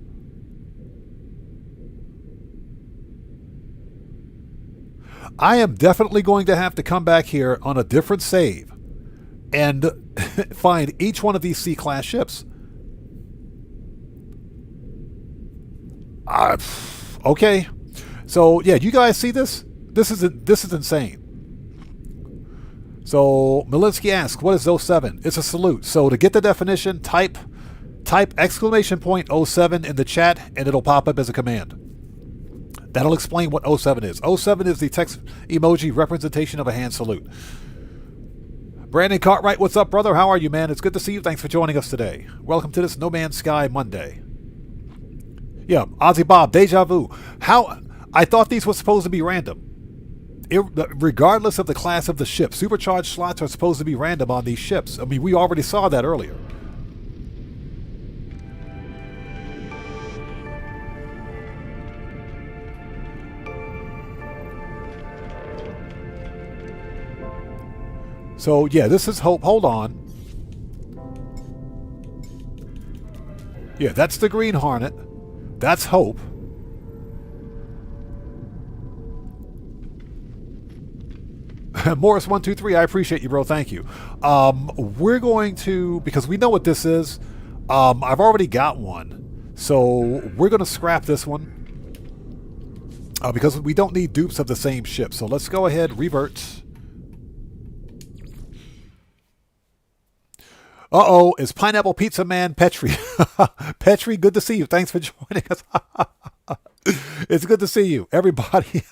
I am definitely going to have to come back here on a different save and find each one of these C-class ships. Okay. So, yeah, you guys see this? This is insane. So, Malinsky asks, what is 07? It's a salute. So, to get the definition, type exclamation point 07 in the chat, and it'll pop up as a command. That'll explain what 07 is. 07 is the text emoji representation of a hand salute. Brandon Cartwright, what's up, brother? How are you, man? It's good to see you. Thanks for joining us today. Welcome to this No Man's Sky Monday. Yeah, Ozzy Bob, deja vu. How? I thought these were supposed to be random. Regardless of the class of the ship, supercharged slots are supposed to be random on these ships. I mean, we already saw that earlier. So, yeah, this is Hope. Hold on. Yeah, that's the Green Hornet. That's Hope. Morris123, I appreciate you, bro. Thank you. We're going to, because we know what this is, I've already got one. So, we're going to scrap this one. Because we don't need dupes of the same ship. So, let's go ahead, revert. Uh-oh, is Pineapple Pizza Man Petri? Petri, good to see you. Thanks for joining us. It's good to see you, everybody.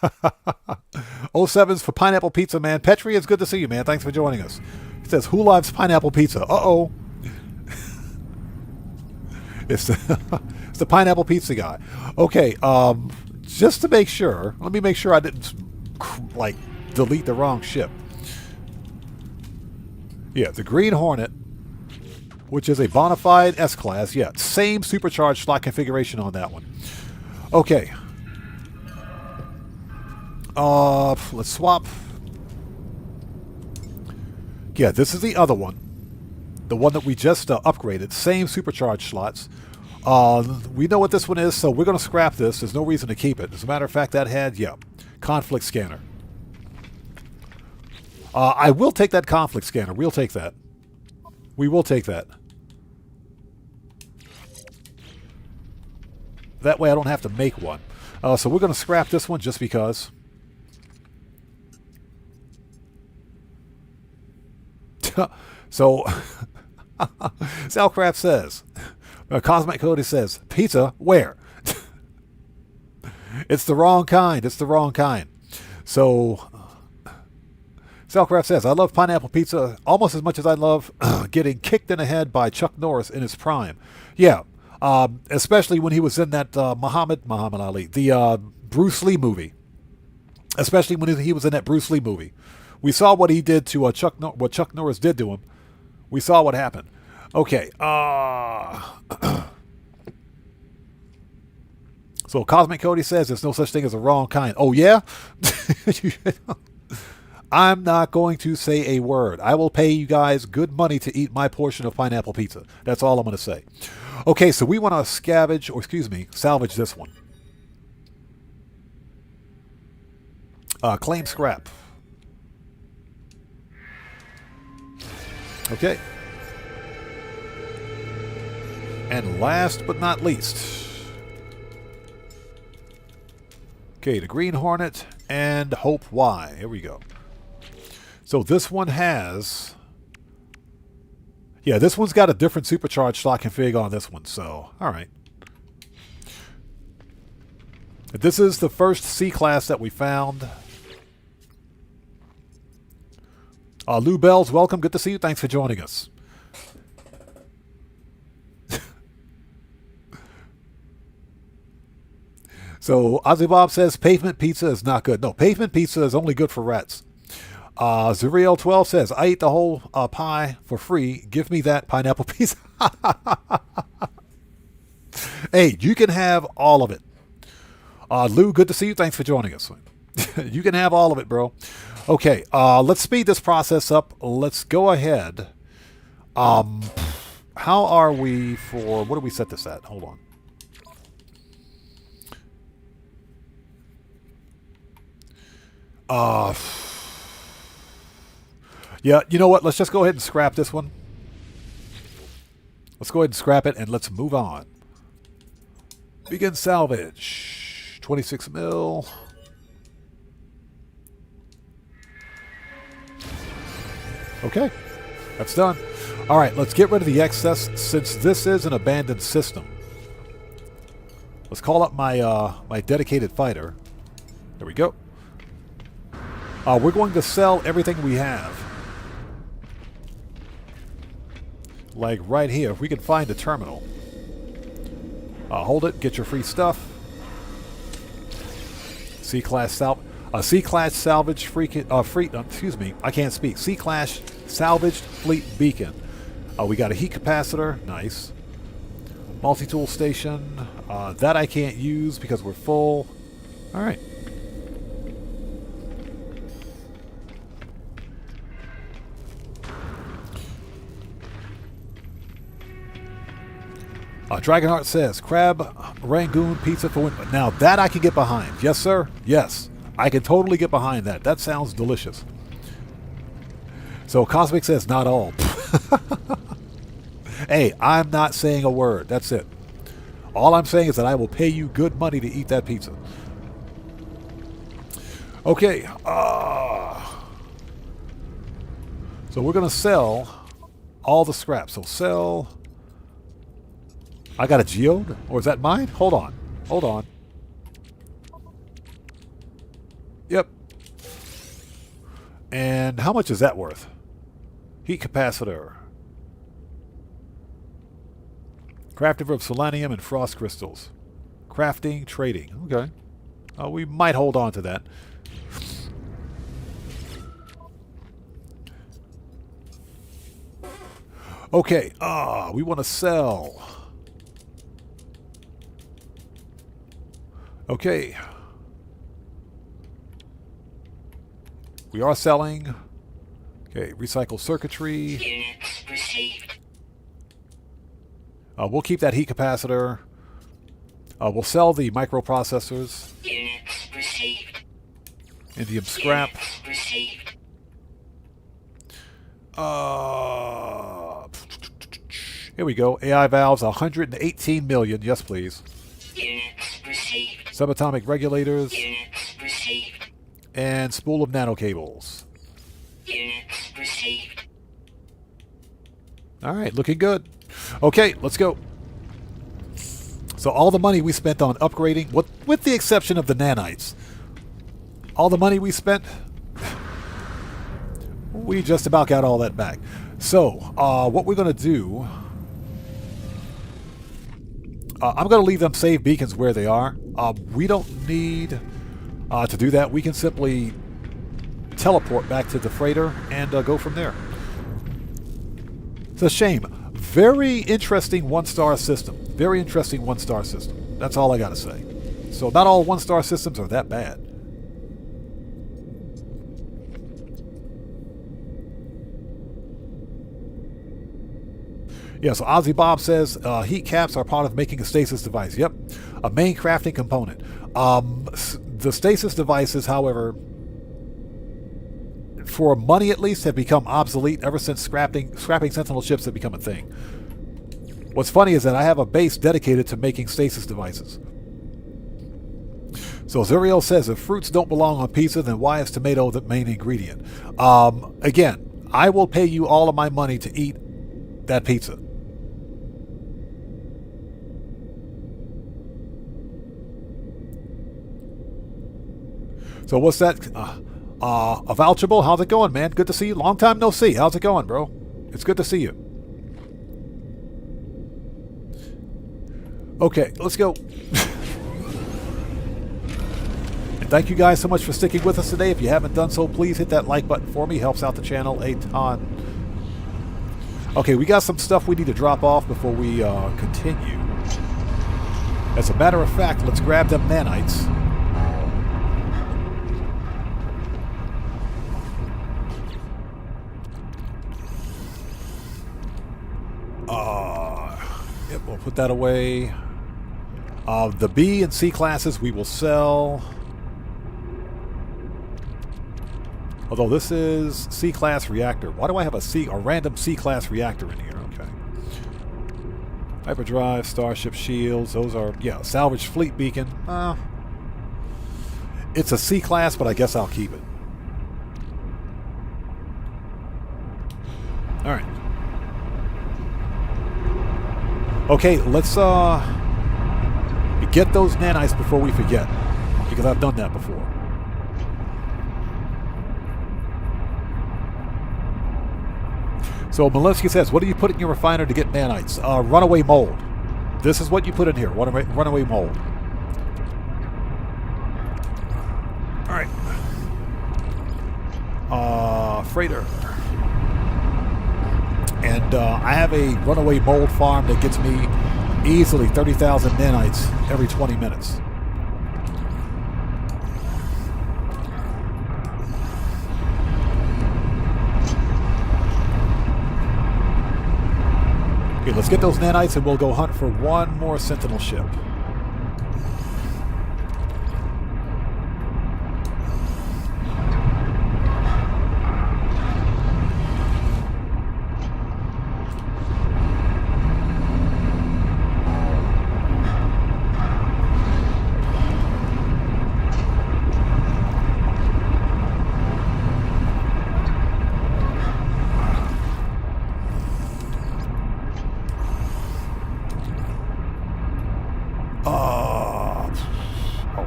07's for Pineapple Pizza Man. Petri, it's good to see you, man. Thanks for joining us. It says, who loves pineapple pizza? Uh-oh. It's It's the pineapple pizza guy. Okay, just to make sure, let me make sure I didn't, like, delete the wrong ship. Yeah, the Green Hornet, which is a bona fide S-Class. Yeah, same supercharged slot configuration on that one. Okay. Let's swap. Yeah, this is the other one. The one that we just upgraded. Same supercharged slots. We know what this one is, so we're going to scrap this. There's no reason to keep it. As a matter of fact, that had, yeah, conflict scanner. I will take that conflict scanner. We'll take that. We will take that. That way I don't have to make one. So we're going to scrap this one just because. So, Salcraft says, Cosmic Cody says, pizza, where? It's the wrong kind. It's the wrong kind. So, Salcraft says, I love pineapple pizza almost as much as I love getting kicked in the head by Chuck Norris in his prime. Yeah, especially when he was in that Muhammad Ali, the Bruce Lee movie. Especially when he was in that Bruce Lee movie. We saw what he did to what Chuck Norris did to him. We saw what happened. Okay. So Cosmic Cody says there's no such thing as a wrong kind. Oh, yeah? I'm not going to say a word. I will pay you guys good money to eat my portion of pineapple pizza. That's all I'm going to say. Okay, so we want to salvage this one. Claim scrap. Okay. And last but not least. Okay, the Green Hornet and Hope Y. Here we go. So this one has... Yeah, this one's got a different supercharged slot config on this one, so... Alright. This is the first C-Class that we found. Lou Bells, welcome. Good to see you. Thanks for joining us. So, Ozzy Bob says pavement pizza is not good. No, pavement pizza is only good for rats. Zuriel12 says, I ate the whole pie for free. Give me that pineapple pizza. Hey, you can have all of it. Lou, good to see you. Thanks for joining us. You can have all of it, bro. Okay, let's speed this process up. Let's go ahead. How are we for... What do we set this at? Hold on. Yeah, you know what? Let's just go ahead and scrap this one. Let's go ahead and scrap it, and let's move on. Begin salvage. 26 mil. Okay, that's done. All right, let's get rid of the excess since this is an abandoned system. Let's call up my my dedicated fighter. There we go. We're going to sell everything we have. Like right here, if we can find a terminal. Hold it, get your free stuff. C-Class salvage excuse me, I can't speak. C-Class salvaged fleet beacon. We got a heat capacitor, nice. Multi-tool station, that I can't use because we're full. All right. Dragonheart says, crab Rangoon pizza for winter. Now that I can get behind. Yes, sir. Yes. I can totally get behind that. That sounds delicious. So Cosmic says, not all. Hey, I'm not saying a word. That's it. All I'm saying is that I will pay you good money to eat that pizza. Okay. So we're going to sell all the scraps. So sell... I got a geode? Or is that mine? Hold on. Hold on. Yep. And how much is that worth? Heat capacitor. Crafting of selenium and frost crystals. Crafting, trading. Okay. We might hold on to that. Okay. We want to sell. Okay. We are selling. Okay, recycle circuitry. Units received. We'll keep that heat capacitor. We'll sell the microprocessors. Units received. Indium scrap. Units received. Here we go. AI valves, 118 million. Yes, please. Units received. Subatomic regulators. Units received. And spool of nanocables. Units received. All right, looking good. Okay, let's go. So all the money we spent on upgrading, with the exception of the nanites, all the money we spent, we just about got all that back. So what we're going to do, I'm going to leave them save beacons where they are. We don't need to do that. We can simply teleport back to the freighter and go from there. It's a shame. Very interesting one-star system. Very interesting one-star system. That's all I got to say. So not all one-star systems are that bad. Yeah, so Ozzy Bob says heat caps are part of making a stasis device. Yep, a main crafting component. The stasis devices, however, for money at least, have become obsolete ever since scrapping Sentinel ships have become a thing. What's funny is that I have a base dedicated to making stasis devices. So Zuriel says, if fruits don't belong on pizza, then why is tomato the main ingredient? Again, I will pay you all of my money to eat that pizza. So what's that? Avouchable, how's it going, man? Good to see you. Long time no see. How's it going, bro? It's good to see you. Okay, let's go. And thank you guys so much for sticking with us today. If you haven't done so, please hit that like button for me. Helps out the channel a ton. Okay, we got some stuff we need to drop off before we continue. As a matter of fact, let's grab them nanites. Yep, we'll put that away. The B and C classes we will sell. Although this is C-class reactor. Why do I have a random C-class reactor in here? Okay. Hyperdrive, Starship shields. Those are, yeah, salvage fleet beacon. It's a C-class, but I guess I'll keep it. All right. Okay, let's get those nanites before we forget, because I've done that before. So Malinsky says, what do you put in your refiner to get nanites? Runaway mold. This is what you put in here, runaway mold. All right. Freighter. And I have a runaway mold farm that gets me easily 30,000 nanites every 20 minutes. Okay, let's get those nanites and we'll go hunt for one more Sentinel ship.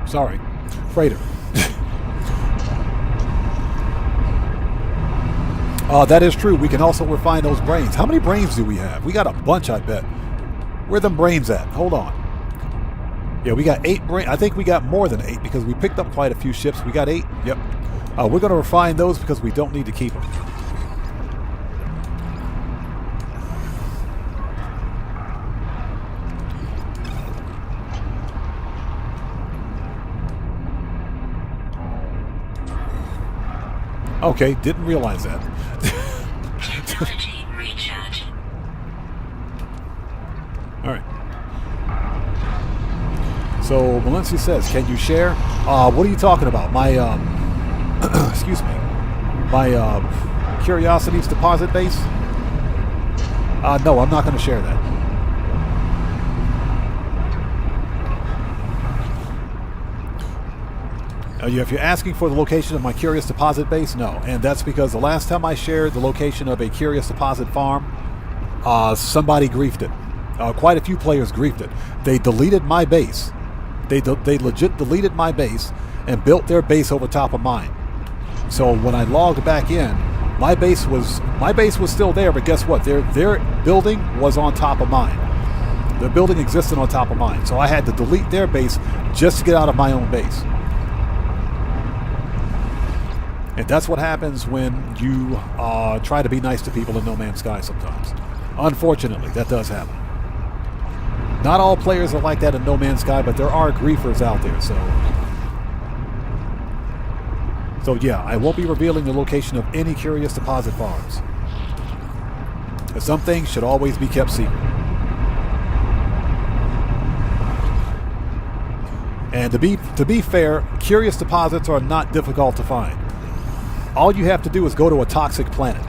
Sorry, freighter. That is true. We can also refine those brains. How many brains do we have? We got a bunch, I bet. Where them brains at? Hold on. Yeah, we got 8 brains. I think we got more than 8 because we picked up quite a few ships. We got 8. Yep. We're going to refine those because we don't need to keep them. Okay, didn't realize that. Technology recharge. All right. So Valencia says, "Can you share? What are you talking about? My excuse me, my Curiosities deposit base? No, I'm not going to share that." If you're asking for the location of my Curious Deposit base, no. And that's because the last time I shared the location of a Curious Deposit farm, somebody griefed it. Quite a few players griefed it. They deleted my base. They legit deleted my base and built their base over top of mine. So when I logged back in, my base was still there, but guess what? Their building was on top of mine. Their building existed on top of mine. So I had to delete their base just to get out of my own base. And that's what happens when you try to be nice to people in No Man's Sky sometimes. Unfortunately, that does happen. Not all players are like that in No Man's Sky, but there are griefers out there. So yeah, I won't be revealing the location of any Curious Deposit farms. Some things should always be kept secret. And to be fair, Curious Deposits are not difficult to find. All you have to do is go to a toxic planet.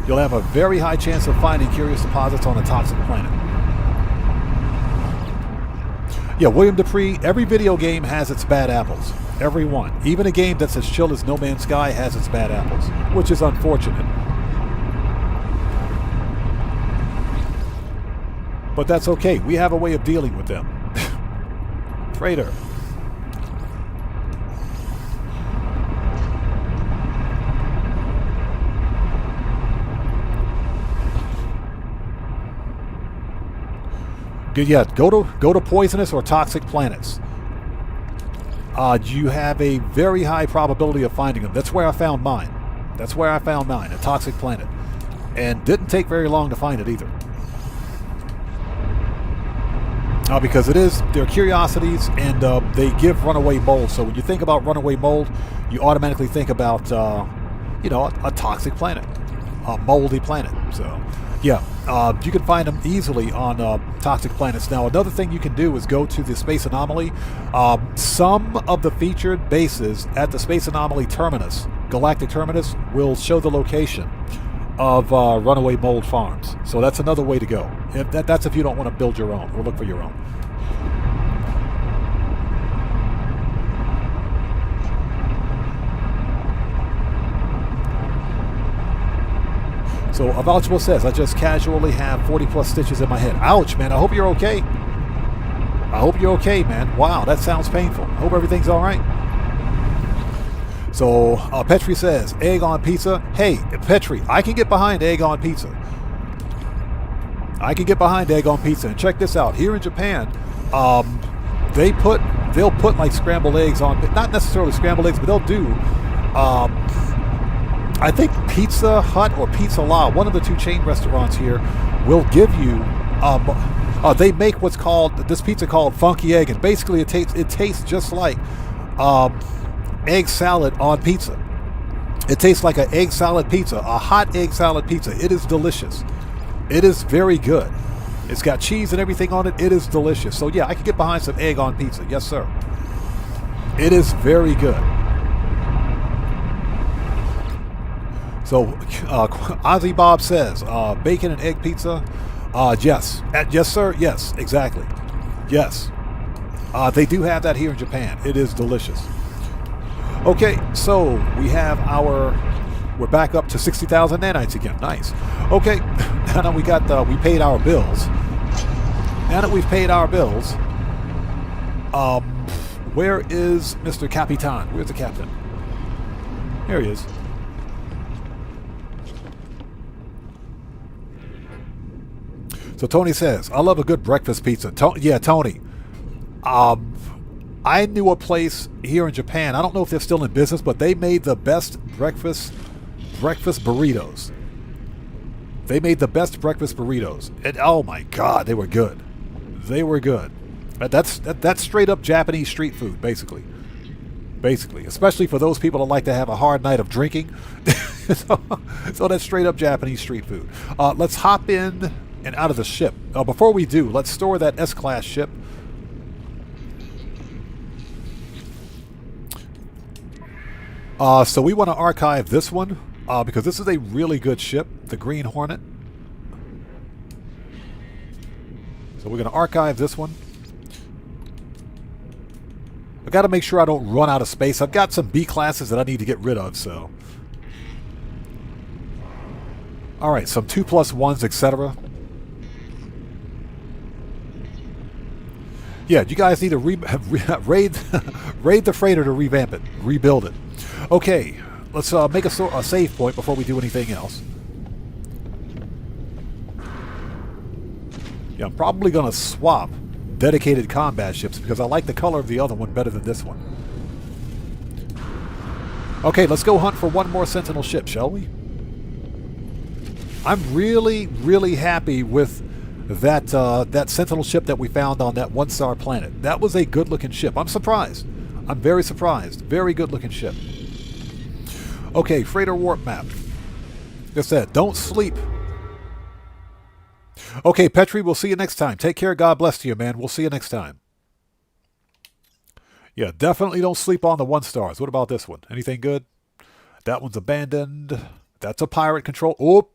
You'll have a very high chance of finding Curious Deposits on a toxic planet. Yeah, William Dupree, every video game has its bad apples. Every one. Even a game that's as chill as No Man's Sky has its bad apples, which is unfortunate. But that's okay. We have a way of dealing with them. Traitor. Yeah, go to poisonous or toxic planets. You have a very high probability of finding them. That's where I found mine. A toxic planet. And didn't take very long to find it either. Because they're curiosities and they give runaway mold. So when you think about runaway mold, you automatically think about, a toxic planet. A moldy planet. So, yeah. You can find them easily on toxic planets. Now, another thing you can do is go to the Space Anomaly. Some of the featured bases at the Space Anomaly terminus, Galactic Terminus, will show the location of runaway mold farms. So that's another way to go. That's if you don't want to build your own or look for your own. So Avouchable says, I just casually have 40 plus stitches in my head. Ouch, man. I hope you're okay. Man. Wow, that sounds painful. I hope everything's all right. So Petri says, egg on pizza. Hey, Petri, I can get behind egg on pizza. And check this out. Here in Japan, they'll put like scrambled eggs on, not necessarily scrambled eggs, but they'll do I think Pizza Hut or Pizza La, one of the two chain restaurants here, will give you. They make this pizza called Funky Egg, and basically it tastes just like egg salad on pizza. It tastes like an egg salad pizza, a hot egg salad pizza. It is delicious. It is very good. It's got cheese and everything on it. It is delicious. So yeah, I can get behind some egg on pizza. Yes, sir. It is very good. So, Ozzy Bob says, bacon and egg pizza? Yes. Yes, sir. Yes, exactly. Yes. They do have that here in Japan. It is delicious. Okay, so we have we're back up to 60,000 nanites again. Nice. Okay, now that we paid our bills. Now that we've paid our bills, where is Mr. Capitan? Where's the captain? Here he is. So Tony says, I love a good breakfast pizza. Yeah, Tony. I knew a place here in Japan. I don't know if they're still in business, but they made the best breakfast burritos. They made the best breakfast burritos. And oh my God, they were good. They were good. That's straight up Japanese street food, basically. Basically, especially for those people that like to have a hard night of drinking. so that's straight up Japanese street food. Let's hop in and out of the ship. Before we do, let's store that S-class ship. So we want to archive this one because this is a really good ship, the Green Hornet. So we're going to archive this one. I got to make sure I don't run out of space. I've got some B classes that I need to get rid of, so. All right, some 2+1s, etc. Yeah, you guys need to raid the freighter to revamp it, rebuild it. Okay, let's make a save point before we do anything else. Yeah, I'm probably going to swap dedicated combat ships because I like the color of the other one better than this one. Okay, let's go hunt for one more Sentinel ship, shall we? I'm really, really happy with that Sentinel ship that we found on that one-star planet. That was a good-looking ship. I'm surprised. I'm very surprised. Very good-looking ship. Okay, freighter warp map. Like I said, don't sleep. Okay, Petri, we'll see you next time. Take care. God bless to you, man. We'll see you next time. Yeah, definitely don't sleep on the 1-stars. What about this one? Anything good? That one's abandoned. That's a pirate control. Oh,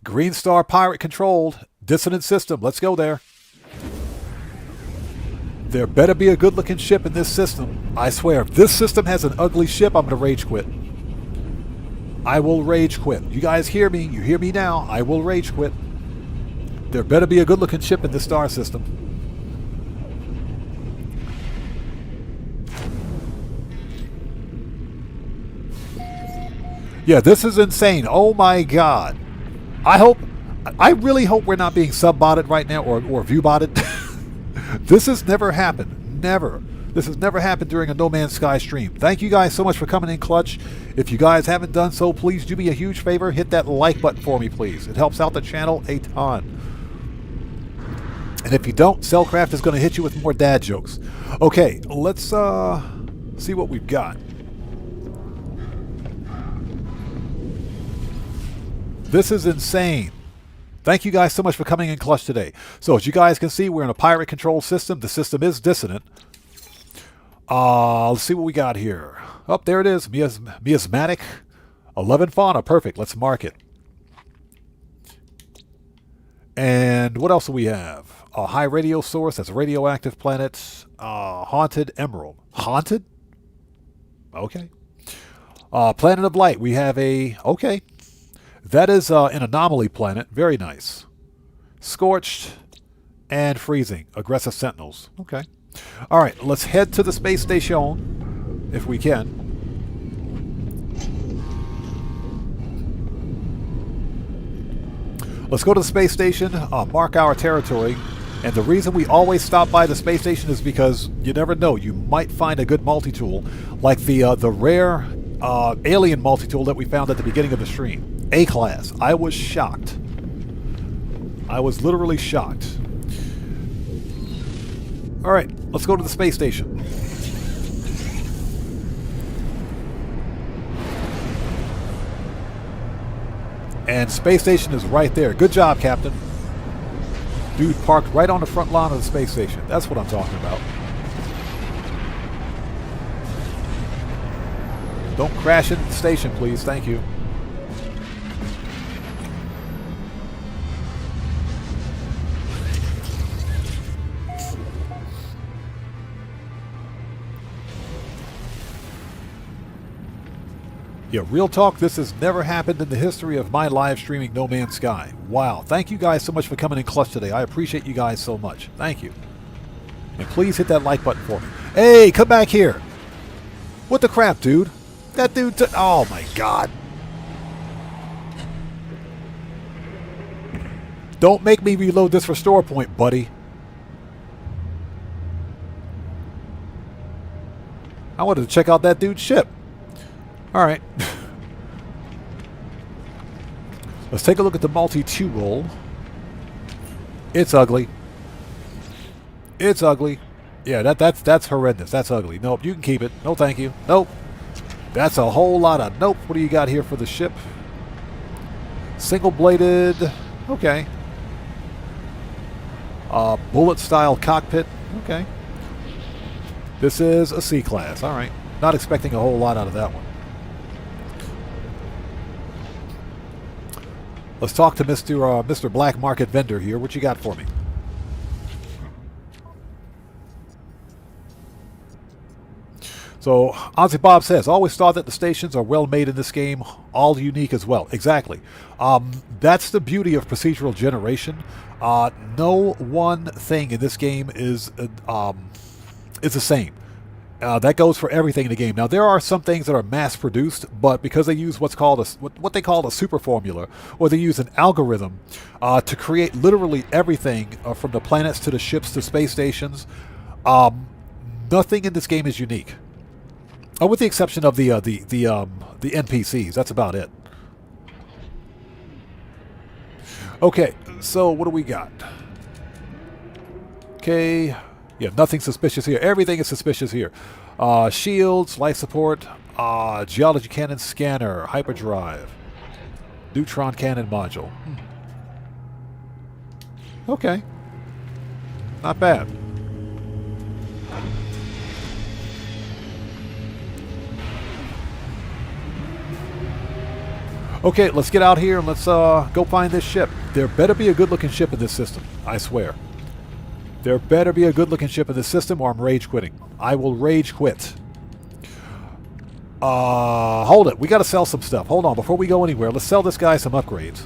Green Star pirate controlled. Dissonant system. Let's go there. There better be a good-looking ship in this system. I swear, if this system has an ugly ship, I'm going to rage quit. I will rage quit. You guys hear me? You hear me now? I will rage quit. There better be a good-looking ship in this star system. Yeah, this is insane. Oh my God. I really hope we're not being sub-botted right now or view-botted. This has never happened. Never. This has never happened during a No Man's Sky stream. Thank you guys so much for coming in clutch. If you guys haven't done so, please do me a huge favor. Hit that like button for me, please. It helps out the channel a ton. And if you don't, Cellcraft is going to hit you with more dad jokes. Okay, let's see what we've got. This is insane. Thank you guys so much for coming in clutch today. So as you guys can see, we're in a pirate control system. The system is dissonant. Let's see what we got here. Oh, there it is. Miasmatic. 11 fauna. Perfect. Let's mark it. And what else do we have? A high radio source. That's a radioactive planet. Haunted emerald. Haunted? Okay. Planet of light. We have a... Okay. That is an anomaly planet. Very nice. Scorched and freezing. Aggressive sentinels. Okay. All right. Let's head to the space station if we can. Let's go to the space station, mark our territory. And the reason we always stop by the space station is because you never know. You might find a good multi-tool like the rare alien multi-tool that we found at the beginning of the stream. A-class. I was shocked. I was literally shocked. All right, let's go to the space station. And space station is right there. Good job, Captain. Dude parked right on the front lawn of the space station. That's what I'm talking about. Don't crash into the station, please. Thank you. Yeah, real talk, this has never happened in the history of my live streaming No Man's Sky. Wow. Thank you guys so much for coming in clutch today. I appreciate you guys so much. Thank you. And please hit that like button for me. Hey, come back here. What the crap, dude? That dude oh my God. Don't make me reload this restore point, buddy. I wanted to check out that dude's ship. Alright. Let's take a look at the multi-tool. It's ugly. It's ugly. Yeah, that's horrendous. That's ugly. Nope, you can keep it. No, thank you. Nope. That's a whole lot of nope. What do you got here for the ship? Single-bladed. Okay. Bullet-style cockpit. Okay. This is a C-class. All right. Not expecting a whole lot out of that one. Let's talk to Mr. Black Market Vendor here. What you got for me? So, Ozzy Bob says, always thought that the stations are well made in this game, all unique as well. Exactly. That's the beauty of procedural generation. No one thing in this game is the same. That goes for everything in the game. Now, there are some things that are mass-produced, but because they use what they call a super formula, or they use an algorithm to create literally everything from the planets to the ships to space stations, nothing in this game is unique. With the exception of the NPCs. That's about it. Okay, so what do we got? Okay. Yeah, nothing suspicious here. Everything is suspicious here. Shields, life support, geology cannon scanner, hyperdrive, neutron cannon module. Okay. Not bad. Okay, let's get out here and let's go find this ship. There better be a good-looking ship in this system, I swear. There better be a good-looking ship in this system or I'm rage quitting. I will rage quit. Hold it. We got to sell some stuff. Hold on. Before we go anywhere, let's sell this guy some upgrades.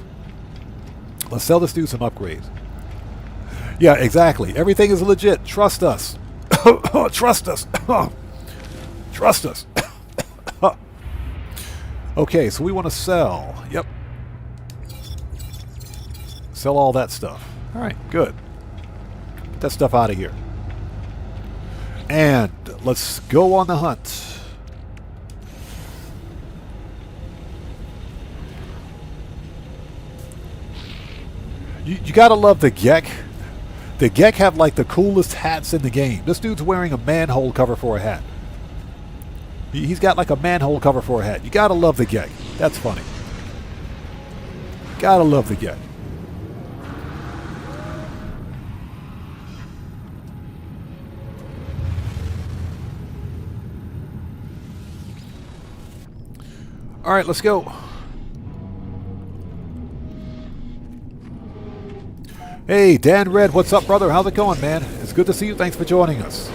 Let's sell this dude some upgrades. Yeah, exactly. Everything is legit. Trust us. Trust us. Trust us. Okay, so we want to sell. Yep. Sell all that stuff. All right, good. Get that stuff out of here. And let's go on the hunt. You gotta love the Gek. The Gek have like the coolest hats in the game. This dude's wearing a manhole cover for a hat. He's got like a manhole cover for a hat. You gotta love the Gek. That's funny. Gotta love the Gek. All right, let's go. Hey, Dan Red, what's up, brother? How's it going, man? It's good to see you. Thanks for joining us.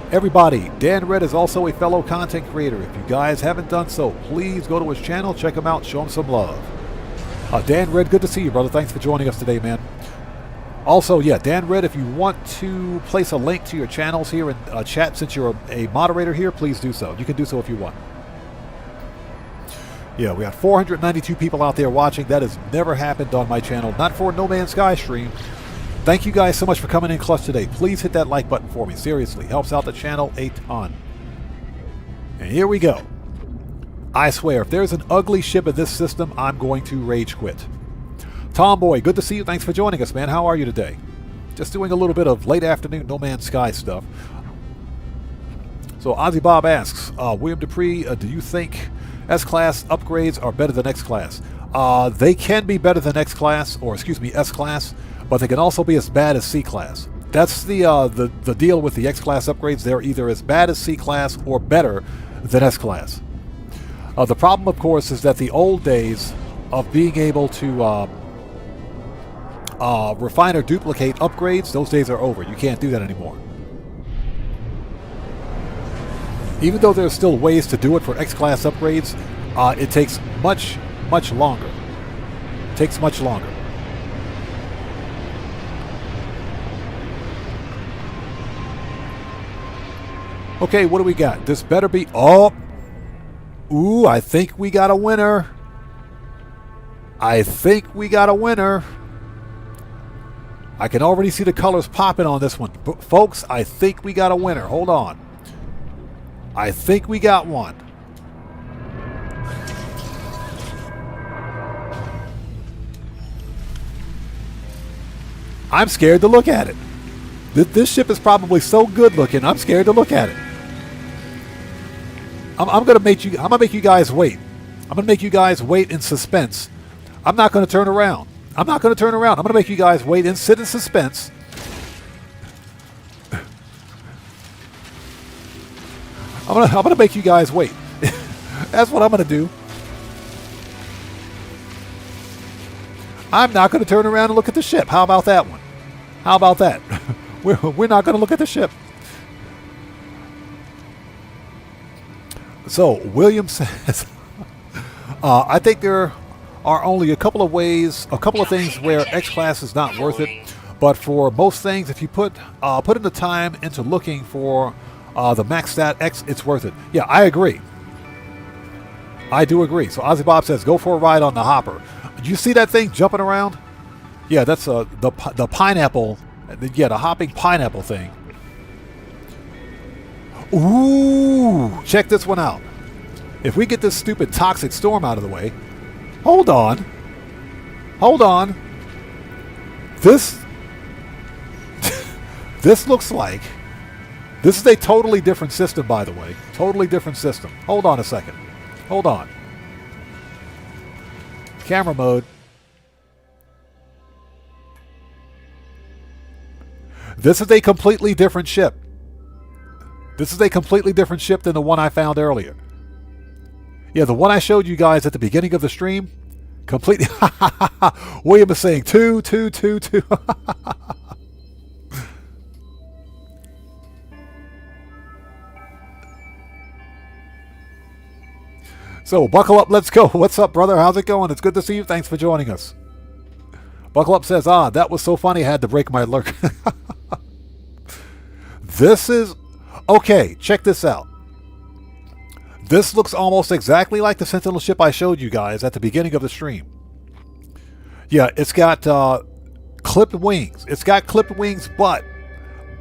Everybody, Dan Red is also a fellow content creator. If you guys haven't done so, please go to his channel, check him out, show him some love. Dan Red, good to see you, brother. Thanks for joining us today, man. Also, yeah, Dan Red, if you want to place a link to your channels here in chat, since you're a moderator here, please do so. You can do so if you want. Yeah, we got 492 people out there watching. That has never happened on my channel, not for No Man's Sky stream. Thank you guys so much for coming in clutch today. Please hit that like button for me. Seriously, helps out the channel a ton. And here we go. I swear, if there's an ugly ship in this system, I'm going to rage quit. Tomboy, good to see you. Thanks for joining us, man. How are you today? Just doing a little bit of late afternoon No Man's Sky stuff. So Ozzy Bob asks, William Dupree, do you think S-Class upgrades are better than X-Class? They can be better than X-Class, or excuse me, S-Class, but they can also be as bad as C-Class. That's the deal with the X-Class upgrades. They're either as bad as C-Class or better than S-Class. The problem, of course, is that the old days of being able to refine or duplicate upgrades, those days are over. You can't do that anymore. Even though there's still ways to do it for X-Class upgrades, it takes much, much longer. It takes much longer. Okay, what do we got? This better be... Oh! Ooh, I think we got a winner. I think we got a winner. I can already see the colors popping on this one. But folks, I think we got a winner. Hold on. I think we got one. I'm scared to look at it. This ship is probably so good looking. I'm scared to look at it. I'm gonna make you guys wait. I'm gonna make you guys wait in suspense. I'm not gonna turn around. I'm not gonna turn around. I'm gonna make you guys wait and sit in suspense. I'm gonna make you guys wait. That's what I'm gonna do. I'm not gonna turn around and look at the ship. How about that one? How about that? We're not gonna look at the ship. So William says, I think there are only a couple of ways, a couple of things where X-Class is not worth it. But for most things, if you put in the time into looking for the max stat X, it's worth it. Yeah, I agree. I do agree. So Ozzy Bob says, go for a ride on the hopper. Do you see that thing jumping around? Yeah, that's the pineapple. Yeah, the hopping pineapple thing. Ooh, check this one out. If we get this stupid toxic storm out of the way. Hold on. Hold on. This looks like, this is a totally different system, by the way. Totally different system. Hold on a second. Hold on. Camera mode. This is a completely different ship. This is a completely different ship than the one I found earlier. Yeah, the one I showed you guys at the beginning of the stream, completely. William is saying two. So, buckle up, let's go. What's up, brother? How's it going? It's good to see you. Thanks for joining us. Buckle up says, that was so funny I had to break my lurk. This is... Okay, check this out. This looks almost exactly like the Sentinel ship I showed you guys at the beginning of the stream. Yeah, it's got clipped wings. It's got clipped wings, but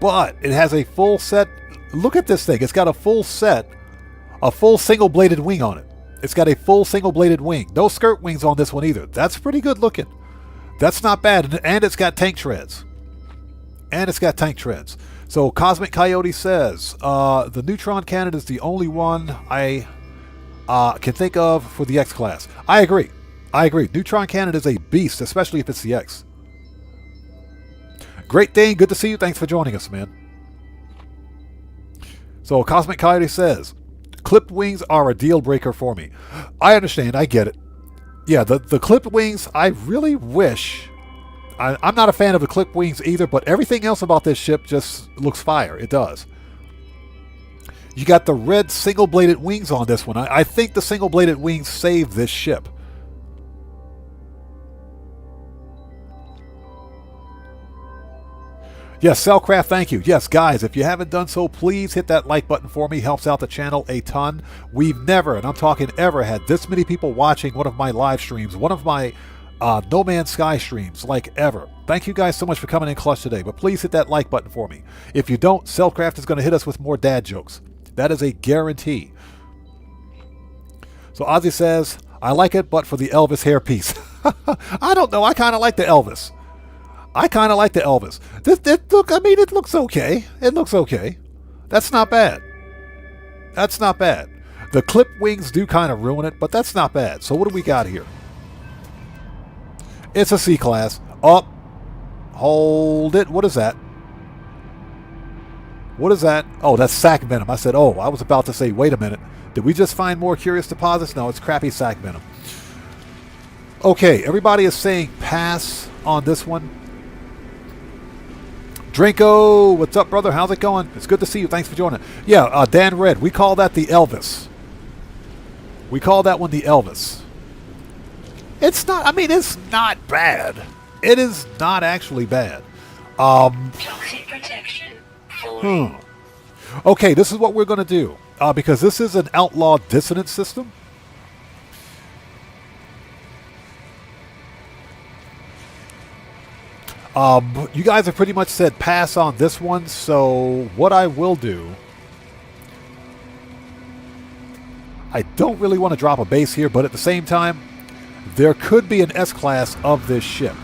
it has a full set... Look at this thing. It's got a full set, a full single-bladed wing on it. It's got a full single-bladed wing. No skirt wings on this one either. That's pretty good looking. That's not bad. And it's got tank treads. So Cosmic Coyote says, the neutron cannon is the only one I can think of for the X-Class. I agree. Neutron cannon is a beast, especially if it's the X. Great Dane, good to see you. Thanks for joining us, man. So Cosmic Coyote says, clipped wings are a deal breaker for me. I understand. I get it. Yeah, the clipped wings, I really wish... I'm not a fan of the clipped wings either, but everything else about this ship just looks fire. It does. You got the red single-bladed wings on this one. I think the single-bladed wings save this ship. Yes, Cellcraft, thank you. Yes, guys, if you haven't done so, please hit that like button for me. Helps out the channel a ton. We've never, and I'm talking ever, had this many people watching one of my live streams, one of my No Man's Sky streams, like ever. Thank you guys so much for coming in clutch today, but please hit that like button for me. If you don't, Cellcraft is going to hit us with more dad jokes. That is a guarantee. So Ozzy says, I like it, but for the Elvis hairpiece. I don't know. I kind of like the Elvis. It looks okay. It looks okay. That's not bad. The clipped wings do kind of ruin it, but that's not bad. So what do we got here? It's a C-Class. Oh, hold it. What is that? Oh, that's sack venom. I said, I was about to say, wait a minute. Did we just find more curious deposits? No, it's crappy sack venom. Okay, everybody is saying pass on this one. Drinko, what's up, brother? How's it going? It's good to see you. Thanks for joining. Yeah, Dan Red, we call that the Elvis. We call that one the Elvis. It's not, it's not bad. It is not actually bad. Toxic protection. Okay, this is what we're going to do. Because this is an outlaw dissonant system. You guys have pretty much said pass on this one, so what I will do... I don't really want to drop a base here, but at the same time, there could be an S-class of this ship.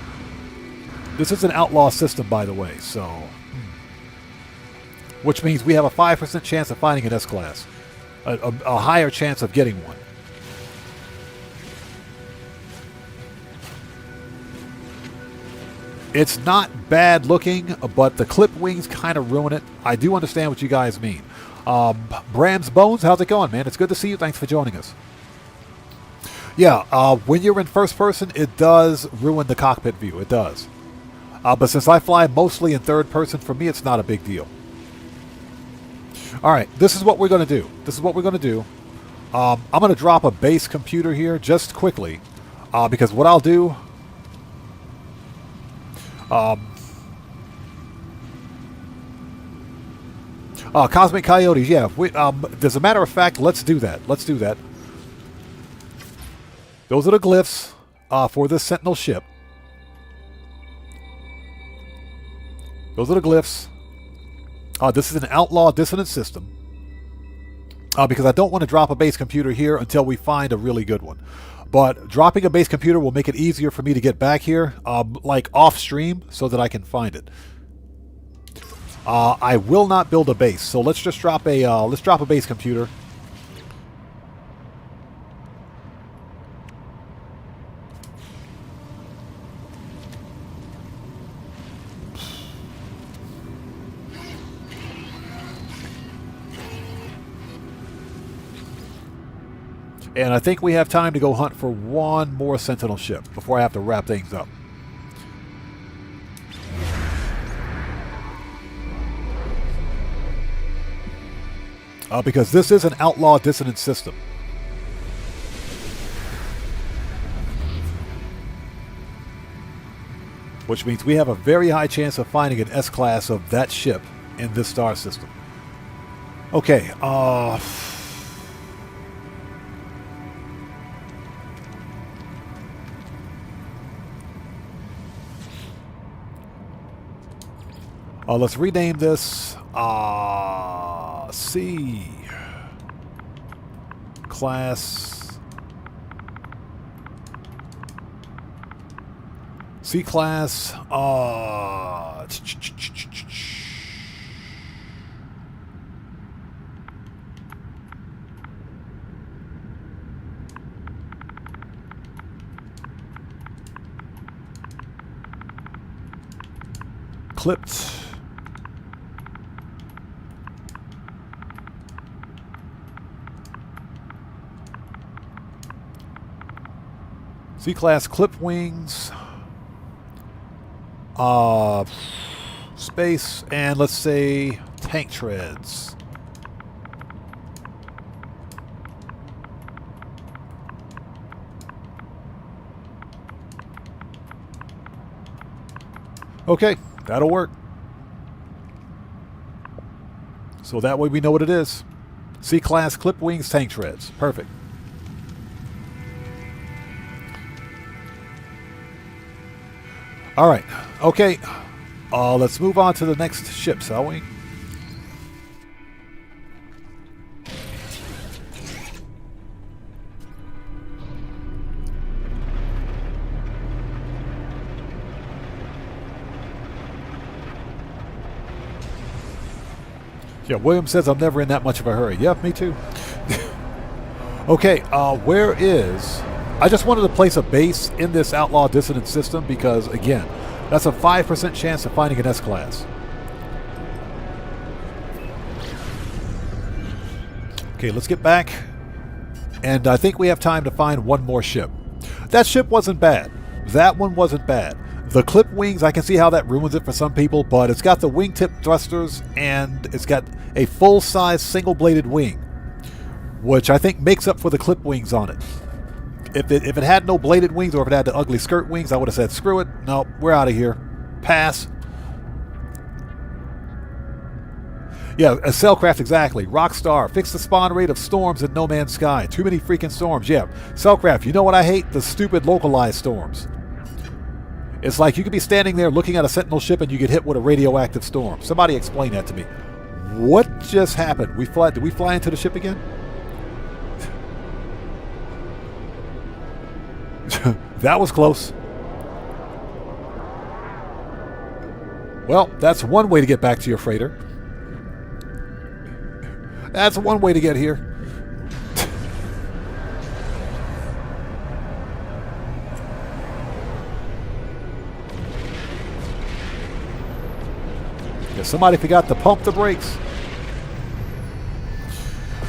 This is an outlaw system, by the way, so... Which means we have a 5% chance of finding an S-class. A higher chance of getting one. It's not bad looking, but the clip wings kind of ruin it. I do understand what you guys mean. Bram's Bones, how's it going, man? It's good to see you. Thanks for joining us. Yeah, when you're in first person, it does ruin the cockpit view. It does. But since I fly mostly in third person, for me, it's not a big deal. All right, this is what we're going to do. I'm going to drop a base computer here just quickly, because what I'll do... Cosmic Coyotes, yeah. As a matter of fact, let's do that. Those are the glyphs for this Sentinel ship. Those are the glyphs. This is an outlaw dissonant system. Because I don't want to drop a base computer here until we find a really good one. But dropping a base computer will make it easier for me to get back here, like off stream, so that I can find it. I will not build a base, so let's just drop a base computer. And I think we have time to go hunt for one more Sentinel ship before I have to wrap things up. Because this is an outlaw dissonant system. Which means we have a very high chance of finding an S-class of that ship in this star system. Okay, let's rename this C class. C class. Clipped. C-class clip wings, space, and let's say tank treads. Okay, that'll work. So that way we know what it is. C-class clip wings, tank treads. Perfect. All right. Okay. Let's move on to the next ship, shall we? Yeah, William says I'm never in that much of a hurry. Yep, me too. Okay, where is... I just wanted to place a base in this outlaw dissonant system because, again, that's a 5% chance of finding an S-class. Okay, let's get back. And I think we have time to find one more ship. That ship wasn't bad. That one wasn't bad. The clip wings, I can see how that ruins it for some people, but it's got the wingtip thrusters and it's got a full-size single-bladed wing, which I think makes up for the clip wings on it. If it had no bladed wings or if it had the ugly skirt wings, I would have said, screw it. No, we're out of here. Pass. Yeah, a Cellcraft, exactly. Rockstar, fix the spawn rate of storms in No Man's Sky. Too many freaking storms. Yeah, Cellcraft, you know what I hate? The stupid localized storms. It's like you could be standing there looking at a Sentinel ship and you get hit with a radioactive storm. Somebody explain that to me. What just happened? Did we fly into the ship again? That was close. Well, that's one way to get back to your freighter. That's one way to get here. Somebody forgot to pump the brakes.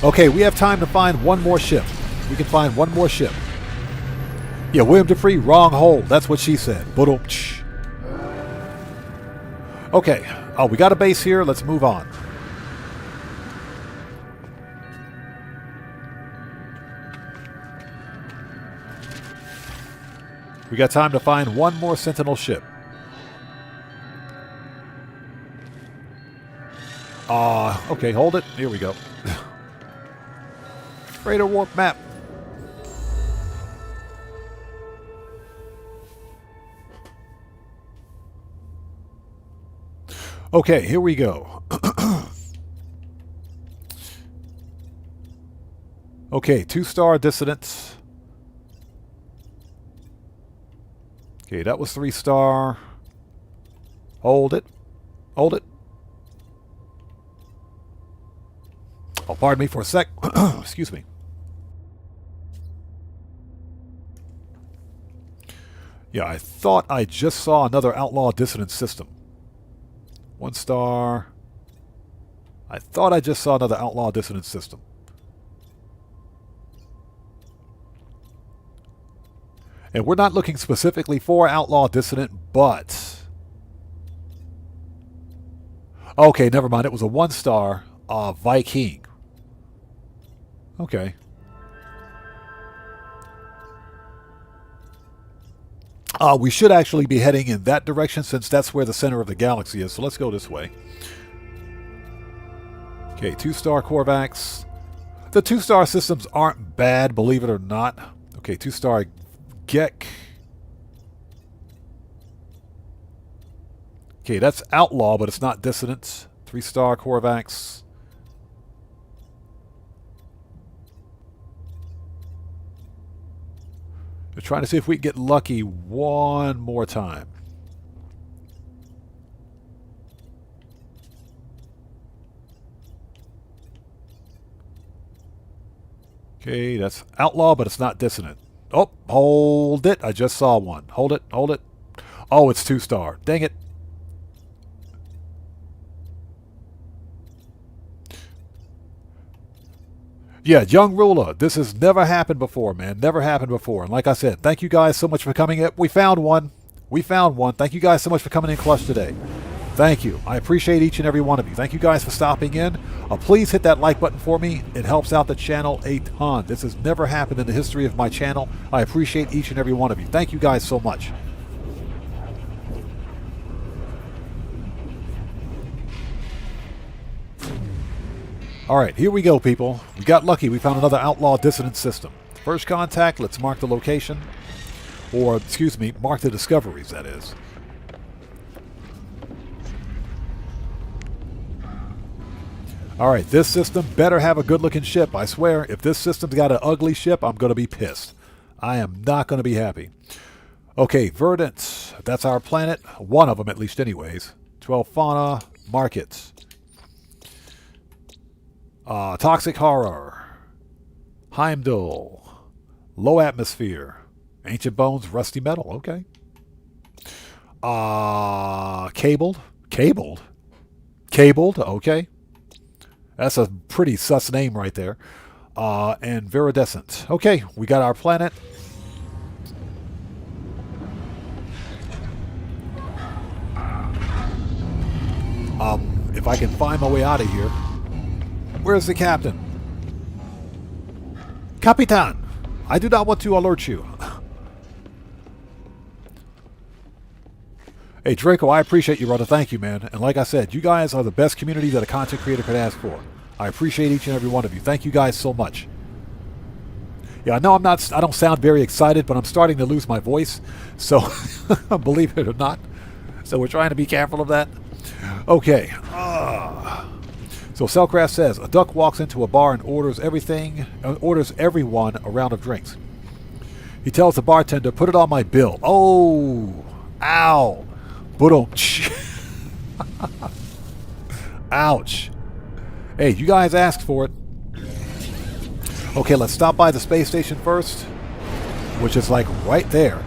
Okay, we have time to find one more ship. We can find one more ship. Yeah, William Dupree, wrong hole. That's what she said. Okay. Oh, we got a base here. Let's move on. We got time to find one more Sentinel ship. Okay, hold it. Here we go. Freighter warp map. Okay, here we go. Okay, 2-star dissonance. Okay, that was 3-star. Hold it. Hold it. Oh, pardon me for a sec. Excuse me. Yeah, I thought I just saw another outlaw dissonance system. 1-star. I thought I just saw another outlaw dissonance system. And we're not looking specifically for outlaw dissonant, but... Okay, never mind. It was a 1-star Viking. Okay. We should actually be heading in that direction since that's where the center of the galaxy is. So let's go this way. Okay, 2-star Korvax. The 2-star systems aren't bad, believe it or not. Okay, 2-star Gek. Okay, that's outlaw, but it's not dissonant. 3-star Korvax. We're trying to see if we can get lucky one more time. Okay, that's outlaw, but it's not dissonant. Oh, hold it. I just saw one. Hold it, hold it. Oh, it's 2-star. Dang it. Yeah, young ruler. This has never happened before, man. Never happened before. And like I said, thank you guys so much for coming in. We found one. We found one. Thank you guys so much for coming in clutch today. Thank you. I appreciate each and every one of you. Thank you guys for stopping in. Please hit that like button for me. It helps out the channel a ton. This has never happened in the history of my channel. I appreciate each and every one of you. Thank you guys so much. Alright, here we go, people. We got lucky. We found another outlaw dissonance system. First contact, let's mark the location. Or, excuse me, mark the discoveries, that is. Alright, this system better have a good-looking ship. I swear, if this system's got an ugly ship, I'm going to be pissed. I am not going to be happy. Okay, Verdant. That's our planet. One of them, at least, anyways. 12 fauna. Markets. Toxic Horror. Heimdall. Low Atmosphere. Ancient Bones, Rusty Metal. Okay. Cabled. Cabled? Cabled. Okay. That's a pretty sus name right there. And Viridescent. Okay, we got our planet. If I can find my way out of here. Where's the captain? Capitan! I do not want to alert you. Hey, Draco, I appreciate you, brother. Thank you, man. And like I said, you guys are the best community that a content creator could ask for. I appreciate each and every one of you. Thank you guys so much. Yeah, I know I don't sound very excited, but I'm starting to lose my voice. So, believe it or not. So we're trying to be careful of that. Okay. So Cellcraft says, a duck walks into a bar and orders everyone a round of drinks. He tells the bartender, put it on my bill. Oh, ow. But ouch. Hey, you guys asked for it. Okay, let's stop by the space station first, which is like right there.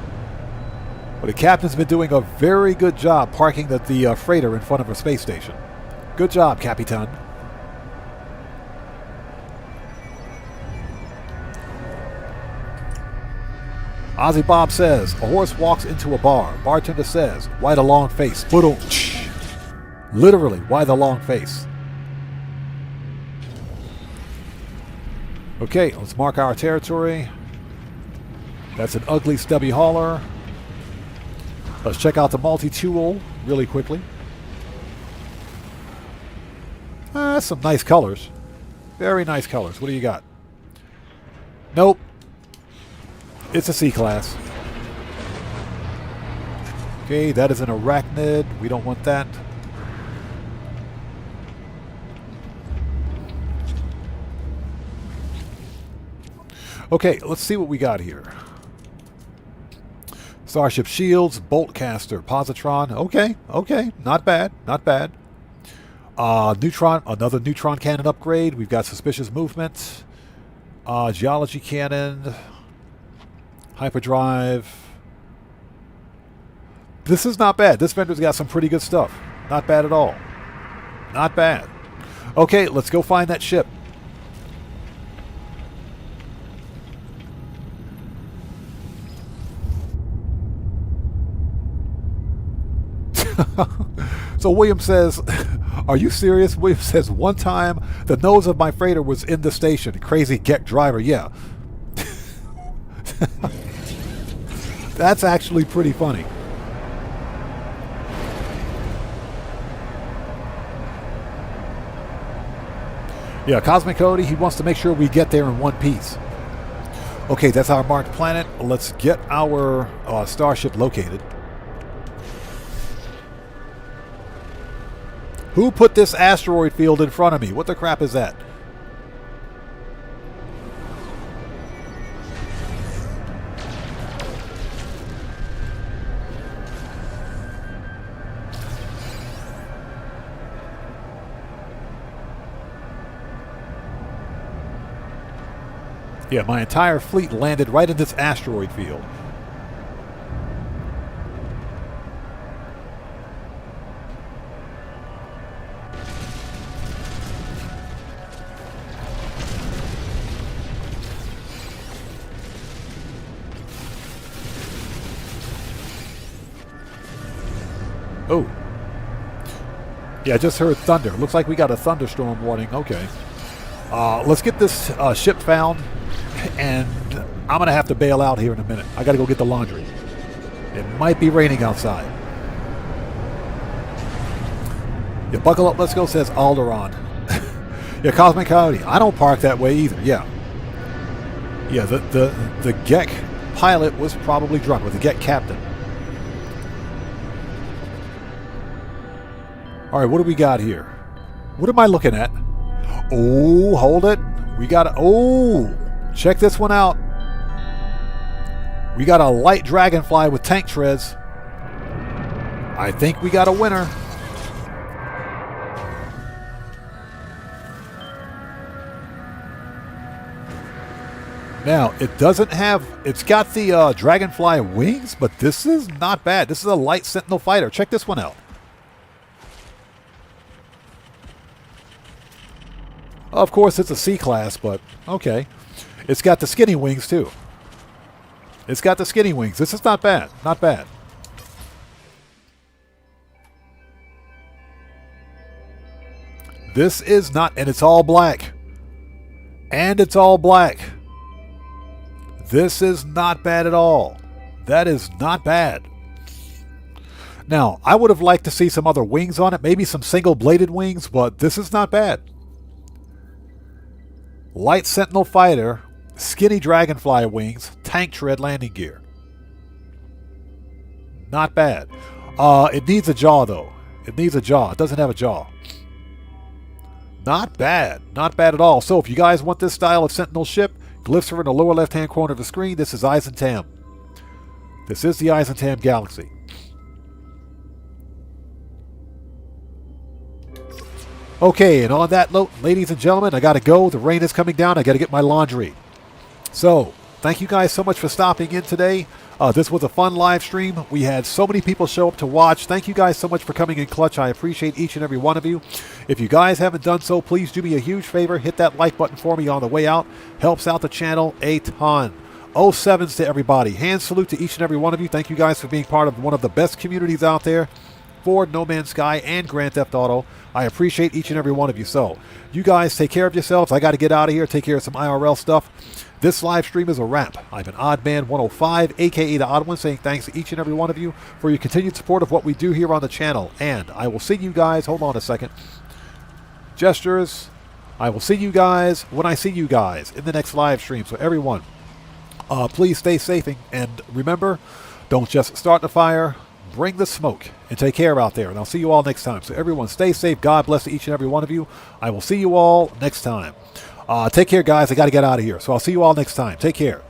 But the captain's been doing a very good job parking the freighter in front of a space station. Good job, Capitan. Ozzy Bob says, a horse walks into a bar. Bartender says, why the long face? Literally, why the long face? Okay, let's mark our territory. That's an ugly, stubby hauler. Let's check out the multi-tool really quickly. Some nice colors. Very nice colors. What do you got? Nope. It's a C-class. Okay, that is an arachnid. We don't want that. Okay, let's see what we got here. Starship shields, boltcaster, positron. Okay, not bad, not bad. Another neutron cannon upgrade. We've got suspicious movement. Geology cannon. Hyperdrive. This is not bad. This vendor's got some pretty good stuff. Not bad at all. Not bad. Okay, let's go find that ship. So William says, are you serious? William says, one time the nose of my freighter was in the station. Crazy Gek driver. Yeah. That's actually pretty funny. Yeah, Cosmic Cody, he wants to make sure we get there in one piece. Okay, that's our marked planet. Let's get our starship located. Who put this asteroid field in front of me? What the crap is that? Yeah, my entire fleet landed right in this asteroid field. Oh. Yeah, I just heard thunder. Looks like we got a thunderstorm warning. Okay. Let's get this ship found, and I'm going to have to bail out here in a minute. I got to go get the laundry. It might be raining outside. Yeah, buckle up, let's go, says Alderaan. Yeah, Cosmic Coyote. I don't park that way either. Yeah. Yeah, the Gek pilot was probably drunk, with the Gek captain. All right, what do we got here? What am I looking at? Oh, hold it. We got check this one out. We got a light dragonfly with tank treads. I think we got a winner. Now, it's got the dragonfly wings, but this is not bad. This is a light Sentinel fighter. Check this one out. Of course, it's a C-class, but okay. It's got the skinny wings, too. It's got the skinny wings. This is not bad. Not bad. This is not... And it's all black. And it's all black. This is not bad at all. That is not bad. Now, I would have liked to see some other wings on it. Maybe some single-bladed wings, but this is not bad. Light Sentinel fighter skinny dragonfly wings, tank tread landing gear. Not bad. It needs a jaw, though. It needs a jaw. It doesn't have a jaw. Not bad. Not bad at all. So if you guys want this style of Sentinel ship, glyphs are in the lower left-hand corner of the screen. This is Eissentam. This is the Eissentam Galaxy. Okay, and on that note, ladies and gentlemen, I gotta go. The rain is coming down. I gotta get my laundry. So, thank you guys so much for stopping in today. This was a fun live stream. We had so many people show up to watch. Thank you guys so much for coming in clutch. I appreciate each and every one of you. If you guys haven't done so, please do me a huge favor. Hit that like button for me on the way out. Helps out the channel a ton. 07s to everybody. Hand salute to each and every one of you. Thank you guys for being part of one of the best communities out there for No Man's Sky and Grand Theft Auto. I appreciate each and every one of you. So, you guys take care of yourselves. I got to get out of here, take care of some IRL stuff. This live stream is a wrap. I'm an Oddman105, aka the Odd One, saying thanks to each and every one of you for your continued support of what we do here on the channel. And I will see you guys, hold on a second. Gestures. I will see you guys when I see you guys in the next live stream. So everyone, please stay safe and remember, don't just start the fire, bring the smoke, and take care out there. And I'll see you all next time. So everyone, stay safe. God bless each and every one of you. I will see you all next time. Take care, guys. I got to get out of here. So I'll see you all next time. Take care.